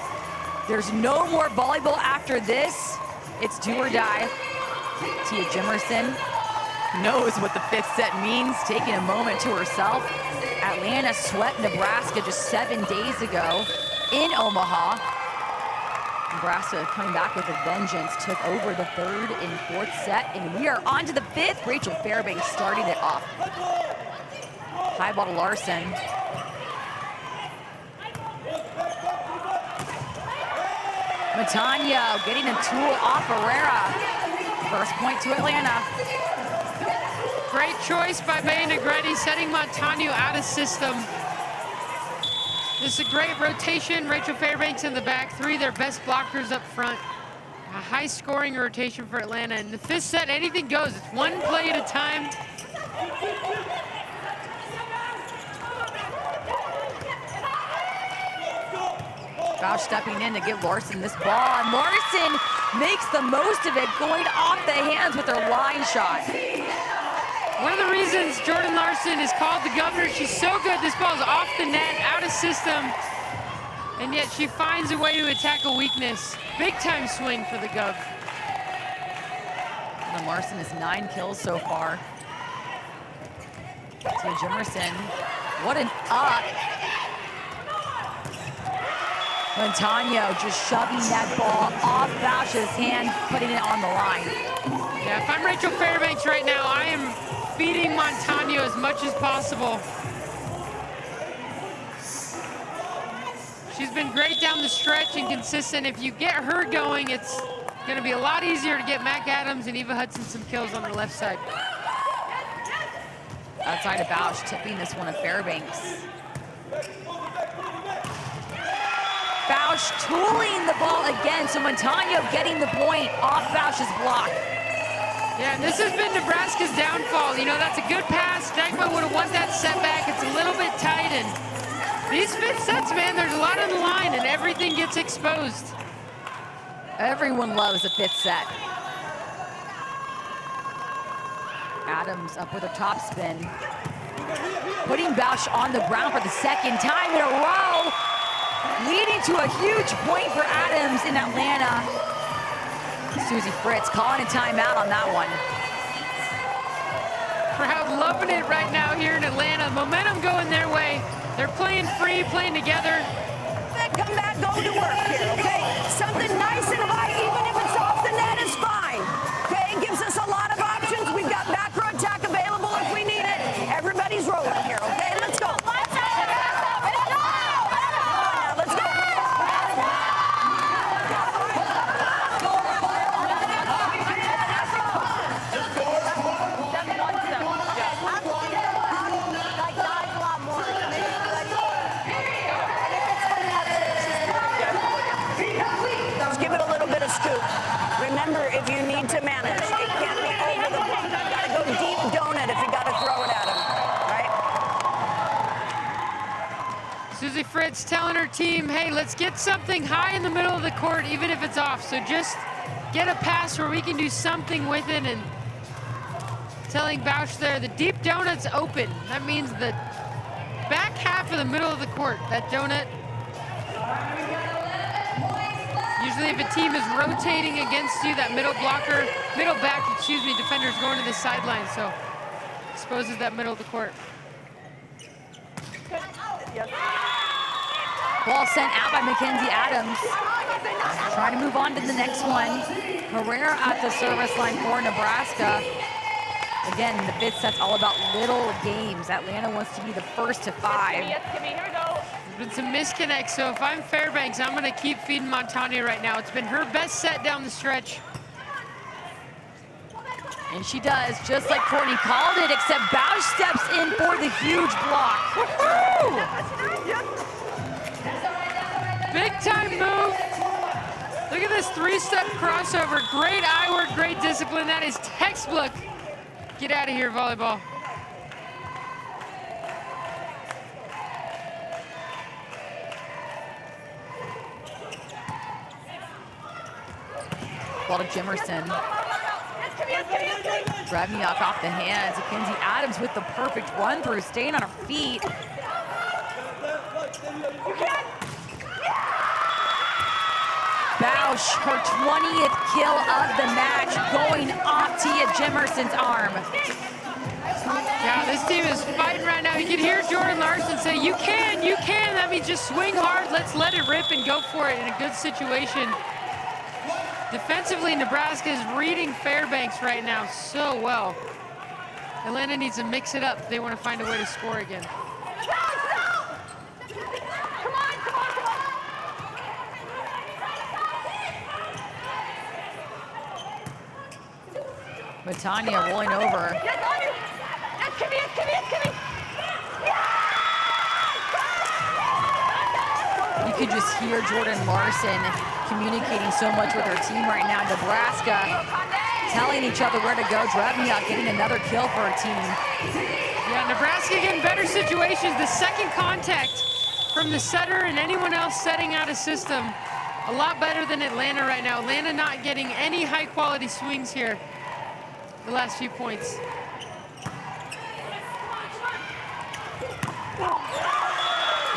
There's no more volleyball after this. It's do or die. Tia Jimerson knows what the 5th set means, taking a moment to herself. Atlanta swept Nebraska just 7 days ago in Omaha. Nebraska coming back with a vengeance, took over the 3rd and 4th set, and we are on to the 5th. Rachel Fairbanks starting it off. High ball to Larson. Matanya getting a tool off Herrera. First point to Atlanta. Great choice by Bay Negretti, setting Montano out of system. This is a great rotation. Rachel Fairbanks in the back, 3 of their best blockers up front. A high-scoring rotation for Atlanta. In the 5th set, anything goes. It's 1 play at a time. Bausch stepping in to give Larson this ball, and Larson makes the most of it, going off the hands with her line shot. One of the reasons Jordan Larson is called the governor, she's so good. This ball's off the net, out of system, and yet she finds a way to attack a weakness. Big time swing for the Gov. And Larson has 9 kills so far. Tia Jimerson, what an up. Montano just shoving that ball off Bausch's hand, putting it on the line. Yeah, if I'm Rachel Fairbanks right now, I am feeding Montano as much as possible. She's been great down the stretch and consistent. If you get her going, it's going to be a lot easier to get Mac Adams and Eva Hudson some kills on the left side. Outside of Bausch, tipping this one to Fairbanks. Bausch tooling the ball again, so Montano getting the point off Bausch's block. Yeah, and this has been Nebraska's downfall. You know, that's a good pass. Dagmar would have won that setback. It's a little bit tight, and these 5th sets, man, there's a lot on the line, and everything gets exposed. Everyone loves a 5th set. Adams up with a top spin. Putting Bausch on the ground for the 2nd time in a row, leading to a huge point for Adams in Atlanta. Susie Fritz calling a timeout on that one. Crowd loving it right now here in Atlanta. Momentum going their way. They're playing free, playing together. Come back, go to work here, okay? Something nice and high, even if it's off the net, is fine. Okay, it gives us a lot of options. We've got back row attack available if we need it. Everybody's rolling here, okay? Let's go. Remember, if you need to manage, it can't be over the block. You gotta go deep donut if you gotta throw it at him, right? Susie Fritz telling her team, hey, let's get something high in the middle of the court, even if it's off. So just get a pass where we can do something with it, and telling Bausch there, the deep donut's open. That means the back half of the middle of the court, that donut. Usually if a team is rotating against you, that middle back, defender is going to the sideline, so exposes that middle of the court. Ball sent out by Mackenzie Adams. Trying to move on to the next one. Herrera at the service line for Nebraska. Again, the fifth set's all about little games. Atlanta wants to be the first to 5. Yes, Kimmy, here we go. There's been some misconnects, so if I'm Fairbanks, I'm going to keep feeding Montania right now. It's been her best set down the stretch. And she does, just like Courtney called it, except Bausch steps in for the huge block. Big time move. Look at this 3-step crossover. Great eye work, great discipline. That is textbook. Get out of here, volleyball. Ball to Jimerson. Dravniak off the hands. Mackenzie Adams with the perfect run through, staying on her feet. Bausch, her 20th kill of the match, going off Tia Jimerson's arm. Yeah, this team is fighting right now. You can hear Jordan Larson say, you can. That means just swing hard. Let's let it rip and go for it in a good situation. Defensively, Nebraska is reading Fairbanks right now so well. Atlanta needs to mix it up if they want to find a way to score again. Montania rolling over. You could just hear Jordan Larson communicating so much with her team right now. Nebraska telling each other where to go. Dravniak getting another kill for her team. Yeah, Nebraska getting better situations. The second contact from the setter and anyone else setting out a system. A lot better than Atlanta right now. Atlanta not getting any high quality swings here the last few points.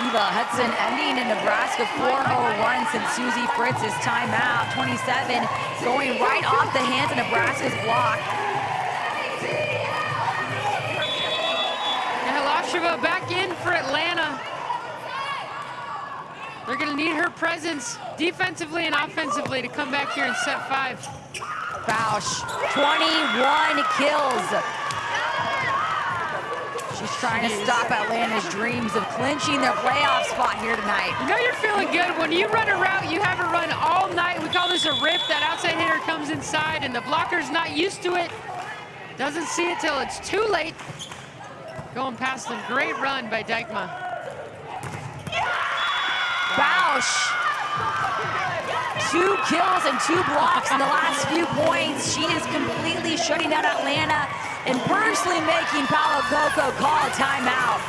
Eva Hudson ending a Nebraska 4-0 run since Susie Fritz's timeout. 27 going right off the hands of Nebraska's block. Halasheva back in for Atlanta. They're going to need her presence defensively and offensively to come back here and set 5. Bausch, 21 kills. She's trying to stop Atlanta's dreams of clinching their playoff spot here tonight. You know you're feeling good when you run a route, you have her run all night. We call this a rip. That outside hitter comes inside and the blocker's not used to it. Doesn't see it till it's too late. Going past them. Great run by Dijkma. Bausch. 2 kills and 2 blocks in the last few points. She is completely shutting down Atlanta and personally making Paolo Coco call a timeout.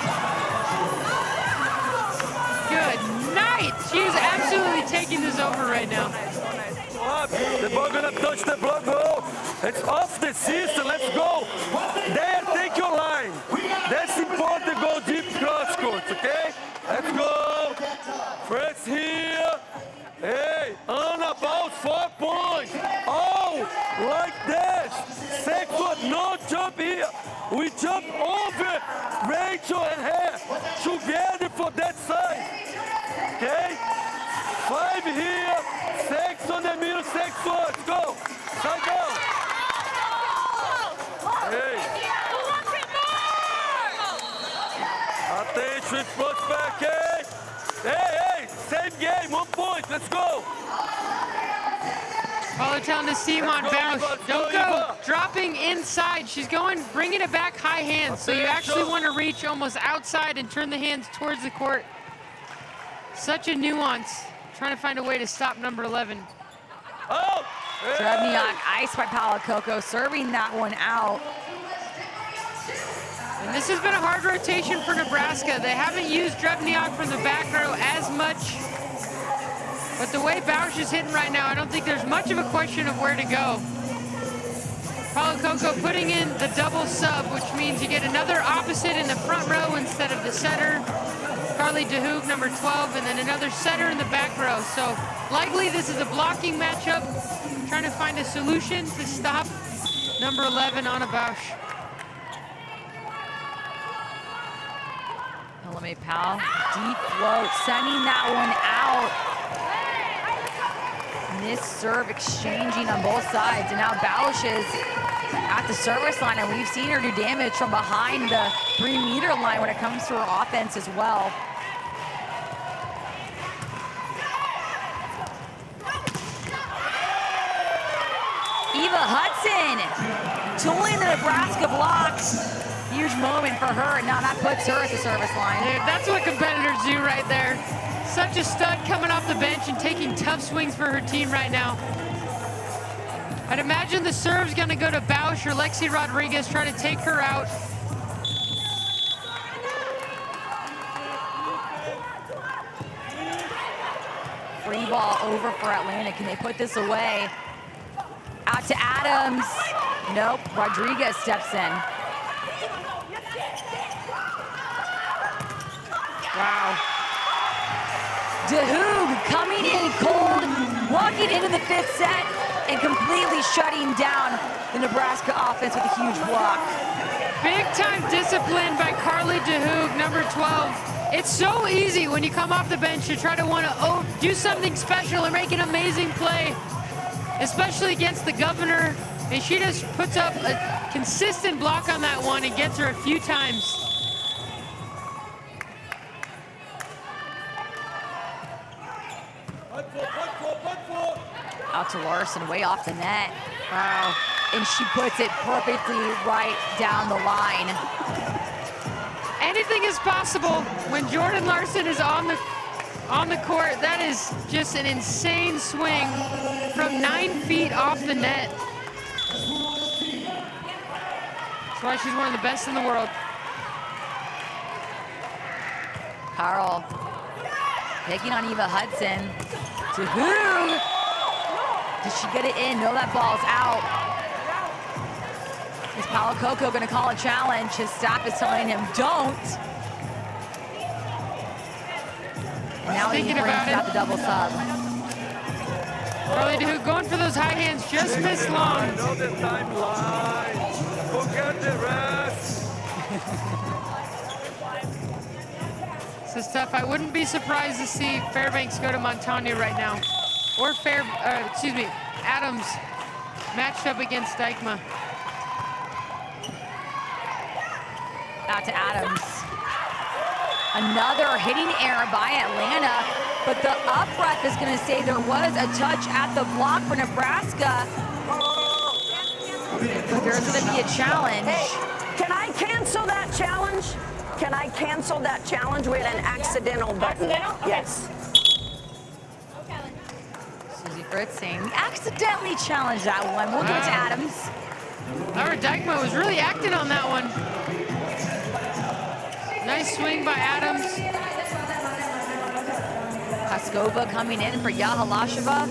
Good night. She is absolutely taking this over right now. The ball gonna touch the block goal. It's off the system. Let's go. There, take your line. That's important. Go deep cross court, okay? Let's go. First here. Hey, on about 4 points. Oh, like this. 6 foot, no jump here. We jump over Rachel and her together for that side. Okay? 5 here, 6 on the middle, 6 foot. Go. Side go. Hey. Attention, push back, hey. Hey, same game, 1 point, let's go. Caller telling the team on Bausch, don't go dropping inside. She's going, bringing it back high hands. So you actually want to reach almost outside and turn the hands towards the court. Such a nuance. Trying to find a way to stop number 11. Oh! Dravniak iced by Paolo Coco, serving that one out. And this has been a hard rotation for Nebraska. They haven't used Dravniak from the back row as much. But the way Bausch is hitting right now, I don't think there's much of a question of where to go. Paolo Coco putting in the double sub, which means you get another opposite in the front row instead of the setter. Carly DeHoog, number 12, and then another setter in the back row. So likely this is a blocking matchup, trying to find a solution to stop number 11, Anna Bausch. Let Powell, deep float, sending that one out. Missed serve exchanging on both sides, and now Bausch is at the service line, and we've seen her do damage from behind the 3-meter line when it comes to her offense as well. Eva Hudson tooling the Nebraska blocks. Huge moment for her, and now that puts her at the service line. Dude, that's what competitors do right there. Such a stud coming off the bench and taking tough swings for her team right now. I'd imagine the serve's gonna go to Bausch or Lexi Rodriguez, try to take her out. Free ball over for Atlanta. Can they put this away? Out to Adams. Nope, Rodriguez steps in. Wow. DeHoog coming in cold, walking into the 5th set, and completely shutting down the Nebraska offense with a huge block. Big time discipline by Carly DeHoog, number 12. It's so easy when you come off the bench to try to want to do something special and make an amazing play, especially against the governor. And she just puts up a consistent block on that one and gets her a few times. Out to Larson, way off the net. Wow. And she puts it perfectly right down the line. Anything is possible when Jordan Larson is on the court. That is just an insane swing from 9 feet off the net. That's why she's one of the best in the world. Carl taking on Eva Hudson. DeHoog. Did she get it in? No, that ball's out. Is Paulo Coco going to call a challenge? His staff is telling him don't. And now he brings out the double sub. Carly DeHoog going for those high hands, just missed long. I know the timeline. Forget the rest. This is tough. I wouldn't be surprised to see Fairbanks go to Montano right now. Or Adams matched up against Dykma. Out to Adams. Another hitting error by Atlanta, but the up ref is going to say there was a touch at the block for Nebraska. But there's going to be a challenge. Hey, can I cancel that challenge? Can I cancel that challenge with an accidental button? Accidental? Okay. Yes. Susie Fritz saying, accidentally challenged that one. We'll give it to Adams. Laura Dykma was really acting on that one. Nice swing by Adams. Kaskova coming in for Yahalasheva.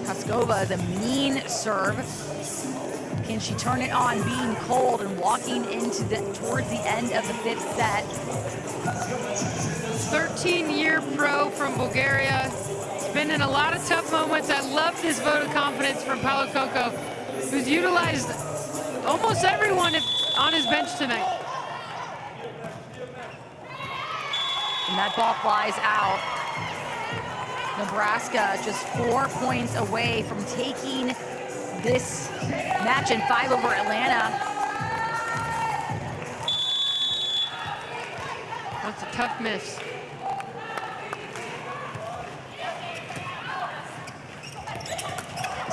Kaskova is a mean serve. Can she turn it on being cold and walking into towards the end of the 5th set? 13-year pro from Bulgaria. It's been in a lot of tough moments. I love this vote of confidence from Paulo Coco, who's utilized almost everyone on his bench tonight. And that ball flies out. Nebraska just 4 points away from taking this match in 5 over Atlanta. That's a tough miss.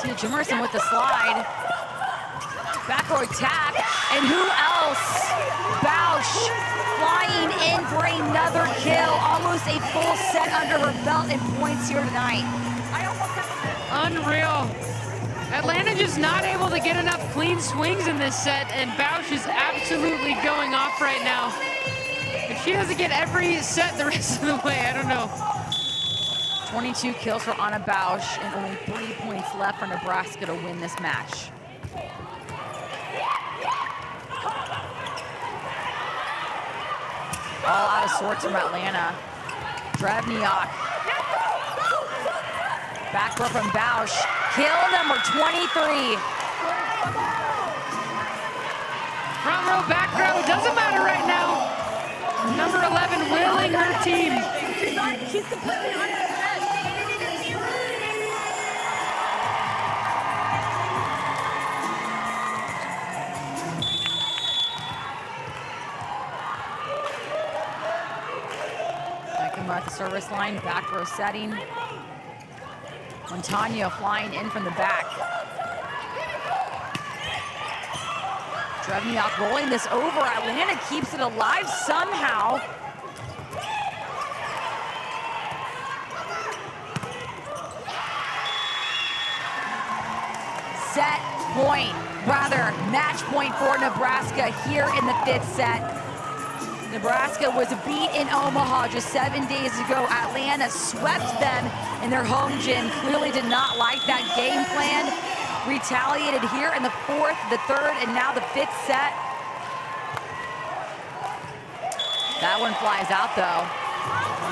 Tia Jimerson with the slide. Backroad tap, and who else? Bausch flying in for another kill. Almost a full set under her belt in points here tonight. Unreal. Atlanta just not able to get enough clean swings in this set, and Bausch is absolutely going off right now. If she doesn't get every set the rest of the way, I don't know. 22 kills for Anna Bausch, and only 3 points left for Nebraska to win this match. All out of sorts from Atlanta. Drevniak. Back row from Bausch. Kill number 23. Front row, back row, it doesn't matter right now. Number 11 willing her team. She's completely under the net. Yakima at the service line, back row setting. Montano flying in from the back. Drevniak rolling this over. Atlanta keeps it alive somehow. Set point, rather match point for Nebraska here in the 5th set. Nebraska was beat in Omaha just 7 days ago. Atlanta swept them in their home gym. Clearly did not like that game plan. Retaliated here in the 4th, the 3rd, and now the 5th set. That one flies out though.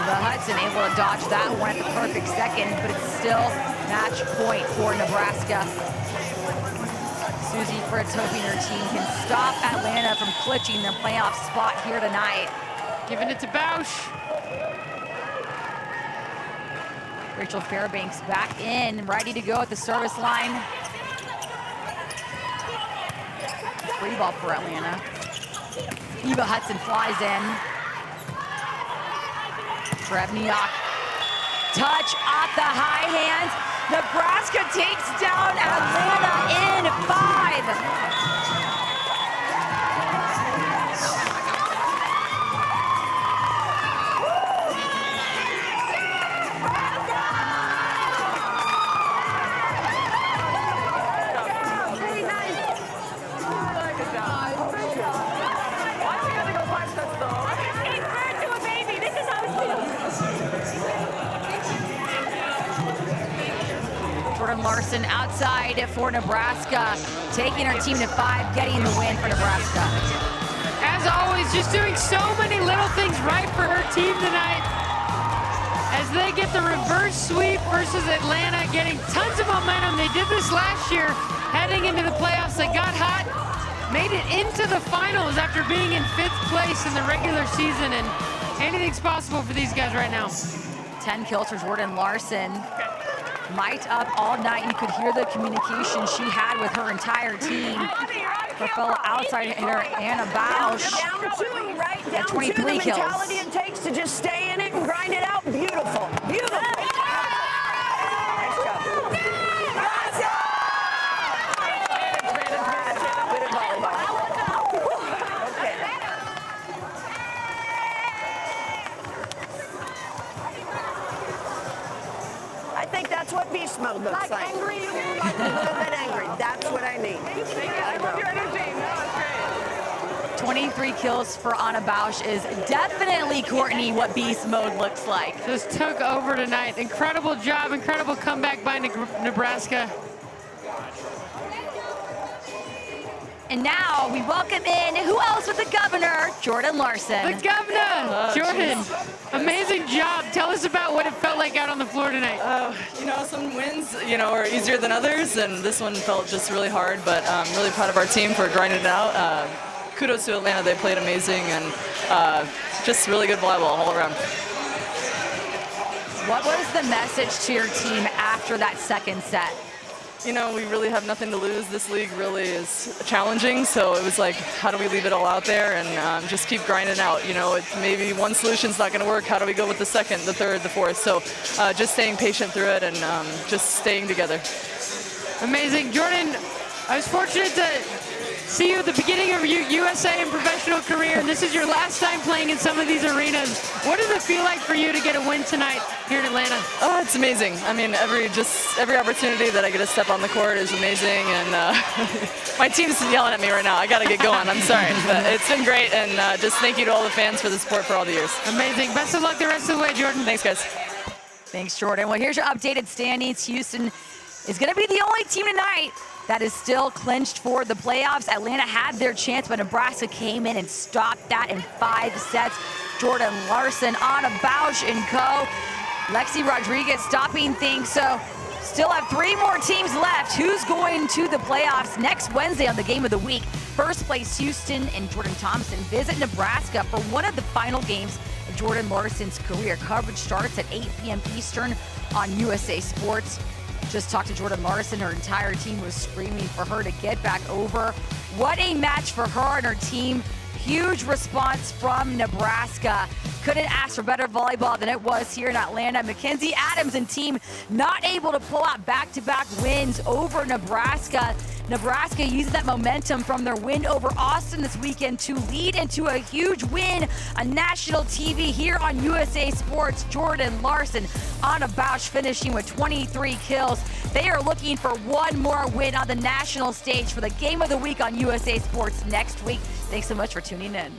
The Hudson able to dodge that one at the perfect second, but it's still match point for Nebraska. Susie Fritz hoping her team can stop Atlanta from clinching their playoff spot here tonight. Giving it to Bausch. Rachel Fairbanks back in, ready to go at the service line. Free ball for Atlanta. Eva Hudson flies in. Drevniak. Touch off the high hands. Nebraska takes down Atlanta in 5. Larson outside for Nebraska, taking her team to 5, getting the win for Nebraska. As always, just doing so many little things right for her team tonight. As they get the reverse sweep versus Atlanta, getting tons of momentum. They did this last year, heading into the playoffs. They got hot, made it into the finals after being in 5th place in the regular season, and anything's possible for these guys right now. 10 kills for Jordan Larson. Mic'd up all night. You could hear the communication she had with her entire team. Her fellow outside hitter, Anna Bausch, Down 2, right? Down 23 2, the kills. mentality it takes to just stay in it and grind it out. Beautiful. Beautiful. Nice job. Good at volleyball. Okay. I think that's what beast mode looks like. Angry, a little bit angry. That's what I need. I love your energy. No, it's great. 23 kills for Anna Bausch is definitely, Courtney, what beast mode looks like. Just took over tonight. Incredible job, incredible comeback by Nebraska. And now we welcome in, who else but the governor, Jordan Larson. The governor, Jordan. Amazing job. Tell us about what it felt like out on the floor tonight. You know, some wins, are easier than others, and this one felt just really hard, but I'm really proud of our team for grinding it out. Kudos to Atlanta. They played amazing, and just really good volleyball all around. What was the message to your team after that second set? We really have nothing to lose. This league really is challenging, so it was like, how do we leave it all out there and just keep grinding out? Maybe one solution's not going to work. How do we go with the second, the third, the fourth? So just staying patient through it and just staying together. Amazing. Jordan, I was fortunate to see you at the beginning of your USA and professional career, and this is your last time playing in some of these arenas. What does it feel like for you to get a win tonight here in Atlanta? Oh, it's amazing. I mean, every opportunity that I get to step on the court is amazing, and my team's yelling at me right now. I got to get going. I'm sorry, but it's been great, and just thank you to all the fans for the support for all the years. Amazing. Best of luck the rest of the way, Jordan. Thanks, guys. Thanks, Jordan. Well, here's your updated standings. Houston is going to be the only team tonight that is still clinched for the playoffs. Atlanta had their chance, but Nebraska came in and stopped that in 5 sets. Jordan Larson, Anna Bausch and co. Lexi Rodriguez stopping things. So still have 3 more teams left. Who's going to the playoffs next Wednesday on the Game of the Week? First place Houston and Jordan Thompson visit Nebraska for one of the final games of Jordan Larson's career. Coverage starts at 8 p.m. Eastern on USA Sports. Just talked to Jordan Larson. Her entire team was screaming for her to get back over. What a match for her and her team. Huge response from Nebraska. couldn't ask for better volleyball than it was here in Atlanta. Mackenzie Adams and team not able to pull out back-to-back wins over Nebraska. Nebraska using that momentum from their win over Austin this weekend to lead into a huge win on national TV here on USA Sports. Jordan Larson on a Bausch finishing with 23 kills. They are looking for one more win on the national stage for the game of the week on USA Sports next week. Thanks so much for tuning in.